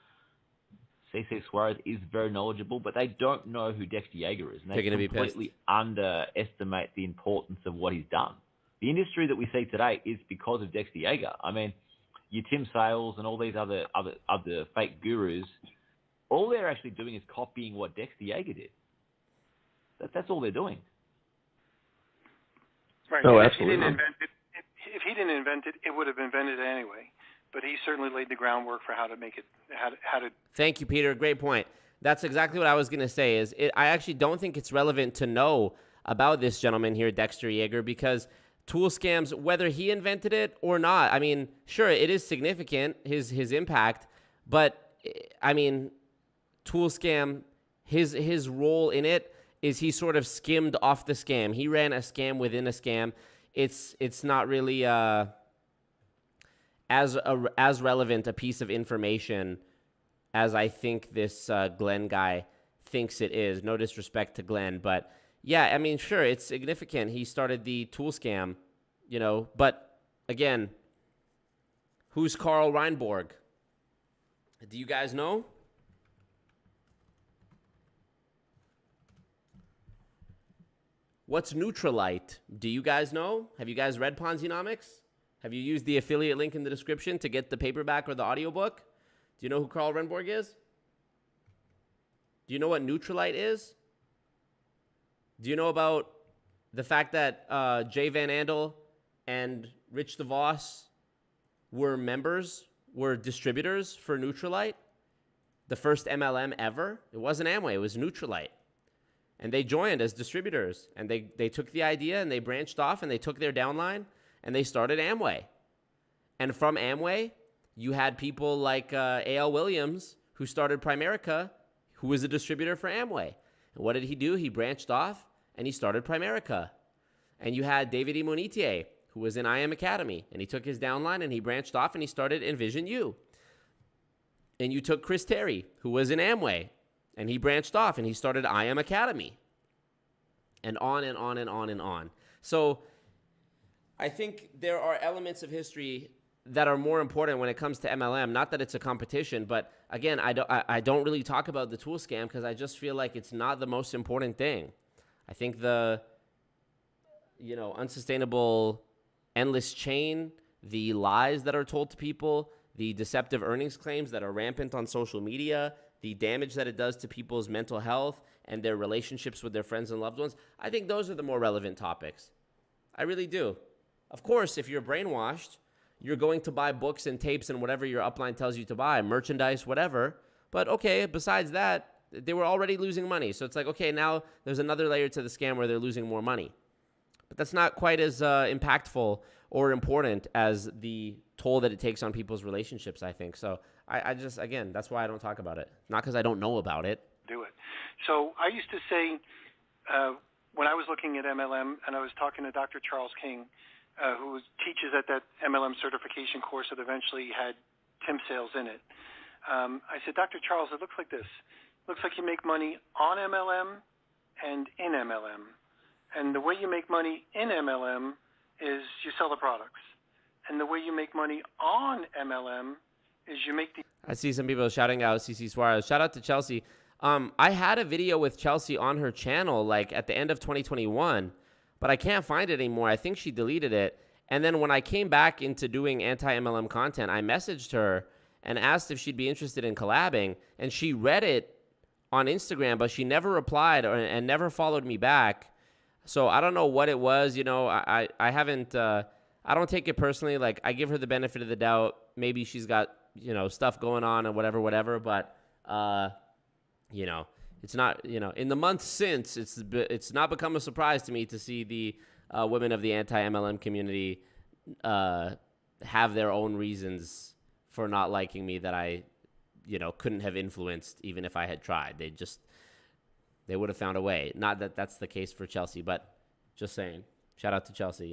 CC Suarez is very knowledgeable, but they don't know who Dexter Yeager is. And they completely underestimate the importance of what he's done. The industry that we see today is because of Dexter Yeager. I mean, your Tim Sales and all these other fake gurus, all they're actually doing is copying what Dexter Yeager did. That's all they're doing. Right. Oh, and absolutely. If he didn't invent it, it would have been invented anyway. But he certainly laid the groundwork for how to make it, how to. Thank you, Peter. Great point. That's exactly what I was going to say. I actually don't think it's relevant to know about this gentleman here, Dexter Yeager, because tool scams, whether he invented it or not, I mean, sure, it is significant, his impact, but I mean, tool scam, his role in it is he sort of skimmed off the scam. He ran a scam within a scam. It's not really as relevant a piece of information as I think this Glenn guy thinks it is. No disrespect to Glenn, but yeah, I mean, sure, it's significant. He started the tool scam, you know, but again, who's Carl Reinborg? Do you guys know? What's Neutralite? Do you guys know? Have you guys read Ponzinomics? Have you used the affiliate link in the description to get the paperback or the audiobook? Do you know who Carl Reinborg is? Do you know what Neutralite is? Do you know about the fact that Jay Van Andel and Rich DeVos were distributors for Neutralite? The first MLM ever? It wasn't Amway, it was Neutralite. And they joined as distributors, and they took the idea and they branched off and they took their downline and they started Amway. And from Amway, you had people like A.L. Williams, who started Primerica, who was a distributor for Amway. And what did he do? He branched off and he started Primerica. And you had David E. Monetier, who was in I Am Academy, and he took his downline and he branched off and he started Envision U. And you took Chris Terry, who was in Amway, and he branched off and he started I Am Academy. And on and on and on and on. So I think there are elements of history that are more important when it comes to MLM. Not that it's a competition, but again, I don't really talk about the tool scam because I just feel like it's not the most important thing. I think the, unsustainable endless chain, the lies that are told to people, the deceptive earnings claims that are rampant on social media, the damage that it does to people's mental health and their relationships with their friends and loved ones, I think those are the more relevant topics. I really do. Of course, if you're brainwashed, you're going to buy books and tapes and whatever your upline tells you to buy, merchandise, whatever. But okay, besides that, they were already losing money. So it's like, okay, now there's another layer to the scam where they're losing more money. But that's not quite as impactful or important as the toll that it takes on people's relationships, I think. So I just, again, that's why I don't talk about it. Not because I don't know about it. Do it. So I used to say, when I was looking at MLM and I was talking to Dr. Charles King, who teaches at that MLM certification course that eventually had Tim Sales in it. I said, Dr. Charles, it looks like this. It looks like you make money on MLM and in MLM. And the way you make money in MLM is you sell the products. And the way you make money on MLM is you make the... I see some people shouting out CC Suarez. Shout out to Chelsea. I had a video with Chelsea on her channel like at the end of 2021, but I can't find it anymore. I think she deleted it. And then when I came back into doing anti-MLM content, I messaged her and asked if she'd be interested in collabing. And she read it on Instagram, but she never replied and never followed me back. So I don't know what it was. I haven't, I don't take it personally. Like, I give her the benefit of the doubt. Maybe she's got, stuff going on and whatever. But, it's not, in the months since, it's not become a surprise to me to see the women of the anti-MLM community have their own reasons for not liking me that I, couldn't have influenced even if I had tried. They would have found a way. Not that that's the case for Chelsea, but just saying. Shout out to Chelsea,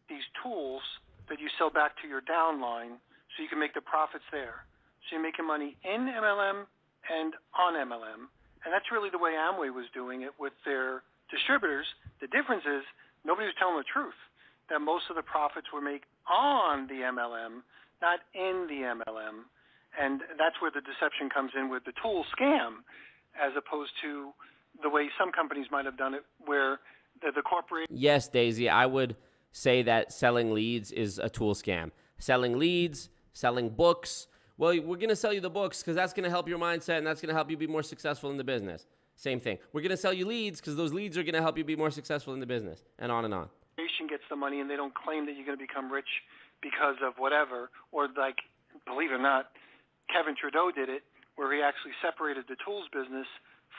These tools that you sell back to your downline so you can make the profits there. So you're making money in MLM and on MLM. And that's really the way Amway was doing it with their distributors. The difference is nobody was telling the truth, that most of the profits were made on the MLM, not in the MLM. And that's where the deception comes in with the tool scam, as opposed to the way some companies might have done it, where the corporate... Yes, Daisy, I would say that selling leads is a tool scam. Selling leads, selling books. Well, we're going to sell you the books because that's going to help your mindset and that's going to help you be more successful in the business. Same thing. We're going to sell you leads because those leads are going to help you be more successful in the business, and on and on. Gets the money and they don't claim that you're going to become rich because of whatever, or like, believe it or not, Kevin Trudeau did it, where he actually separated the tools business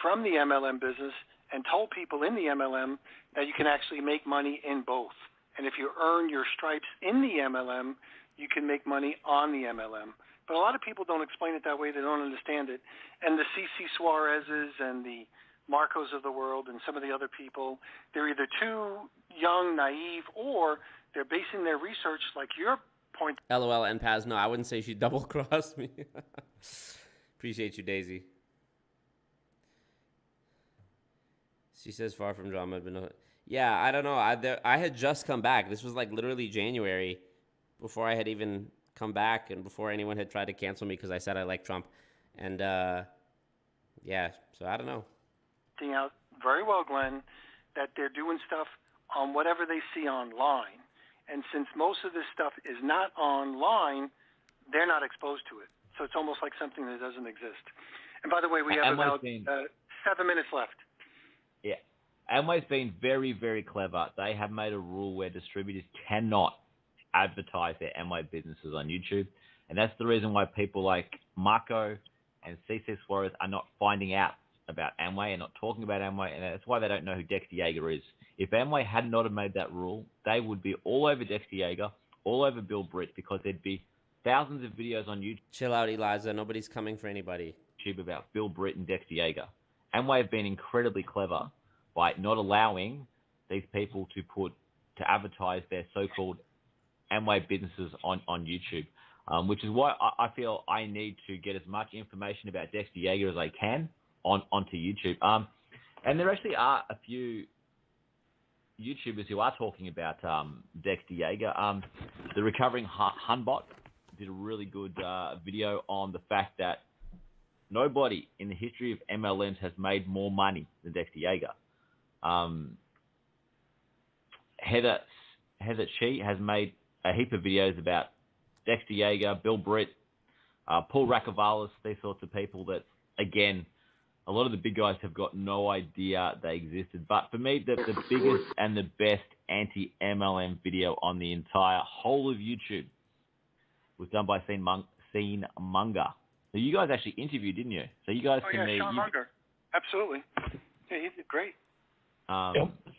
from the MLM business and told people in the MLM that you can actually make money in both. And if you earn your stripes in the MLM, you can make money on the MLM. But a lot of people don't explain it that way. They don't understand it. And the C.C. Suarez's and the Marcos of the world and some of the other people, they're either too young, naive, or they're basing their research like your point. LOL and Paz. No, I wouldn't say she double-crossed me. Appreciate you, Daisy. She says far from drama. But no. Yeah, I don't know. I had just come back. This was like literally January before I had even come back and before anyone had tried to cancel me because I said I like Trump. And, yeah, so I don't know. Out very well, Glenn, that they're doing stuff on whatever they see online. And since most of this stuff is not online, they're not exposed to it. So it's almost like something that doesn't exist. And by the way, we have about 7 minutes left. Yeah. Amway's been very, very clever. They have made a rule where distributors cannot advertise their Amway businesses on YouTube. And that's the reason why people like Marco and C.C. Suarez are not finding out about Amway and not talking about Amway, and that's why they don't know who Dexter Yeager is. If Amway had not have made that rule, they would be all over Dexter Yeager, all over Bill Britt, because there'd be thousands of videos on YouTube. Chill out, Eliza. Nobody's coming for anybody. About Bill Britt and Dexter Yeager. Amway have been incredibly clever by not allowing these people to advertise their so-called Amway businesses on YouTube, which is why I feel I need to get as much information about Dexter Yeager as I can onto YouTube. And there actually are a few YouTubers who are talking about Dexter Yeager. The Recovering Hunbot did a really good video on the fact that nobody in the history of MLMs has made more money than Dexter Yeager. Heather She has made a heap of videos about Dexter Yeager, Bill Britt, Paul Rakavalis, these sorts of people that, again, a lot of the big guys have got no idea they existed. But for me, the biggest and the best anti-MLM video on the entire whole of YouTube was done by Scene Munger. So you guys actually interviewed, didn't you? So you guys can meet. Sean Munger. Absolutely. Yeah, he did great.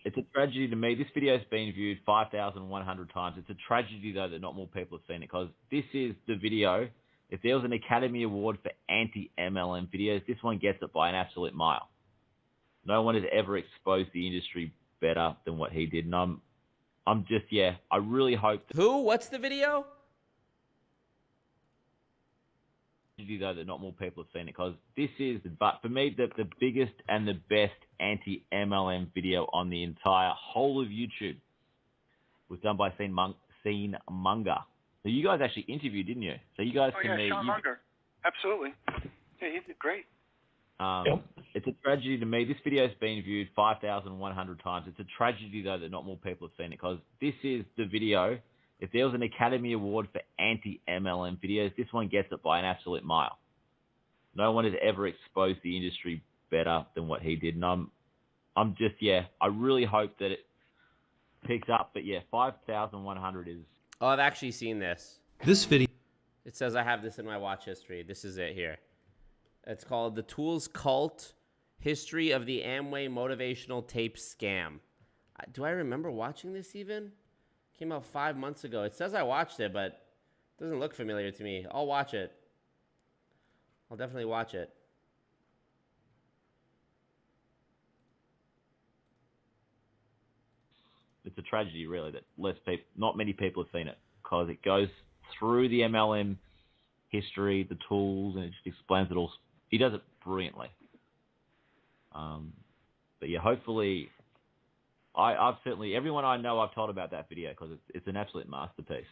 It's a tragedy to me. This video has been viewed 5,100 times. It's a tragedy, though, that not more people have seen it, because this is the video. If there was an Academy Award for anti-MLM videos, this one gets it by an absolute mile. No one has ever exposed the industry better than what he did. And I'm just, I really hope... Who? What's the video? Though that not more people have seen it, because this is, but for me, the biggest and the best anti-MLM video on the entire whole of YouTube was done by Scene Munger. So you guys actually interviewed, didn't you? So you guys can meet. Sean Munger. Absolutely. Yeah, he did great. It's a tragedy to me. This video's been viewed 5,100 times. It's a tragedy, though, that not more people have seen it, because this is the video. If there was an Academy Award for anti-MLM videos, this one gets it by an absolute mile. No one has ever exposed the industry better than what he did. And I'm just, I really hope that it picks up. But 5,100 is... Oh, I've actually seen this. This video... It says I have this in my watch history. This is it here. It's called The Tools Cult, History of the Amway Motivational Tape Scam. Do I remember watching this even? Came out 5 months ago. It says I watched it, but it doesn't look familiar to me. I'll watch it. I'll definitely watch it. It's a tragedy, really, that not many people have seen it, because it goes through the MLM history, the tools, and it just explains it all. He does it brilliantly. But hopefully, I've certainly, everyone I know I've told about that video, because it's an absolute masterpiece.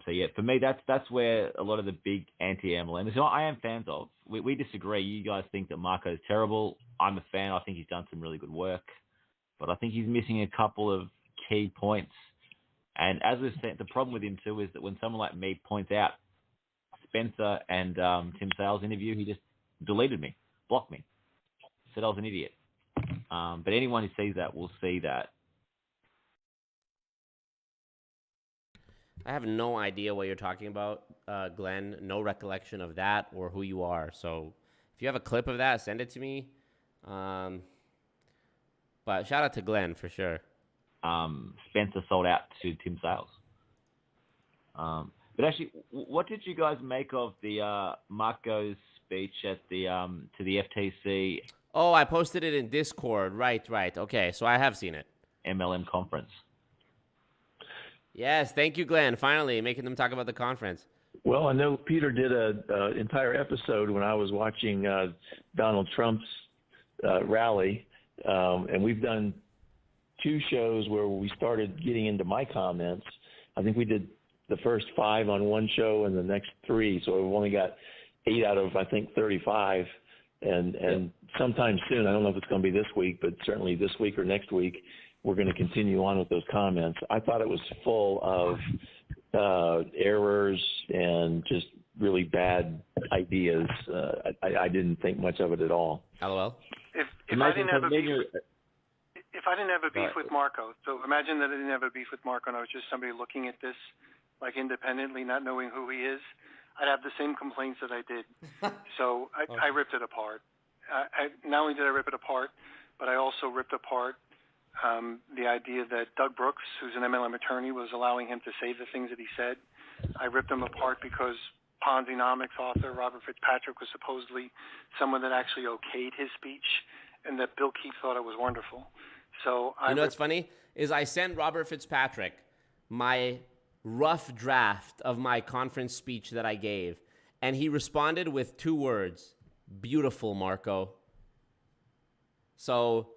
For me, that's where a lot of the big anti-MLM, who I am fans of, we disagree. You guys think that Marco's terrible. I'm a fan. I think he's done some really good work, but I think he's missing a couple of key points. And as we've said, the problem with him too is that when someone like me points out Spencer and Tim Sales' interview, he just deleted me, blocked me, said I was an idiot. But anyone who sees that will see that. I have no idea what you're talking about, Glenn. No recollection of that or who you are. So if you have a clip of that, send it to me. But shout out to Glenn for sure. Spencer sold out to Tim Sales. But actually, what did you guys make of the Marco's speech at the to the FTC? Oh, I posted it in Discord. Right. Okay, so I have seen it. MLM conference. Yes, thank you, Glenn. Finally, making them talk about the conference. Well, I know Peter did an entire episode when I was watching Donald Trump's rally, and we've done 2 shows where we started getting into my comments. I think we did the first 5 on one show and the next 3, so we've only got 8 out of, I think, 35. And sometime soon, I don't know if it's going to be this week, but certainly this week or next week, we're going to continue on with those comments. I thought it was full of errors and just really bad ideas. I didn't think much of it at all. LOL. If I didn't have a beef with Marco, so imagine that I didn't have a beef with Marco and I was just somebody looking at this like independently, not knowing who he is, I'd have the same complaints that I did. So I ripped it apart. Not only did I rip it apart, but I also ripped apart the idea that Doug Brooks, who's an MLM attorney, was allowing him to say the things that he said. I ripped them apart because Ponzi-nomics author Robert Fitzpatrick was supposedly someone that actually okayed his speech, and that Bill Keefe thought it was wonderful. So you know what's funny is I sent Robert Fitzpatrick my rough draft of my conference speech that I gave, and he responded with 2 words: "Beautiful, Marco." So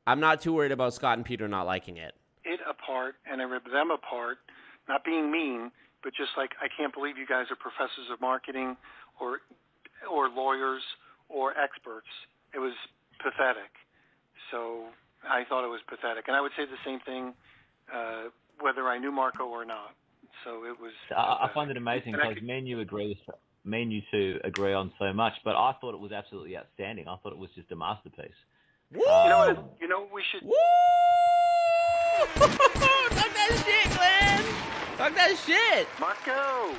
I'm not too worried about Scott and Peter not liking it. It apart, and I ripped them apart, not being mean, but just like, I can't believe you guys are professors of marketing or lawyers or experts. It was pathetic. So I thought it was pathetic. And I would say the same thing whether I knew Marco or not. So it was... I find it amazing because me and you two agree on so much, but I thought it was absolutely outstanding. I thought it was just a masterpiece. You know, we should... Woo! Talk that shit, Glenn! Talk that shit! Marco!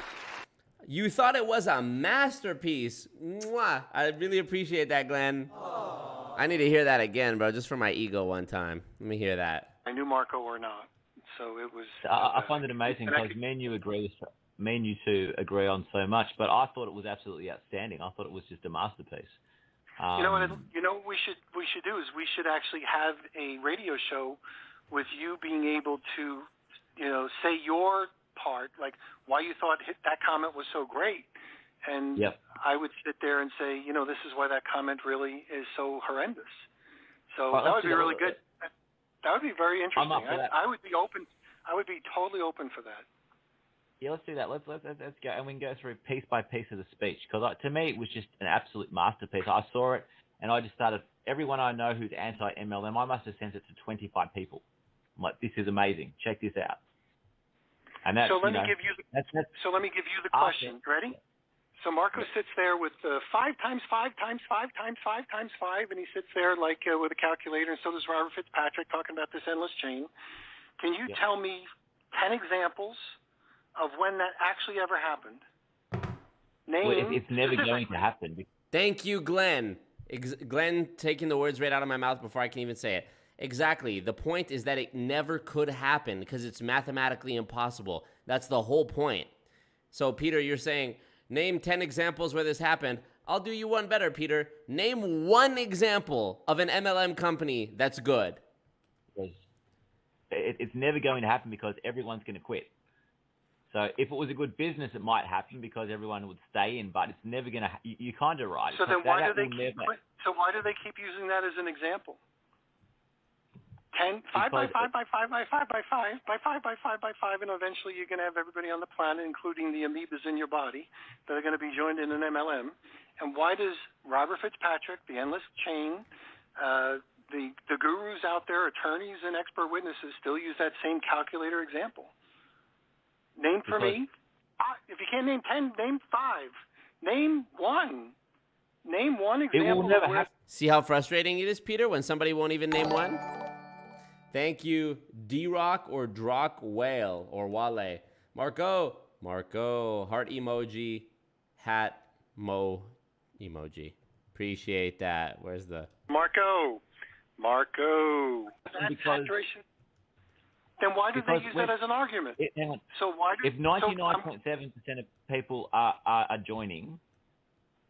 You thought it was a masterpiece. Mwah. I really appreciate that, Glenn. Aww. I need to hear that again, bro, just for my ego one time. Let me hear that. I knew Marco or not. So it was... I find it amazing because me and you two agree on so much, but I thought it was absolutely outstanding. I thought it was just a masterpiece. What we should do is we should actually have a radio show with you being able to, say your part, like why you thought that comment was so great. And I would sit there and say, this is why that comment really is so horrendous. So that would be really good. That would be very interesting. I would be open. I would be totally open for that. Yeah, let's do that. Let's go, and we can go through piece by piece of the speech, because to me it was just an absolute masterpiece. I saw it, and I just started. Everyone I know who's anti-MLM, I must have sent it to 25 people. I'm like, this is amazing. Check this out. And that's, so let me give you the question. Ready? Yeah. So Marco sits there with 5 times 5 times 5 times 5 times 5, and he sits there like with a calculator, and so does Robert Fitzpatrick talking about this endless chain. Can you tell me 10 examples of when that actually ever happened? It's never going to happen. Thank you, Glenn. Glenn taking the words right out of my mouth before I can even say it. Exactly. The point is that it never could happen because it's mathematically impossible. That's the whole point. So, Peter, you're saying, name 10 examples where this happened. I'll do you one better, Peter. Name one example of an MLM company that's good. It's never going to happen because everyone's going to quit. So if it was a good business, it might happen because everyone would stay in, but it's never going to. You kind of right. So then why do they keep using that as an example? 5 by 5 by 5 by 5 by 5 by 5 by 5 by 5, and eventually you're going to have everybody on the planet, including the amoebas in your body, that are going to be joined in an MLM. And why does Robert Fitzpatrick, the endless chain, the gurus out there, attorneys and expert witnesses still use that same calculator example? Name for me. If you can't name 10, name 5. Name 1. Name one example. It will never happen. See how frustrating it is, Peter, when somebody won't even name one? Thank you, D-Rock or Drock Whale or Wale. Marco, heart emoji, hat mo emoji. Appreciate that. Where's the... Marco. Then why do they use that as an argument? If 99.7% of people are joining,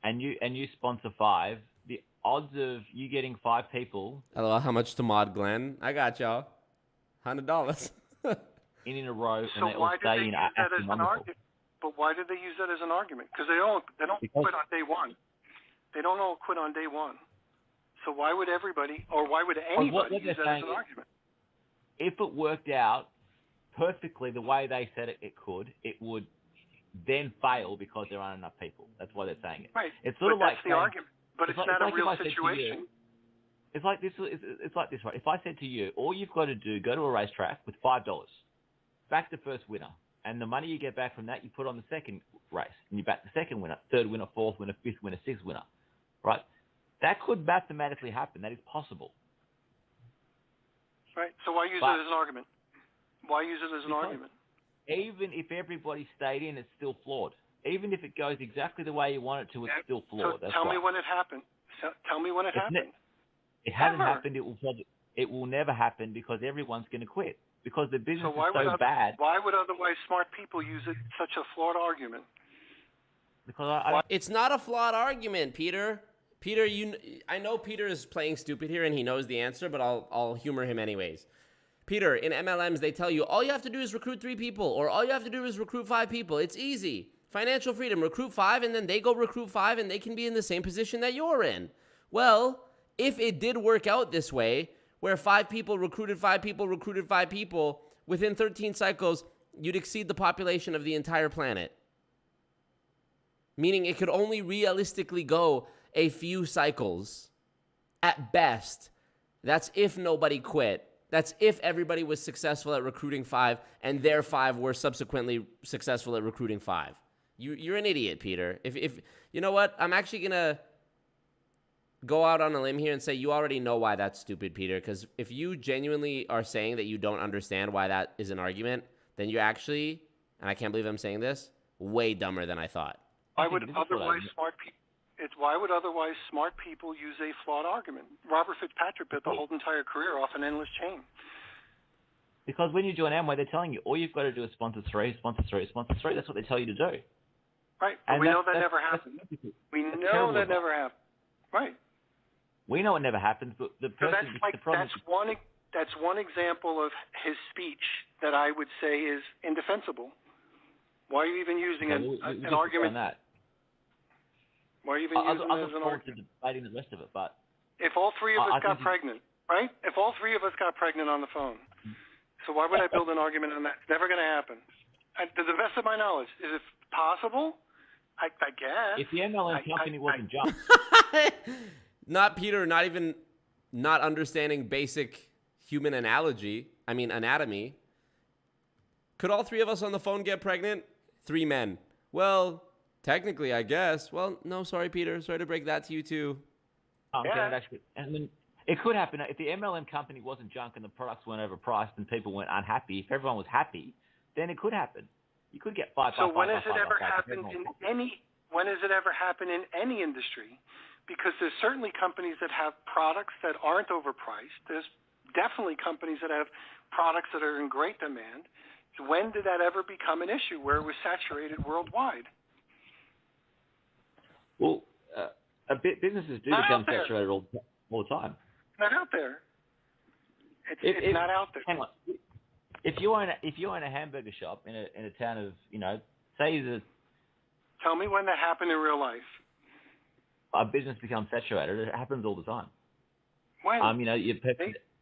and you sponsor 5, the odds of you getting 5 people. Hello, how much to mod, Glenn? I got y'all. $100. in a row, and so they all stay in astronomical. But why do they use that as an argument? Because they don't quit on day one. They don't all quit on day one. So why would everybody, or why would anybody use that as an argument? If it worked out perfectly the way they said it could, it would then fail because there aren't enough people. That's why they're saying it. Right. It's sort of like that's the argument. But it's not a real situation. It's like this, right? If I said to you, all you've got to do, go to a racetrack with $5, back the first winner, and the money you get back from that, you put on the second race, and you back the second winner, third winner, fourth winner, fifth winner, sixth winner, right? That could mathematically happen. That is possible. Right. So why use it as an argument? Why use it as an argument? Even if everybody stayed in, it's still flawed. Even if it goes exactly the way you want it to, it's still flawed. So tell me when it happened. Tell me when it happened. It hasn't happened. It will never happen because everyone's going to quit because the business is so bad. Why would otherwise smart people use such a flawed argument? Because it's not a flawed argument, Peter. Peter, I know Peter is playing stupid here and he knows the answer, but I'll humor him anyways. Peter, in MLMs, they tell you all you have to do is recruit 3 people, or all you have to do is recruit 5 people. It's easy. Financial freedom, recruit 5, and then they go recruit 5, and they can be in the same position that you're in. Well, if it did work out this way, where 5 people recruited 5 people, within 13 cycles, you'd exceed the population of the entire planet. Meaning it could only realistically go a few cycles at best. That's if nobody quit. That's if everybody was successful at recruiting 5 and their 5 were subsequently successful at recruiting 5. You're an idiot, Peter. If you know what? I'm actually going to go out on a limb here and say you already know why that's stupid, Peter, because if you genuinely are saying that you don't understand why that is an argument, then you're actually, and I can't believe I'm saying this, way dumber than I thought. Why would otherwise smart people use a flawed argument? Robert Fitzpatrick built the whole entire career off an endless chain. Because when you join Amway, they're telling you all you've got to do is sponsor 3, sponsor 3, sponsor 3. That's what they tell you to do. Right, but we know that never happened. We know that never happened. Right. We know it never happens, but the person... That's one example of his speech that I would say is indefensible. Why are you even using an argument? That. Why are you even using it as an argument? Debating the rest of it, but if all 3 of us got pregnant, right? If all 3 of us got pregnant on the phone, so why would I build an argument on that? It's never going to happen. To the best of my knowledge, is it possible? I guess. If the MLM company wasn't junk. Not Peter, not even not understanding basic human anatomy. Could all three of us on the phone get pregnant? 3 men. Well, technically, I guess. Well, no, sorry, Peter. Sorry to break that to you, too. And then it could happen. If the MLM company wasn't junk and the products weren't overpriced and people weren't unhappy, if everyone was happy, then it could happen. You could get 5. So when has it ever happened in any? When has it ever happened in any industry? Because there's certainly companies that have products that aren't overpriced. There's definitely companies that have products that are in great demand. So when did that ever become an issue where it was saturated worldwide? Well, businesses do become saturated all the time. Not out there. It's not out there. Hang on. If you own a hamburger shop in a town of, say the. Tell me when that happened in real life. A business becomes saturated. It happens all the time. When?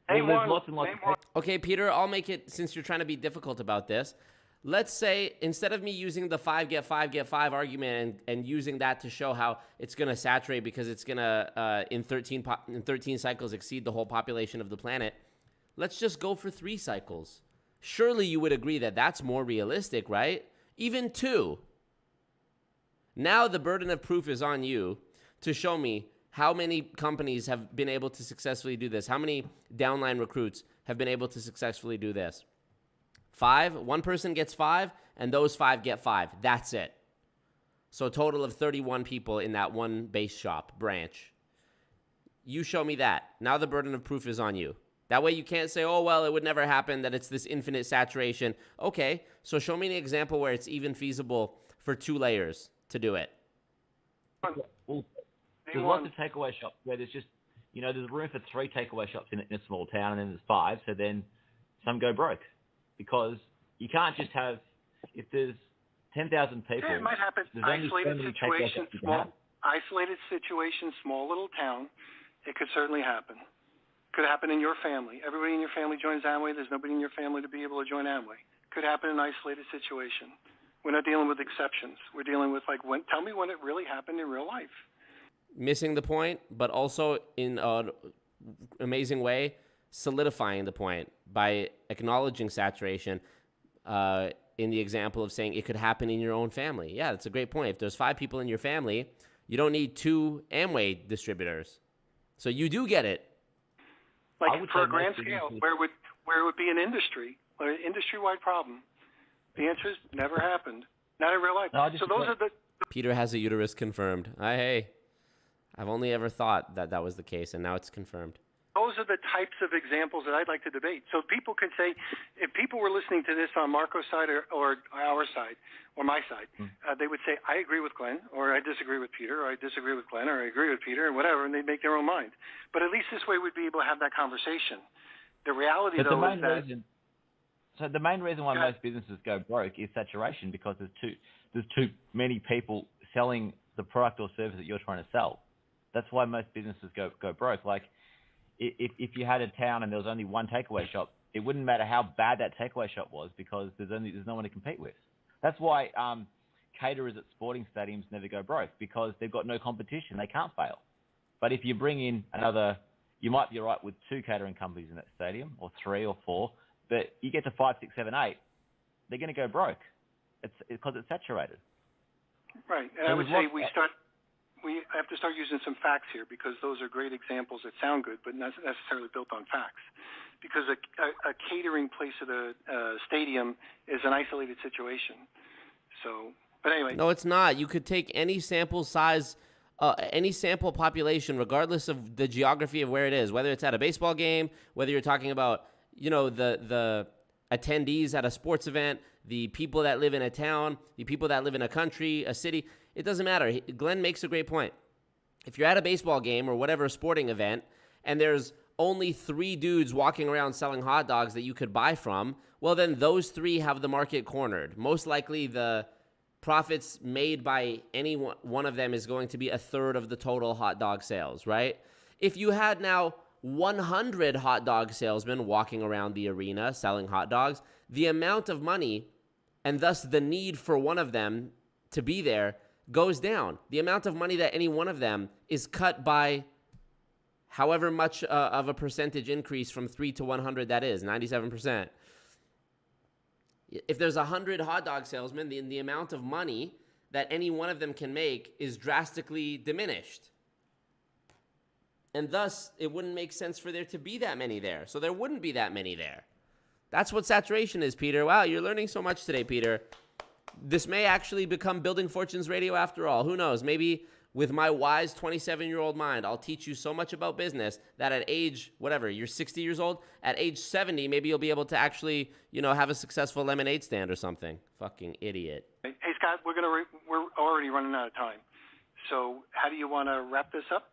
There's lots and lots of. Okay, Peter, I'll make it, since you're trying to be difficult about this. Let's say instead of me using the 5 get 5 get 5 argument and using that to show how it's going to saturate because it's going to in 13 cycles exceed the whole population of the planet, let's just go for 3 cycles. Surely you would agree that that's more realistic, right? Even 2. Now the burden of proof is on you to show me how many companies have been able to successfully do this. How many downline recruits have been able to successfully do this? 5, one person gets 5, and those 5 get 5. That's it. So a total of 31 people in that one base shop branch. You show me that. Now the burden of proof is on you. That way you can't say, oh, well, it would never happen, that it's this infinite saturation. Okay, so show me an example where it's even feasible for 2 layers to do it. Well, there's lots of takeaway shops where there's just, there's room for 3 takeaway shops in a small town, and then there's 5, so then some go broke. Because you can't just have, if there's 10,000 people. Yeah, it might happen. Isolated situation, small little town. It could certainly happen. Could happen in your family. Everybody in your family joins Amway. There's nobody in your family to be able to join Amway. Could happen in an isolated situation. We're not dealing with exceptions. We're dealing with tell me when it really happened in real life. Missing the point, but also in an amazing way, solidifying the point by acknowledging saturation in the example of saying it could happen in your own family. Yeah, that's a great point. If there's 5 people in your family, you don't need 2 Amway distributors. So you do get it. For a grand scale, where it would be an industry-wide problem. The answer is never happened. Not in real life. So those are the... Peter has a uterus confirmed. Hey, I've only ever thought that was the case, and now it's confirmed. Those are the types of examples that I'd like to debate. So people can say, if people were listening to this on Marco's side or our side or my side, they would say, I agree with Glenn, or I disagree with Peter, or I disagree with Glenn, or I agree with Peter, and whatever, and they'd make their own mind. But at least this way we'd be able to have that conversation. The reality, though, is that... So the main reason why most businesses go broke is saturation, because there's too many people selling the product or service that you're trying to sell. That's why most businesses go broke. Like, if you had a town and there was only one takeaway shop, it wouldn't matter how bad that takeaway shop was, because there's no one to compete with. That's why caterers at sporting stadiums never go broke, because they've got no competition. They can't fail. But if you bring in you might be right with 2 catering companies in that stadium, or 3 or 4, but you get to 5, 6, 7, 8, they're going to go broke. It's because it's saturated. Right, and I would say we have to start using some facts here, because those are great examples that sound good, but not necessarily built on facts. Because a catering place at a stadium is an isolated situation. So, but anyway. No, it's not. You could take any sample size, any sample population, regardless of the geography of where it is, whether it's at a baseball game, whether you're talking about, the attendees at a sports event, the people that live in a town, the people that live in a country, a city. It doesn't matter. Glenn makes a great point. If you're at a baseball game or whatever sporting event, and there's only 3 dudes walking around selling hot dogs that you could buy from, well, then those 3 have the market cornered. Most likely the profits made by any one of them is going to be 1/3 of the total hot dog sales, right? If you had now 100 hot dog salesmen walking around the arena selling hot dogs, the amount of money and thus the need for one of them to be there goes down. The amount of money that any one of them is cut by however much of a percentage increase from 3 to 100 that is, 97%. If there's 100 hot dog salesmen, the amount of money that any one of them can make is drastically diminished. And thus, it wouldn't make sense for there to be that many there. So there wouldn't be that many there. That's what saturation is, Peter. Wow, you're learning so much today, Peter. This may actually become Building Fortunes Radio after all. Who knows? Maybe with my wise 27-year-old mind, I'll teach you so much about business that at age, whatever, you're 60 years old, at age 70, maybe you'll be able to actually, have a successful lemonade stand or something. Fucking idiot. Hey, Scott, we're already running out of time. So how do you want to wrap this up?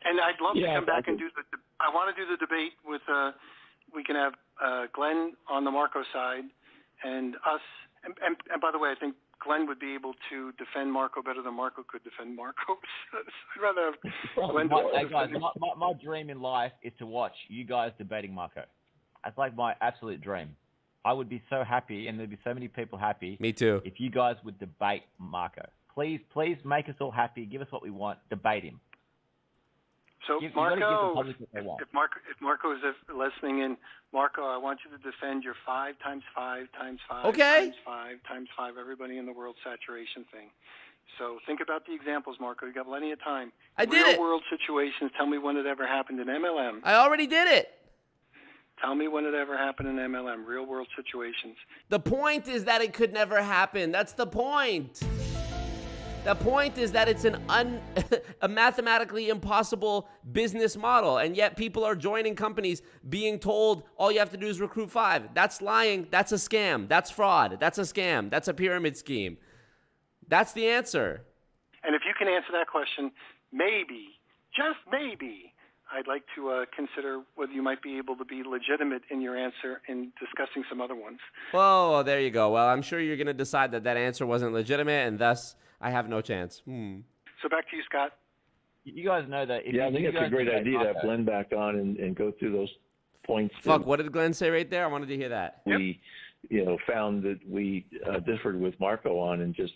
And I'd love to come back and I want to do the debate with, we can have Glenn on the Marco side and us. And by the way, I think Glenn would be able to defend Marco better than Marco could defend Marco. I'd rather have Glenn. My dream in life is to watch you guys debating Marco. That's like my absolute dream. I would be so happy, and there'd be so many people happy. Me too. If you guys would debate Marco. Please make us all happy. Give us what we want. Debate him. So Marco, if Marco is listening in, Marco, I want you to defend your 5 times 5 times 5 okay. times 5 times 5, everybody in the world saturation thing. So think about the examples, Marco. You got plenty of time. I did it. Real world situations. Tell me when it ever happened in MLM. I already did it. Tell me when it ever happened in MLM. Real world situations. The point is that it could never happen. That's the point. The point is that it's a mathematically impossible business model, and yet people are joining companies being told all you have to do is recruit 5. That's lying. That's a scam. That's fraud. That's a scam. That's a pyramid scheme. That's the answer. And if you can answer that question, maybe, just maybe, I'd like to consider whether you might be able to be legitimate in your answer in discussing some other ones. Oh, there you go. Well, I'm sure you're going to decide that answer wasn't legitimate, and thus I have no chance. So back to you, Scott. You guys know that. I think it's a great idea to have Glenn back on and go through those points. Fuck, what did Glenn say right there? I wanted to hear that. We, found that we differed with Marco on and just,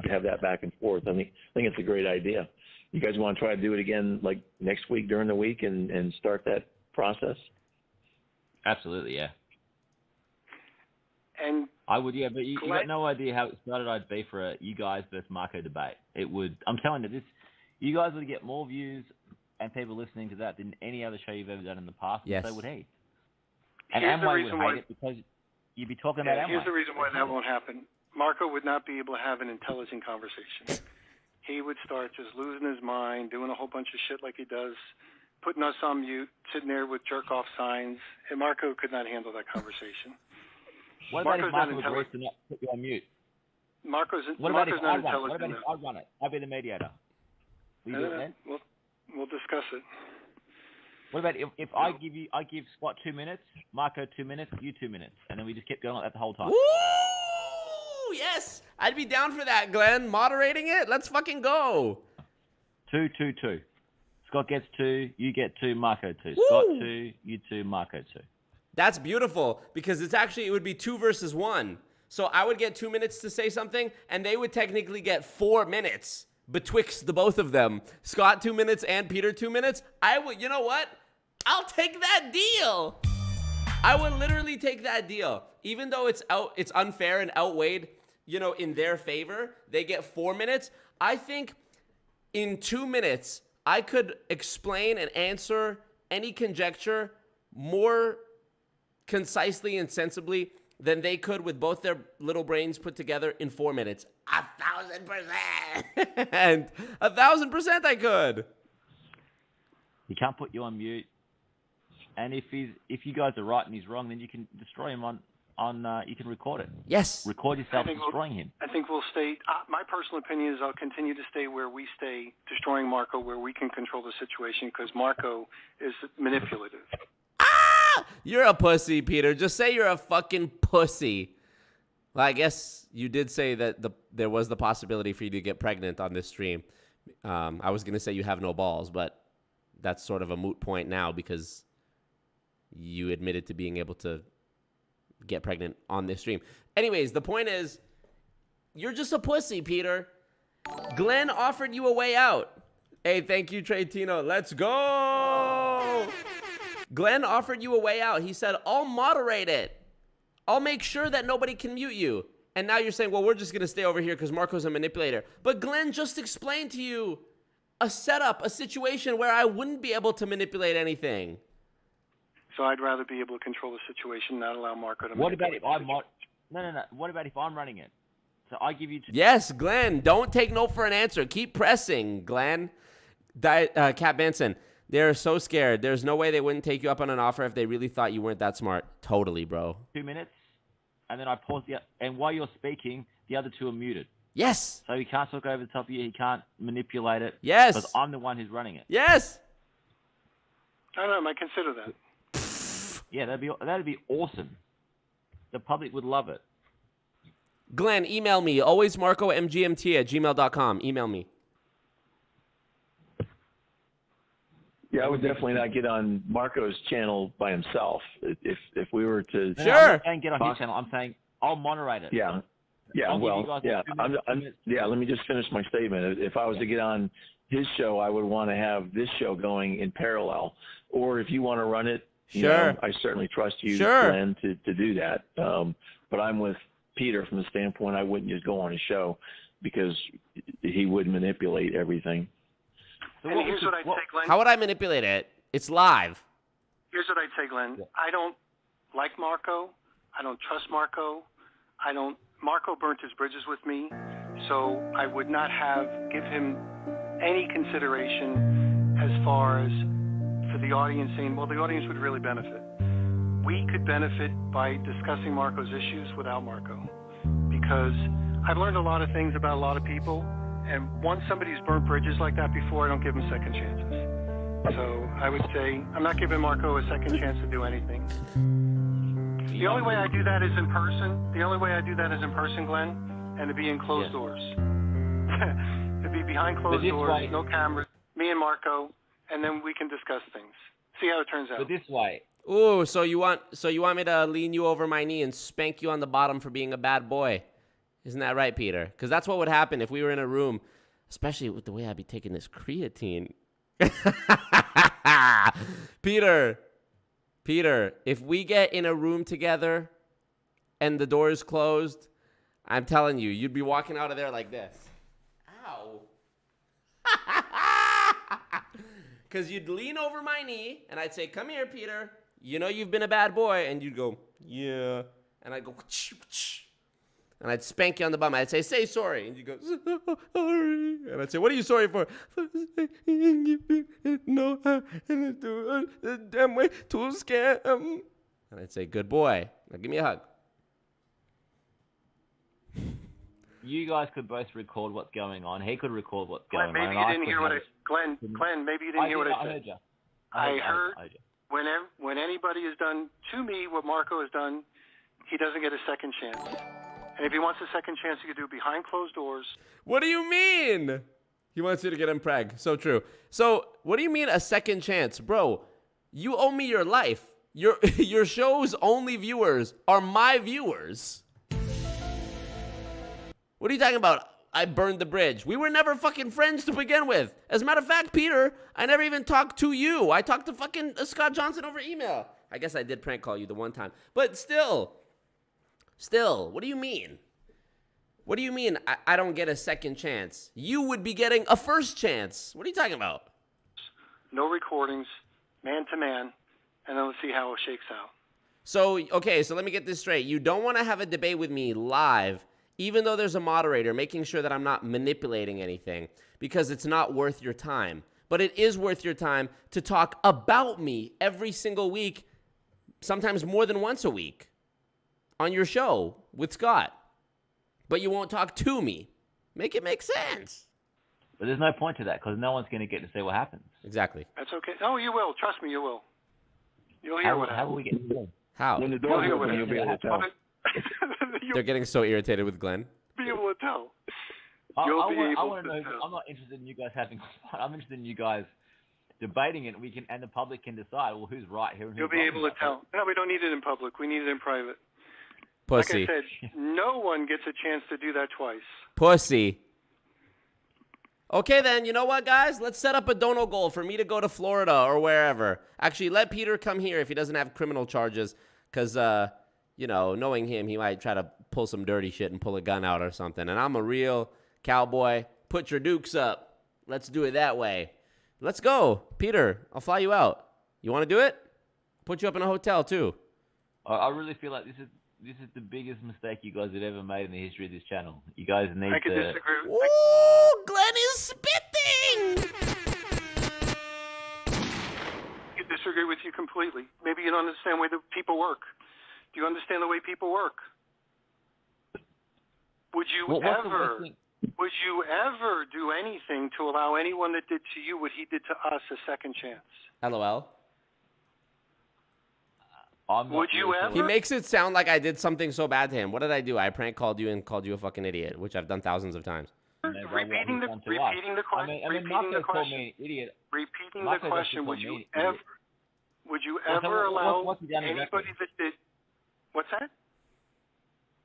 have that back and forth. I think it's a great idea. You guys want to try to do it again, like next week during the week and start that process? Absolutely, yeah. And I would, yeah, but you got no idea how excited I'd be for a you guys versus Marco debate. It would. I'm telling you, you guys would get more views and people listening to that than any other show you've ever done in the past. Yes. And so would he. And Amway would hate it because you'd be talking about Amway. Here's the reason why that won't happen. Marco would not be able to have an intelligent conversation. He would start just losing his mind, doing a whole bunch of shit like he does, putting us on mute, sitting there with jerk-off signs, and Marco could not handle that conversation. What about if Marco agrees to not put you on mute? Marco's what about if I run it? What about if I run it? I'll be the mediator. Will you do it then? We'll discuss it. What about if I give Scott 2 minutes, Marco 2 minutes, you 2 minutes, and then we just keep going like that the whole time? Woo! Yes! I'd be down for that, Glenn. Moderating it? Let's fucking go. 2, 2, 2. Scott gets 2, you get 2, Marco 2. Woo! Scott 2, you 2, Marco 2. That's beautiful because it would be 2 versus 1. So I would get 2 minutes to say something, and they would technically get 4 minutes betwixt the both of them. Scott 2 minutes and Peter 2 minutes. You know what? I'll take that deal. I would literally take that deal. Even though it's unfair and outweighed, in their favor, they get 4 minutes. I think in 2 minutes, I could explain and answer any conjecture more concisely and sensibly than they could with both their little brains put together in 4 minutes. 1,000%. And 1,000% I could. He can't put you on mute. And if you guys are right and he's wrong, then you can destroy him on you can record it. Yes. Record yourself destroying him. I think we'll stay. My personal opinion is I'll continue to stay where we stay, destroying Marco, where we can control the situation, because Marco is manipulative. You're a pussy, Peter. Just say you're a fucking pussy. Well, I guess you did say that there was the possibility for you to get pregnant on this stream. I was going to say you have no balls, but that's sort of a moot point now because you admitted to being able to get pregnant on this stream. Anyways, the point is, you're just a pussy, Peter. Glenn offered you a way out. Hey, thank you, Trey Tino. Let's go. Glenn offered you a way out. He said, I'll moderate it. I'll make sure that nobody can mute you. And now you're saying, well, we're just going to stay over here because Marco's a manipulator. But Glenn just explained to you a setup, a situation where I wouldn't be able to manipulate anything. So I'd rather be able to control the situation, not allow Marco to What about manipulate if I'm No. What about if I'm running it? So I give you... Yes, Glenn. Don't take no for an answer. Keep pressing, Glenn. Cat Benson. They're so scared. There's no way they wouldn't take you up on an offer if they really thought you weren't that smart. Totally, bro. 2 minutes, and then I pause and while you're speaking, the other two are muted. Yes. So he can't talk over the top of you. He can't manipulate it. Yes. Because I'm the one who's running it. Yes. I don't know. I might consider that. Yeah, that'd be awesome. The public would love it. Glenn, email me. Always marcomgmt@gmail.com. Email me. Yeah, I would definitely not get on Marco's channel by himself. If we were to... Sure. I'm not saying get on his channel. I'm saying I'll moderate it. Yeah. Yeah, let me just finish my statement. If I was to get on his show, I would want to have this show going in parallel. Or if you want to run it, you know, I certainly trust you, Glenn, to do that. But I'm with Peter from the standpoint I wouldn't just go on his show because he would manipulate everything. And here's what I'd say, Glenn. How would I manipulate it? It's live. Here's what I'd say, Glenn. I don't like Marco. I don't trust Marco. Marco burnt his bridges with me, so I would not give him any consideration as far as for the audience saying, well, the audience would really benefit. We could benefit by discussing Marco's issues without Marco, because I've learned a lot of things about a lot of people, and once somebody's burnt bridges like that before, I don't give them second chances. So I would say I'm not giving Marco a second chance to do anything. The only way I do that is in person. Glenn, and to be in closed doors. To be behind closed doors, no cameras, me and Marco, and then we can discuss things. See how it turns out. But this way. Ooh, so you want me to lean you over my knee and spank you on the bottom for being a bad boy? Isn't that right, Peter? Because that's what would happen if we were in a room, especially with the way I'd be taking this creatine. Peter, if we get in a room together and the door is closed, I'm telling you, you'd be walking out of there like this. Ow. Because you'd lean over my knee and I'd say, come here, Peter. You know you've been a bad boy. And you'd go, yeah. And I'd go, and I'd spank you on the bum. I'd say sorry. And you'd go, sorry. And I'd say, what are you sorry for? No, the damn way to scare him. And I'd say, good boy. Now give me a hug. You guys could both record what's going on. He could record what's going on. Maybe you didn't hear what Glenn, maybe you didn't hear what I said. I heard you. I heard when anybody has done to me what Marco has done, he doesn't get a second chance. And if he wants a second chance, he could do it behind closed doors. What do you mean? He wants you to get him preg. So true. So what do you mean a second chance? Bro, you owe me your life. Your show's only viewers are my viewers. What are you talking about? I burned the bridge. We were never fucking friends to begin with. As a matter of fact, Peter, I never even talked to you. I talked to fucking Scott Johnson over email. I guess I did prank call you the one time. But still, what do you mean? What do you mean I don't get a second chance? You would be getting a first chance. What are you talking about? No recordings, man to man, and then let's see how it shakes out. So, okay, so let me get this straight. You don't want to have a debate with me live, even though there's a moderator, making sure that I'm not manipulating anything, because it's not worth your time. But it is worth your time to talk about me every single week, sometimes more than once a week, on your show with Scott. But you won't talk to me. Make it make sense. But there's no point to that, because no one's going to get to see what happens. Exactly. That's okay. Oh, you will. Trust me, you will. You'll hear what happens. How will we get to see? How? When the door's open, you'll be able to tell. They're getting so irritated with Glenn. Be able to tell. I want to know. I'm not interested in you guys having. I'm interested in you guys debating it. And the public can decide. Well, who's right here? And You'll be able to tell. No, we don't need it in public. We need it in private. Pussy. Like I said, no one gets a chance to do that twice. Pussy. Okay, then, you know what, guys? Let's set up a dono goal for me to go to Florida or wherever. Actually, let Peter come here if he doesn't have criminal charges, because, you know, knowing him, he might try to pull some dirty shit and pull a gun out or something. And I'm a real cowboy. Put your dukes up. Let's do it that way. Let's go. Peter, I'll fly you out. You want to do it? Put you up in a hotel, too. I really feel like this is the biggest mistake you guys have ever made in the history of this channel. You guys need I could to... disagree. Ooh, Glenn is spitting! I could disagree with you completely. Maybe you don't understand the way the people work. Do you understand the way people work? Would you ever do anything to allow anyone that did to you what he did to us a second chance? LOL. Would you ever? He makes it sound like I did something so bad to him. What did I do? I prank called you and called you a fucking idiot, which I've done thousands of times. Repeating the question. Idiot. Repeating the question. Would you ever allow anybody that did? What's that?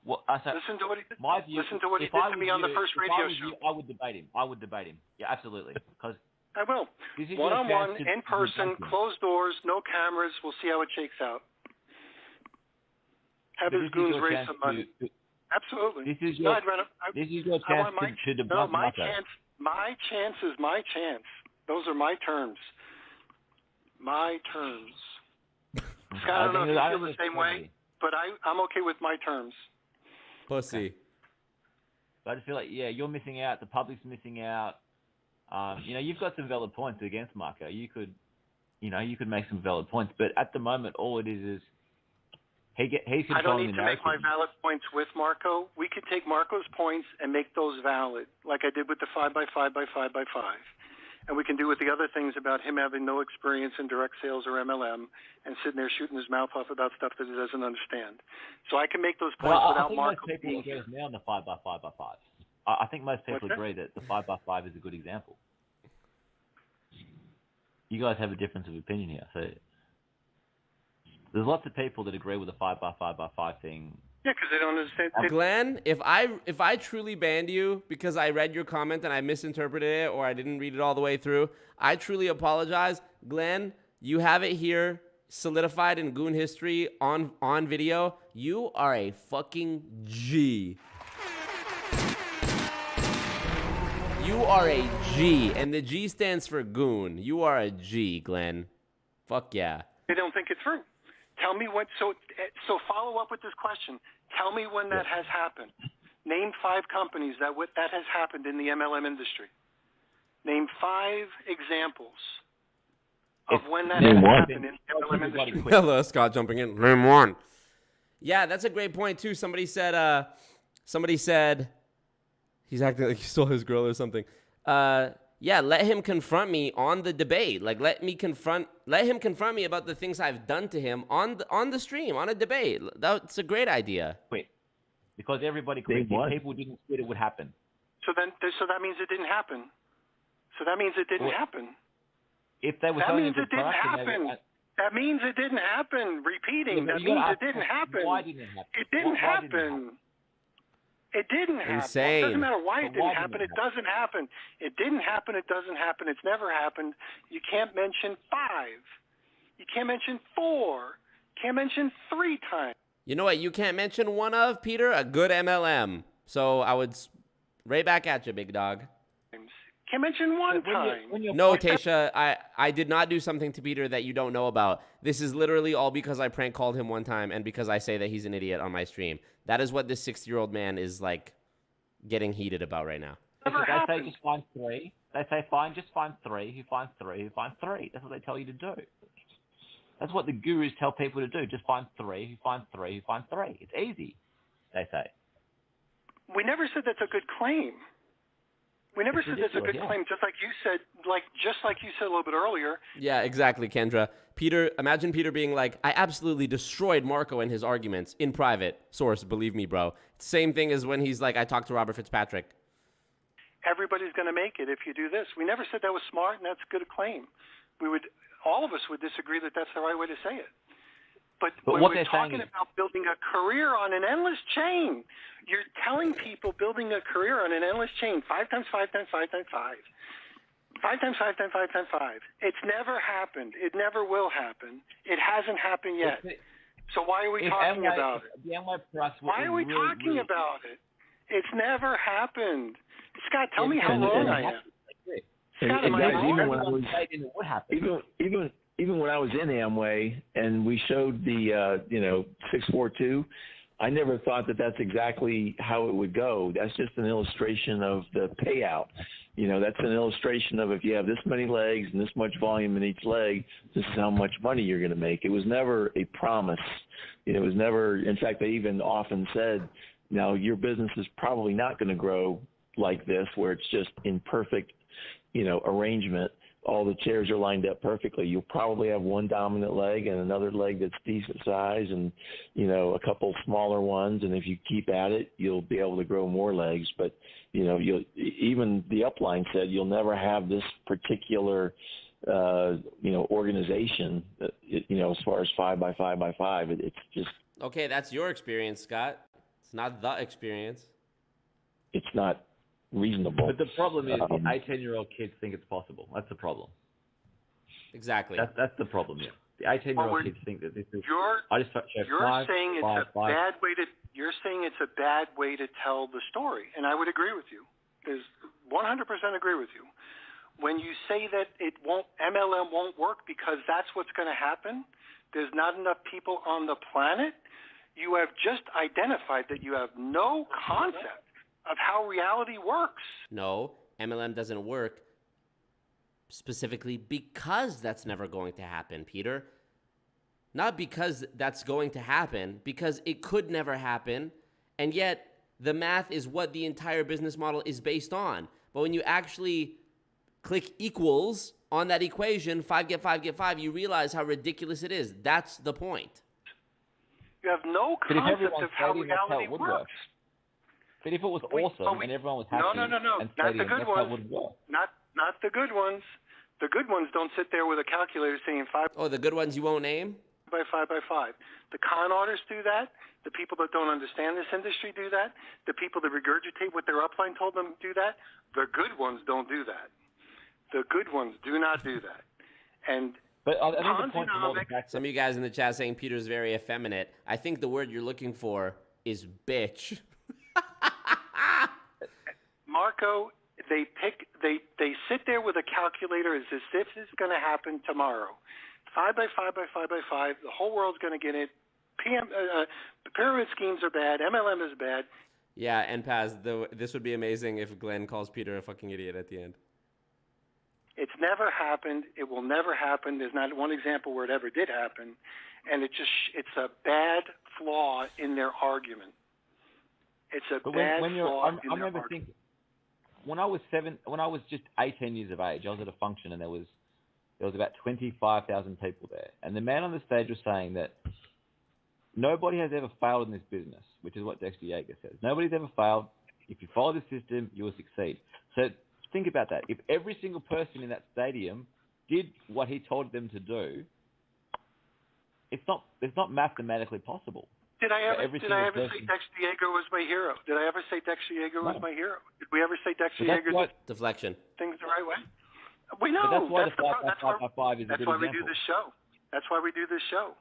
Well, listen to what he did to me on the first radio show. I would debate him. Yeah, absolutely. Because I will. One-on-one, in person, closed doors, no cameras. We'll see how it shakes out. Have his goons raise some money. Absolutely. This is your chance to debunk my chance. My chance is my chance. Those are my terms. My terms. Scott, I don't know if you feel the same way, but I'm okay with my terms. Pussy. Okay. So I just feel like, yeah, you're missing out. The public's missing out. You know, you've got some valid points against Marco. You could make some valid points, but at the moment, all it is he's controlling the narrative. I don't need to make my valid points with Marco. We could take Marco's points and make those valid, like I did with the 5x5x5x5, and we can do with the other things about him having no experience in direct sales or MLM and sitting there shooting his mouth off about stuff that he doesn't understand. So I can make those points without Marco being here. I think most people agree now on the 5x5x5. I think most people agree that the 5x5 is a good example. You guys have a difference of opinion here. So there's lots of people that agree with the 5x5x5 thing. Yeah, because they don't understand. Glenn, if I truly banned you because I read your comment and I misinterpreted it or I didn't read it all the way through, I truly apologize. Glenn, you have it here solidified in Goon history on video. You are a fucking G. You are a G, and the G stands for Goon. You are a G, Glenn. Fuck yeah. They don't think it through. Tell me what. So follow up with this question. Tell me when that has happened. Name 5 companies that has happened in the MLM industry. Name 5 examples of when that has happened in the MLM industry. Hello, Scott jumping in. Name 1. Yeah, that's a great point too. Somebody said he's acting like he stole his girl or something. Yeah, let him confront me on the debate. Like, let him confront me about the things I've done to him on the stream, on a debate. That's a great idea. Wait, because everybody quit. If people didn't quit, it would happen. So that means it didn't happen. So that means it didn't happen. If they were that means it didn't happen. That means it didn't happen. Repeating. That means it didn't happen. Why didn't it happen? It didn't happen. It didn't happen. Insane. It doesn't matter why it didn't happen. It doesn't happen. It didn't happen. It doesn't happen. It's never happened. You can't mention 5. You can't mention 4. You can't mention 3 times. You know what you can't mention one of, Peter? A good MLM. So I would right back at you, big dog. Can't mention 1 time. No, Tasha, I did not do something to Peter that you don't know about. This is literally all because I prank called him one time and because I say that he's an idiot on my stream. That is what this 60-year-old man is, like, getting heated about right now. They say just find 3. They say just find 3. Who finds 3? Who finds 3? That's what they tell you to do. That's what the gurus tell people to do. Just find 3. Who finds 3? Who finds 3? It's easy, they say. We never said that's a good claim. We never said that's a good claim, just like you said a little bit earlier. Yeah, exactly, Kendra. Peter, imagine Peter being like, I absolutely destroyed Marco and his arguments in private. Source, believe me, bro. Same thing as when he's like, I talked to Robert Fitzpatrick. Everybody's going to make it if you do this. We never said that was smart and that's a good claim. All of us would disagree that that's the right way to say it. But when what we're they're saying talking is, about building a career on an endless chain, you're telling people building a career on an endless chain, 5 times 5 times 5 times 5. 5 times 5 times 5 times 5. It's never happened. It never will happen. It hasn't happened yet. So why are we talking about it? The amway price why are we talking about it? It's never happened. Scott, tell me how wrong I am. Scott, am I wrong? Even when I was in Amway and we showed the 642, I never thought that that's exactly how it would go. That's just an illustration of the payout. That's an illustration of if you have this many legs and this much volume in each leg, this is how much money you're going to make. It was never a promise. It was never, in fact, they even often said, now your business is probably not going to grow like this, where it's just in perfect, arrangement. All the chairs are lined up perfectly. You'll probably have one dominant leg and another leg that's decent size and, a couple smaller ones. And if you keep at it, you'll be able to grow more legs. But, even the upline said you'll never have this particular, organization, as far as 5 by 5 by 5. It's just. Okay, that's your experience, Scott. It's not the experience. It's not reasonable. But the problem is the 18-year-old kids think it's possible. That's the problem. Exactly. That's the problem, yeah. The 18-year-old kids think that this is. You're saying it's a bad way to tell the story, and I would agree with you. There's 100% agree with you. When you say that MLM won't work because that's what's going to happen, there's not enough people on the planet. You have just identified that you have no concept of how reality works. No, MLM doesn't work specifically because that's never going to happen, Peter. Not because that's going to happen, because it could never happen, and yet the math is what the entire business model is based on. But when you actually click equals on that equation, 5 get 5 get 5, you realize how ridiculous it is. That's the point. You have no concept of how reality works. But if it was awesome and everyone was happy, no, not the good ones. Not the good ones. The good ones don't sit there with a calculator saying 5. Oh, the good ones you won't name? By 5 by 5. The con artists do that. The people that don't understand this industry do that. The people that regurgitate what their upline told them do that. The good ones don't do that. The good ones do not do that. But I think the point some of you guys in the chat saying Peter's very effeminate. I think the word you're looking for is bitch. Marco, they sit there with a calculator as if it's going to happen tomorrow. 5 by 5 by 5 by 5. The whole world's going to get it. Pyramid schemes are bad. MLM is bad. Yeah, and Paz, this would be amazing if Glenn calls Peter a fucking idiot at the end. It's never happened. It will never happen. There's not one example where it ever did happen, and it's a bad flaw in their argument. It's a bad flaw in their argument. Thinking, when I was just 18 years of age, I was at a function and there was about 25,000 people there, and the man on the stage was saying that nobody has ever failed in this business, which is what Dexter Yeager says. Nobody's ever failed. If you follow the system, you will succeed. So think about that. If every single person in that stadium did what he told them to do, it's not mathematically possible. Did I ever say Dexter Yeager was my hero? Did I ever say Dexter Yeager was my hero? Did we ever say Dexter Yeager did deflection things the right way? We know. That's why the 5 by 5 is a good example. That's why we do this show. That's why we do this show.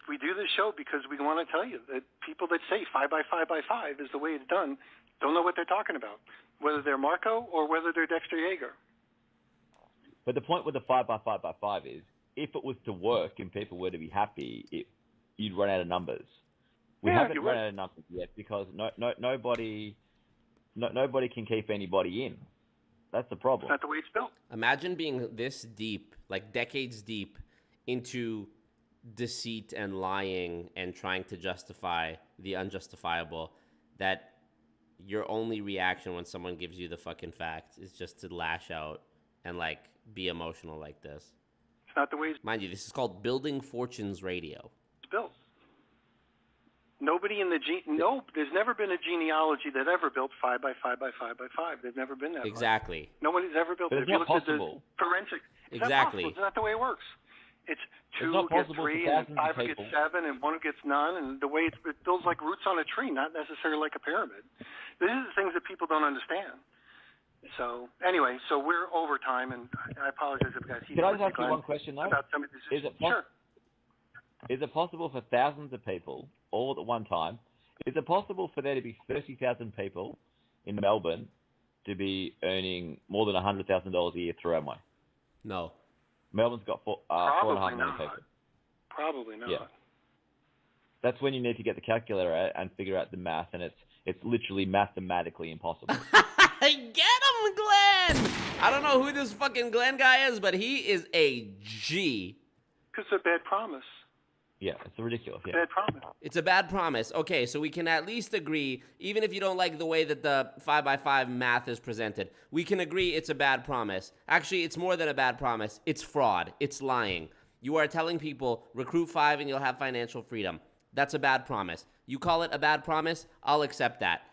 We do this show because we want to tell you that people that say 5 by 5 by 5 is the way it's done don't know what they're talking about, whether they're Marco or whether they're Dexter Yeager. But the point with the 5 by 5 by 5 is, if it was to work and people were to be happy, you'd run out of numbers. We haven't run out of numbers yet because nobody can keep anybody in. That's the problem. That's not the way it's built. Imagine being this deep, like decades deep, into deceit and lying and trying to justify the unjustifiable, that your only reaction when someone gives you the fucking facts is just to lash out and like be emotional like this. It's not the way it's Mind you, this is called Building Fortunes Radio. It's built. Nobody in there's never been a genealogy that ever built 5 by 5 by 5 by 5. There's never been that. Exactly. Nobody's ever built it. If you look at the forensic, exactly. It's not the way it works. It's two who get 3, and 5 who get 7, and 1 who gets none. And the way it builds like roots on a tree, not necessarily like a pyramid. These are the things that people don't understand. So anyway, so we're over time, and I apologize if I got heated. Can I just ask you one question, though? About some of these issues. Sure. Is it possible for thousands of people, all at one time, is it possible for there to be 30,000 people in Melbourne to be earning more than $100,000 a year through Amway? No. Melbourne's got 4.5 million people. Probably not. Yeah. That's when you need to get the calculator out and figure out the math, and it's literally mathematically impossible. Get him, Glenn! I don't know who this fucking Glenn guy is, but he is a G. Because it's a bad promise. Yeah, it's ridiculous. Yeah. Bad promise. It's a bad promise. Okay, so we can at least agree, even if you don't like the way that the 5x5 math is presented, we can agree it's a bad promise. Actually, it's more than a bad promise. It's fraud. It's lying. You are telling people, recruit 5 and you'll have financial freedom. That's a bad promise. You call it a bad promise, I'll accept that.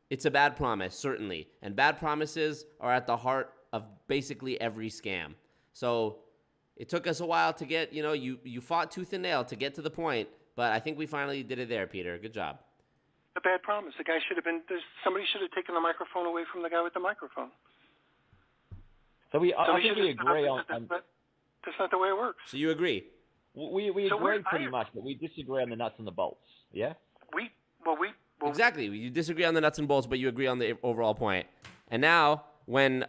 It's a bad promise, certainly. And bad promises are at the heart of basically every scam. So it took us a while to get, you fought tooth and nail to get to the point, but I think we finally did it there, Peter. Good job. A bad promise. The guy somebody should have taken the microphone away from the guy with the microphone. So I think we agree on... That's not the way it works. So you agree? We agree pretty much, but we disagree on the nuts and the bolts, yeah? Exactly. You disagree on the nuts and bolts, but you agree on the overall point. And now, when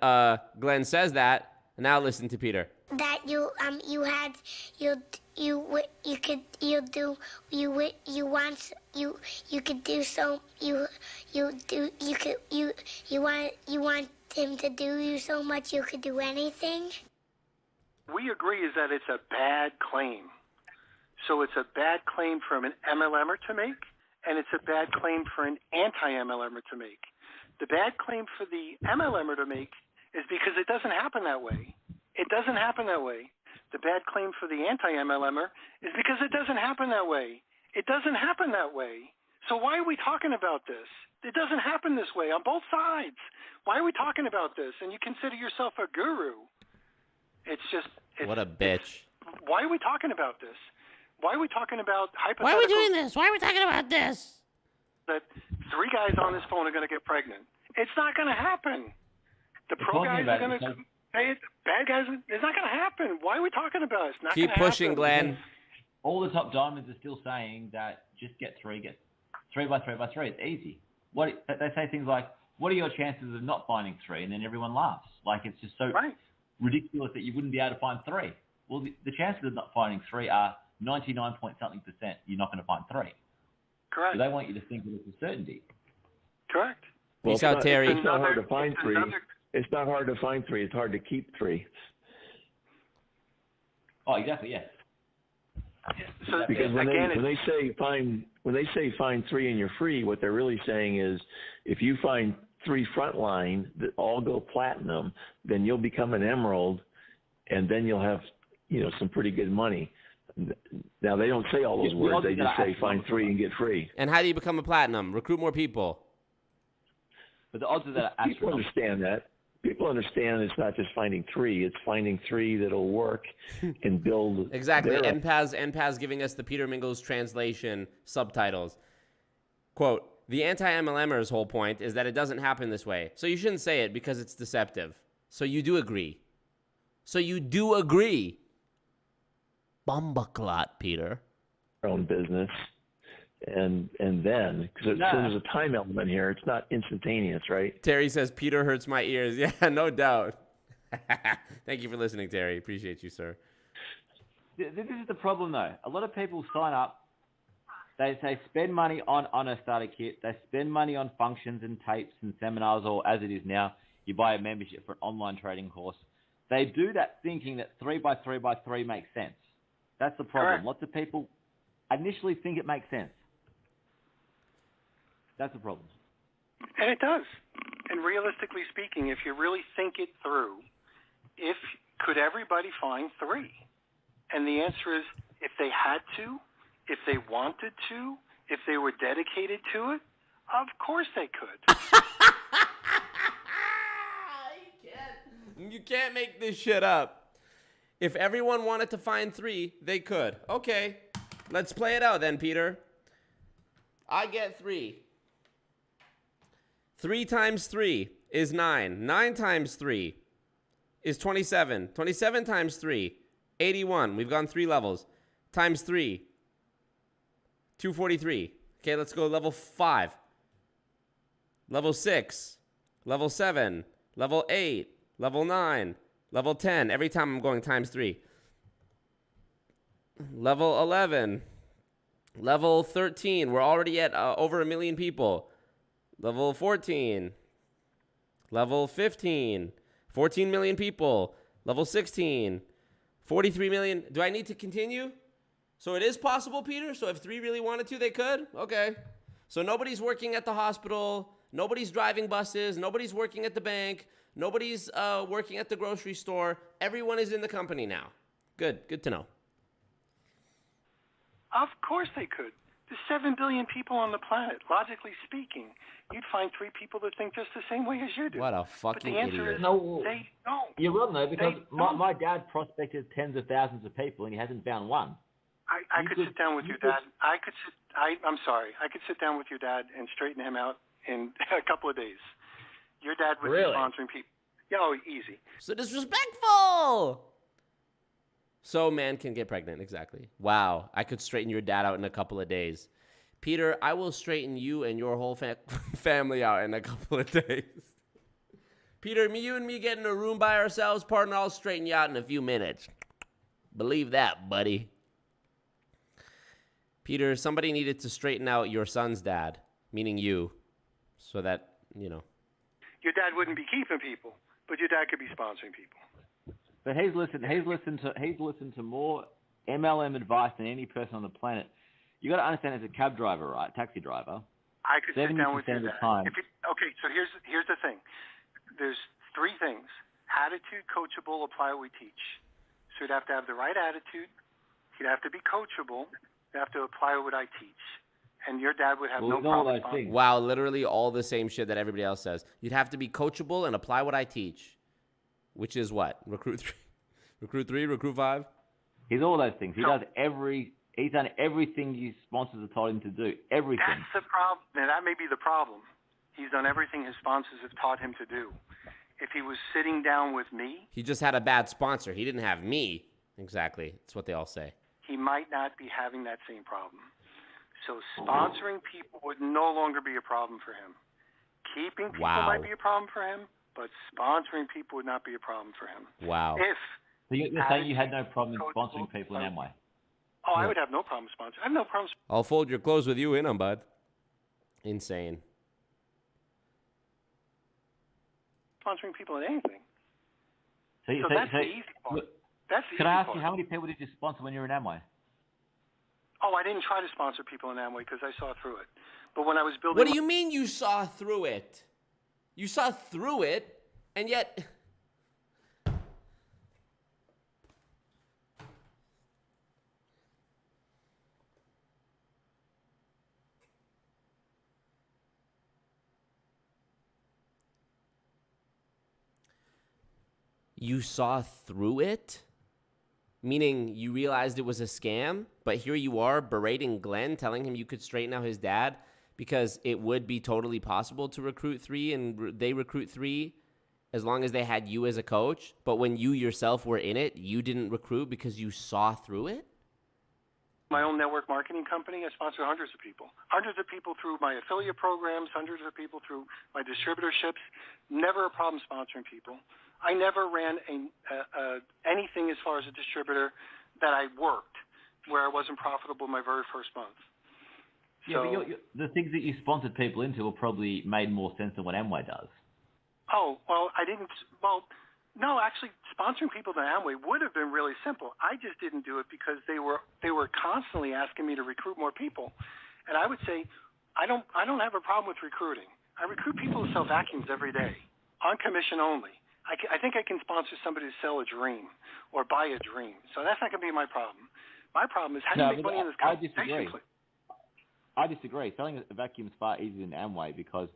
Glenn says that, now listen to Peter. That you want him to do you so much you could do anything. We agree is that it's a bad claim. So it's a bad claim for an MLMer to make, and it's a bad claim for an anti-MLMer to make. The bad claim for the MLMer to make is because it doesn't happen that way. It doesn't happen that way. The bad claim for the anti-MLMer is because it doesn't happen that way. It doesn't happen that way. So why are we talking about this? It doesn't happen this way on both sides. Why are we talking about this? And you consider yourself a guru. What a bitch. Why are we talking about this? Why are we talking about hypothetical? Why are we doing this? Why are we talking about this? That 3 guys on this phone are going to get pregnant. It's not going to happen. The pro guys are going to... Bad guys, it's not going to happen. Why are we talking about it? It's not going to happen. Keep pushing, Glenn. All the top diamonds are still saying that just get 3 by 3 by 3. It's easy. They say things like, what are your chances of not finding 3? And then everyone laughs. Like, it's just so ridiculous that you wouldn't be able to find 3. Well, the chances of not finding 3 are 99-point-something% you're not going to find 3. Correct. So they want you to think that it's a certainty. Correct. Well, Peace out, Terry. It's not hard to find 3. It's not hard to find 3. It's hard to keep 3. Oh, exactly. Yeah. So because when they say find 3 and you're free, what they're really saying is if you find 3 frontline that all go platinum, then you'll become an emerald, and then you'll have some pretty good money. Now they don't say all those words; they just say find 3 and get free. And how do you become a platinum? Recruit more people. But the odds of that are people understand that. People understand it's not just finding 3; it's finding 3 that'll work and build. Exactly. NPAS giving us the Peter Mingils translation subtitles. Quote: the anti-MLMer's whole point is that it doesn't happen this way. So you shouldn't say it because it's deceptive. So you do agree. Bumbaclot, Peter. Your own business. And then, because there's a time element here, it's not instantaneous, right? Terry says, Peter hurts my ears. Yeah, no doubt. Thank you for listening, Terry. Appreciate you, sir. This is the problem, though. A lot of people sign up. They say spend money on a starter kit. They spend money on functions and tapes and seminars, or as it is now, you buy a membership for an online trading course. They do that thinking that 3 by 3 by 3 makes sense. That's the problem. Correct. Lots of people initially think it makes sense. That's the problem. And it does. And realistically speaking, if you really think it through, could everybody find 3? And the answer is, if they had to, if they wanted to, if they were dedicated to it, of course they could. You can't make this shit up. If everyone wanted to find 3, they could. Okay, let's play it out then, Peter. I get 3. 3 times 3 is 9. 9 times 3 is 27. 27 times 3, 81. We've gone 3 levels. Times 3, 243. Okay, let's go level 5. Level 6. Level 7. Level 8. Level 9. Level 10. Every time I'm going times 3. Level 11. Level 13. We're already at over 1 million people. Level 14. Level 15. 14 million people. Level 16. 43 million. Do I need to continue? So it is possible, Peter? So if 3 really wanted to, they could? Okay. So nobody's working at the hospital. Nobody's driving buses. Nobody's working at the bank. Nobody's working at the grocery store. Everyone is in the company now. Good. Good to know. Of course they could. There's 7 billion people on the planet. Logically speaking, you'd find 3 people that think just the same way as you do. What a fucking but the answer idiot. Is no, they don't. You're wrong, though, because my dad prospected tens of thousands of people, and he hasn't found one. I could sit down with your dad. I'm sorry. I could sit down with your dad and straighten him out in a couple of days. Your dad would be sponsoring people. Yeah, oh, easy. So disrespectful. So man can get pregnant, exactly. Wow, I could straighten your dad out in a couple of days. Peter, I will straighten you and your whole family out in a couple of days. Peter, you and me get in a room by ourselves, partner, I'll straighten you out in a few minutes. Believe that, buddy. Peter, somebody needed to straighten out your son's dad, meaning you, so that, you know. Your dad wouldn't be keeping people, but your dad could be sponsoring people. But he's listened to more MLM advice than any person on the planet. You got to understand, as a cab driver, right, taxi driver. I could sit down with your of the dad. time. Okay, so here's the thing. There's 3 things: attitude, coachable, apply what we teach. So you'd have to have the right attitude. You'd have to be coachable. You have to apply what I teach. And your dad would have no problem. Wow, literally all the same shit that everybody else says. You'd have to be coachable and apply what I teach. Which is what? Recruit 3? Recruit 3? Recruit 5? He's all those things. He's done everything his sponsors have told him to do. Everything. That's the problem. And that may be the problem. He's done everything his sponsors have taught him to do. If he was sitting down with me... He just had a bad sponsor. He didn't have me. Exactly. That's what they all say. He might not be having that same problem. So sponsoring people would no longer be a problem for him. Keeping people might be a problem for him, but sponsoring people would not be a problem for him. Wow. So you're saying you had no problem sponsoring people in Amway? Oh, I would have no problem sponsoring. I have no problem. I'll fold your clothes with you in them, bud. Insane. Sponsoring people in anything. So that's the easy part. Can I ask you, how many people did you sponsor when you were in Amway? Oh, I didn't try to sponsor people in Amway because I saw through it. But when I was building... What do you mean you saw through it? You saw through it, and yet... You saw through it? Meaning you realized it was a scam, but here you are berating Glenn, telling him you could straighten out his dad because it would be totally possible to recruit 3 and they recruit 3 as long as they had you as a coach. But when you yourself were in it, you didn't recruit because you saw through it? My own network marketing company, I sponsor hundreds of people. Hundreds of people through my affiliate programs, hundreds of people through my distributorships. Never a problem sponsoring people. I never ran anything as far as a distributor that I worked where I wasn't profitable my very first month. Yeah, but the things that you sponsored people into were probably made more sense than what Amway does. Oh, well, no, actually, sponsoring people to Amway would have been really simple. I just didn't do it because they were constantly asking me to recruit more people. And I would say, I don't have a problem with recruiting. I recruit people to sell vacuums every day, on commission only. I think I can sponsor somebody to sell a dream or buy a dream. So that's not going to be my problem. My problem is how do you make money in this company? I disagree. Selling a vacuum is far easier than Amway because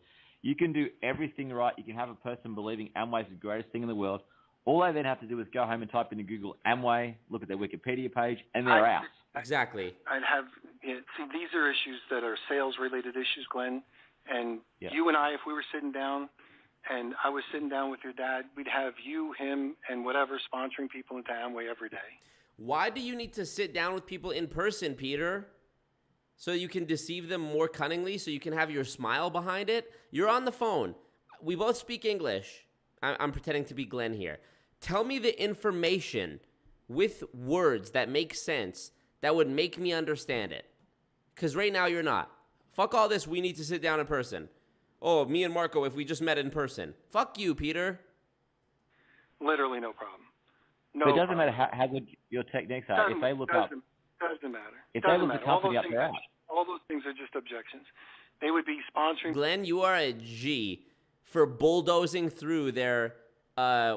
you can do everything right. You can have a person believing Amway is the greatest thing in the world. All they then have to do is go home and type into Google Amway, look at their Wikipedia page, and they're out. Exactly. See, these are issues that are sales-related issues, Glenn. And you and I, if we were sitting down and I was sitting down with your dad, we'd have you, him, and whatever sponsoring people into Amway every day. Why do you need to sit down with people in person, Peter? So you can deceive them more cunningly, so you can have your smile behind it? You're on the phone. We both speak English. I'm pretending to be Glenn here. Tell me the information with words that make sense that would make me understand it. Because right now you're not. Fuck all this, we need to sit down in person. Oh, me and Marco, if we just met in person. Fuck you, Peter. Literally no problem. But it doesn't matter how good your techniques are. If they look up... Doesn't matter. If they look the company up, they're out. All those things are just objections. They would be sponsoring... Glenn, you are a G for bulldozing through their...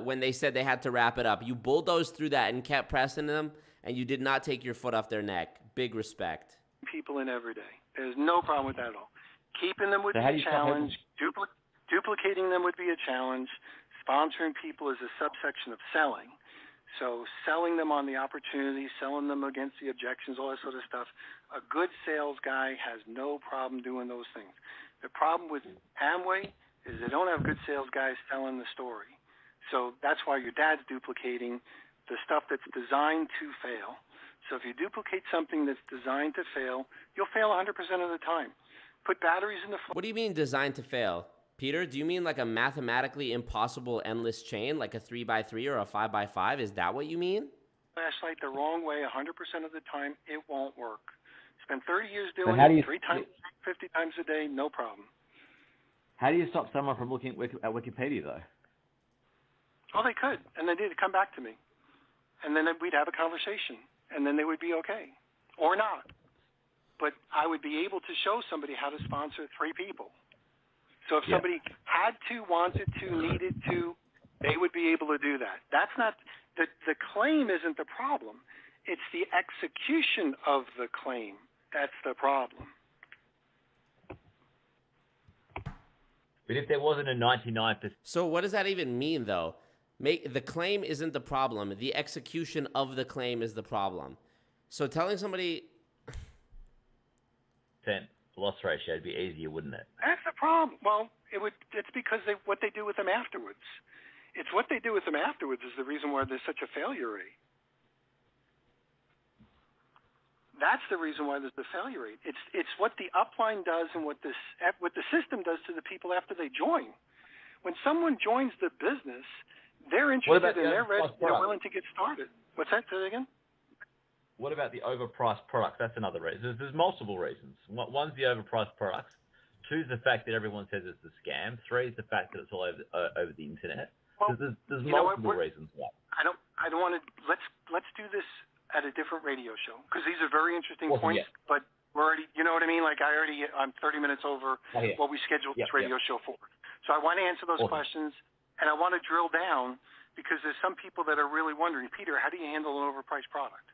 when they said they had to wrap it up. You bulldozed through that and kept pressing them, and you did not take your foot off their neck. Big respect. People in every day. There's no problem with that at all. Keeping them would be a challenge. Duplicating them would be a challenge. Sponsoring people is a subsection of selling. So selling them on the opportunity, selling them against the objections, all that sort of stuff. A good sales guy has no problem doing those things. The problem with Amway is they don't have good sales guys telling the story. So that's why your dad's duplicating the stuff that's designed to fail. So if you duplicate something that's designed to fail, you'll fail 100% of the time. Put batteries in the... What do you mean designed to fail? Peter, do you mean like a mathematically impossible endless chain, like a 3x3 or a 5x5? Is that what you mean? Flashlight the wrong way 100% of the time, it won't work. Spend 30 years doing it 3 times, 50 times a day, no problem. How do you stop someone from looking at Wikipedia, though? Oh, they could, and they did come back to me. And then we'd have a conversation, and then they would be okay. Or not. But I would be able to show somebody how to sponsor 3 people. So if somebody had to, wanted to, needed to, they would be able to do that. That's not, the claim isn't the problem. It's the execution of the claim. That's the problem. But if there wasn't a 99%... So what does that even mean, though? The claim isn't the problem. The execution of the claim is the problem. So telling somebody... loss ratio would be easier, wouldn't it? That's the problem. Well, it's because what they do with them afterwards. It's what they do with them afterwards is the reason why there's such a failure rate. That's the reason why there's the failure rate. It's what the upline does and what the system does to the people after they join. When someone joins the business, they're interested and they're ready, they're willing to get started. What's that? Say that again? What about the overpriced products? That's another reason. There's multiple reasons. One's the overpriced products. 2 is the fact that everyone says it's a scam. 3 is the fact that it's all over the internet. Well, there's multiple reasons why. I don't want to. Let's do this at a different radio show because these are very interesting points. Yeah. But we're already, you know what I mean? Like I'm 30 minutes over what we scheduled this radio show for. So I want to answer those questions, and I want to drill down because there's some people that are really wondering, Peter, how do you handle an overpriced product?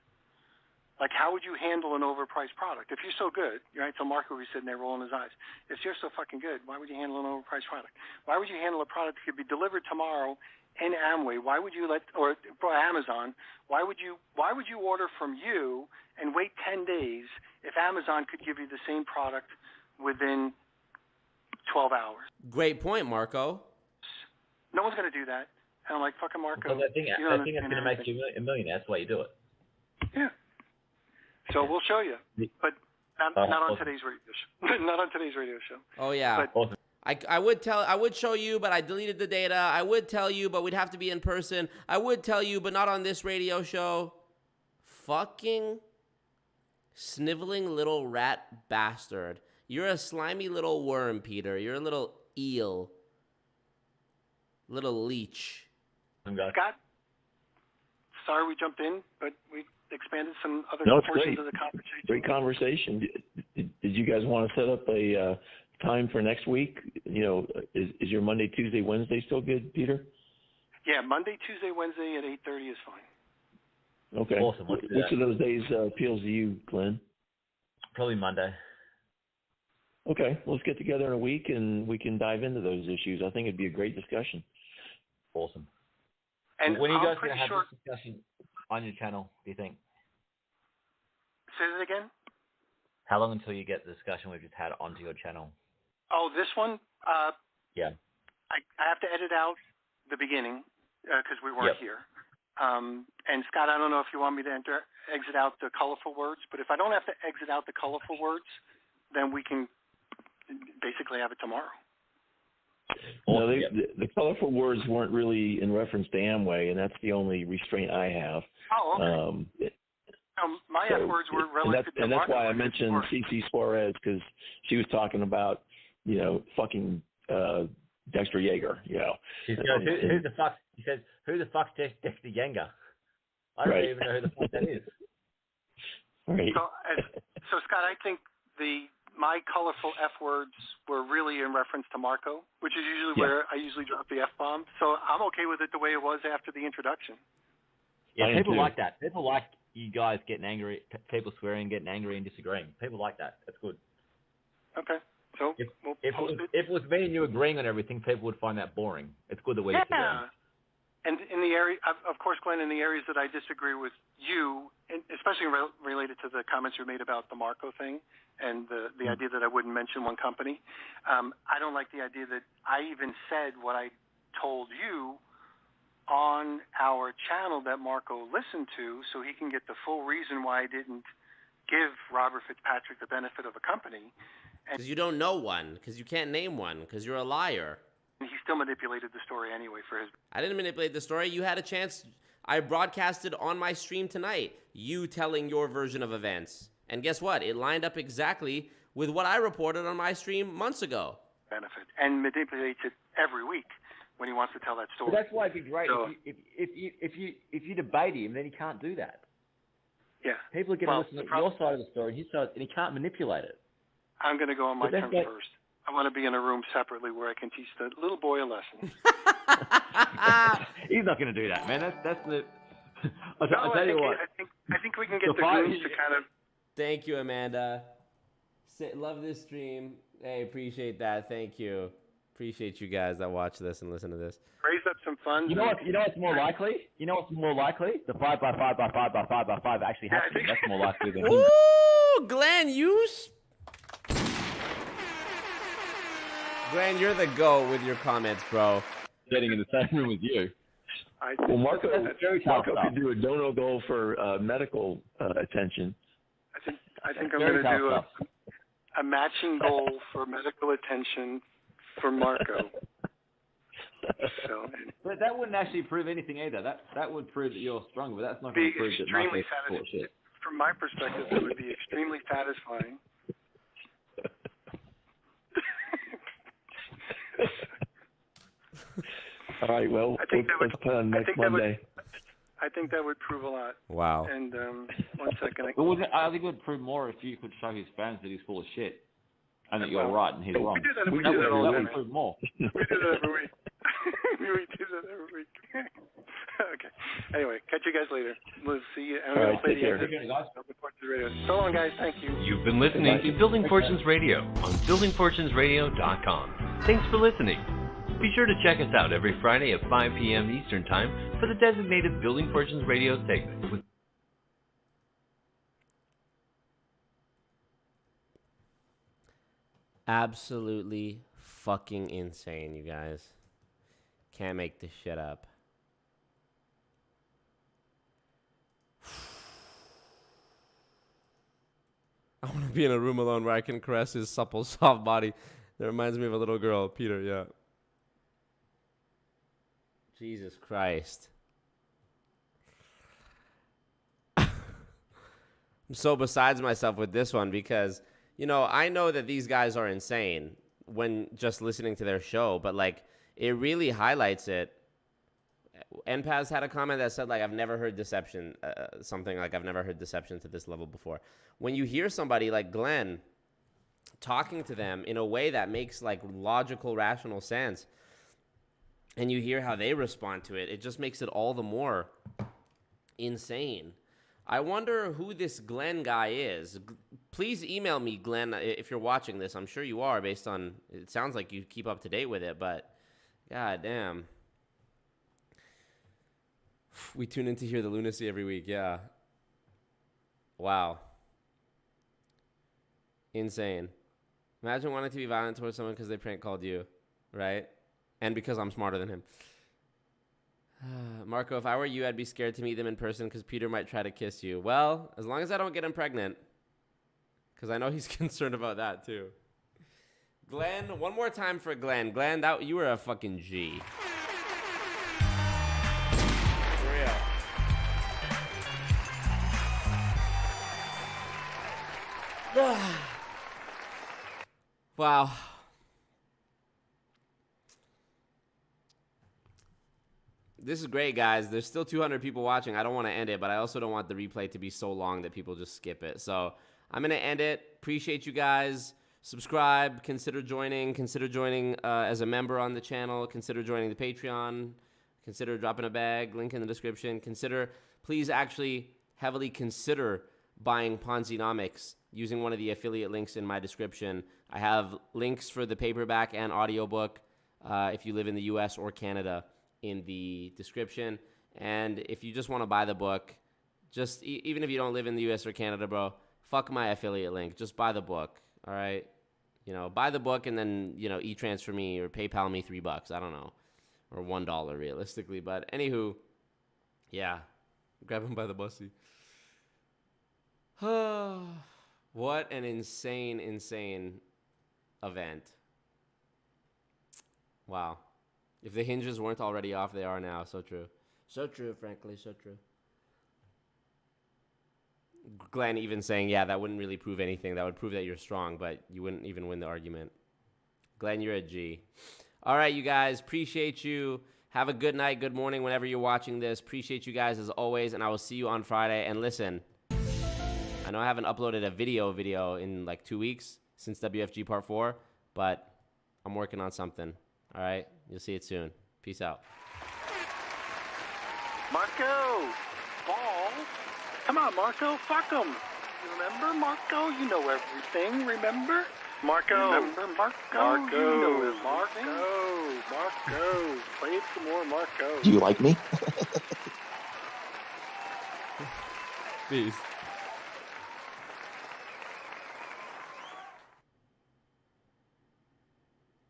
Like, how would you handle an overpriced product? If you're so good, right? So Marco was sitting there rolling his eyes. If you're so fucking good, why would you handle an overpriced product? Why would you handle a product that could be delivered tomorrow in Amway? Why would you or Amazon? Why would you order from you and wait 10 days if Amazon could give you the same product within 12 hours? Great point, Marco. No one's going to do that. And I'm like, fucking Marco. Because I think it's going to make you a millionaire. That's why you do it. Yeah. So we'll show you, but not on today's radio show. Not on today's radio show. Oh yeah. But, I would show you, but I deleted the data. I would tell you, but we'd have to be in person. I would tell you, but not on this radio show. Fucking sniveling little rat bastard. You're a slimy little worm, Peter. You're a little eel. Little leech. Scott, sorry we jumped in, but we expanded some other portions of the conversation. Great conversation. Did you guys want to set up a time for next week? You know, is your Monday, Tuesday, Wednesday still good, Peter? Yeah, Monday, Tuesday, Wednesday at 8:30 is fine. Okay. Awesome. Which of those days appeals to you, Glenn? Probably Monday. Okay, let's get together in a week and we can dive into those issues. I think it'd be a great discussion. Awesome. And when are you I'm guys going pretty to have sure. this discussion on your channel, do you think? Say that again? How long until you get the discussion we've just had onto your channel? Oh, this one? Yeah. I have to edit out the beginning because we weren't here. And Scott, I don't know if you want me to exit out the colorful words, but if I don't have to exit out the colorful words, then we can basically have it tomorrow. No, the colorful words weren't really in reference to Amway, and that's the only restraint I have. Oh, okay. My F words were relative to and that's why I mentioned CC Suarez, because she was talking about, fucking Dexter Yeager, She goes, who the fuck? He says, who the fuck's Dexter Yeager? I don't even know who the fuck that is. Right. So Scott, I think my colorful F words were really in reference to Marco, which is usually where I usually drop the F-bomb. So I'm okay with it the way it was after the introduction. Yeah, people like that. People like you guys getting angry, people swearing, getting angry and disagreeing. People like that. That's good. Okay. So if it was me and you agreeing on everything, people would find that boring. It's good the way you're disagreeing. And in the area, of course, Glenn, in the areas that I disagree with you, and especially related to the comments you made about the Marco thing and the idea that I wouldn't mention one company, I don't like the idea that I even said what I told you on our channel that Marco listened to, so he can get the full reason why I didn't give Robert Fitzpatrick the benefit of a company. Because you don't know one, because you can't name one, because you're a liar. And he still manipulated the story anyway for his... I didn't manipulate the story. You had a chance. I broadcasted on my stream tonight, you telling your version of events. And guess what? It lined up exactly with what I reported on my stream months ago. Benefit. And manipulates it every week when he wants to tell that story. But that's why it'd be great if you debate him, then he can't do that. Yeah. People are going to listen to your side of the story, and his side, and he can't manipulate it. I'm going to go on my terms first. I want to be in a room separately where I can teach the little boy a lesson. He's not going to do that, man. That's the. I'll tell you what. I think we can get the goons to kind of. Thank you, Amanda. Love this stream. Hey, appreciate that. Thank you. Appreciate you guys that watch this and listen to this. Raise up some funds. You know what's more likely? You know what's more likely? The 5 by 5 by 5 by 5 by 5 actually happening. That's more likely than. Ooh, Glenn, Glenn, you're the GOAT with your comments, bro. Getting in the same room with you. Well, Marco could do a dono goal for medical attention. I think I'm going to do a matching goal for medical attention for Marco. But that wouldn't actually prove anything either. That would prove that you're stronger, but that's not going to prove that Marco's bullshit. From my perspective, it would be extremely satisfying. All right, well, let's plan next Monday. I think that would prove a lot. Wow. And 1 second. I think it would prove more if you could show his fans that he's full of shit and that you're right and he's wrong. We do that all the time. That would prove more. We do that every week. We do that every week. Okay. Anyway, catch you guys later. We'll see you. I'm going to play the exit. So long, guys. Thank you. You've been listening to Building Fortunes Radio on buildingfortunesradio.com. Thanks for listening. Be sure to check us out every Friday at 5 p.m. Eastern Time for the designated Building Fortunes Radio segment. Absolutely fucking insane, you guys. Can't make this shit up. I want to be in a room alone where I can caress his supple, soft body. That reminds me of a little girl, Peter, yeah. Jesus Christ. I'm so besides myself with this one because, I know that these guys are insane when just listening to their show, but, it really highlights it. NPAS had a comment that said, I've never heard deception, something like I've never heard deception to this level before. When you hear somebody like Glenn talking to them in a way that makes, logical, rational sense, and you hear how they respond to it, it just makes it all the more insane. I wonder who this Glenn guy is. Please email me, Glenn, if you're watching this. I'm sure you are, based on, it sounds like you keep up to date with it, but god damn. We tune in to hear the lunacy every week. Yeah. Wow. Insane. Imagine wanting to be violent towards someone because they prank called you, right? And because I'm smarter than him. Marco, if I were you, I'd be scared to meet them in person because Peter might try to kiss you. Well, as long as I don't get him pregnant, because I know he's concerned about that too. Glenn, one more time for Glenn. Glenn, you were a fucking G. For real. Wow. This is great, guys. There's still 200 people watching. I don't want to end it, but I also don't want the replay to be so long that people just skip it. So I'm going to end it. Appreciate you guys. Subscribe. Consider joining as a member on the channel. Consider joining the Patreon. Consider dropping a bag. Link in the description. Please actually heavily consider buying Ponzinomics using one of the affiliate links in my description. I have links for the paperback and audiobook if you live in the US or Canada in the description. And if you just want to buy the book, just even if you don't live in the US or Canada, bro, fuck my affiliate link. Just buy the book, all right? Buy the book and then, e-transfer me or PayPal me $3. I don't know. Or $1 realistically. But anywho, yeah. Grab him by the bussy. What an insane event. Wow. If the hinges weren't already off, they are now. So true. So true, frankly. So true. Glenn even saying, yeah, that wouldn't really prove anything. That would prove that you're strong, but you wouldn't even win the argument. Glenn, you're a G. All right, you guys. Appreciate you. Have a good night, good morning whenever you're watching this. Appreciate you guys as always, and I will see you on Friday. And listen, I know I haven't uploaded a video in like 2 weeks since WFG Part 4, but I'm working on something. All right? You'll see it soon. Peace out. Marco! Ball? Come on, Marco. Fuck him. You remember, Marco? You know everything. Remember? Marco. Remember, Marco? Marco. You know everything. Marco. Play it some more, Marco. Do you like me? Peace.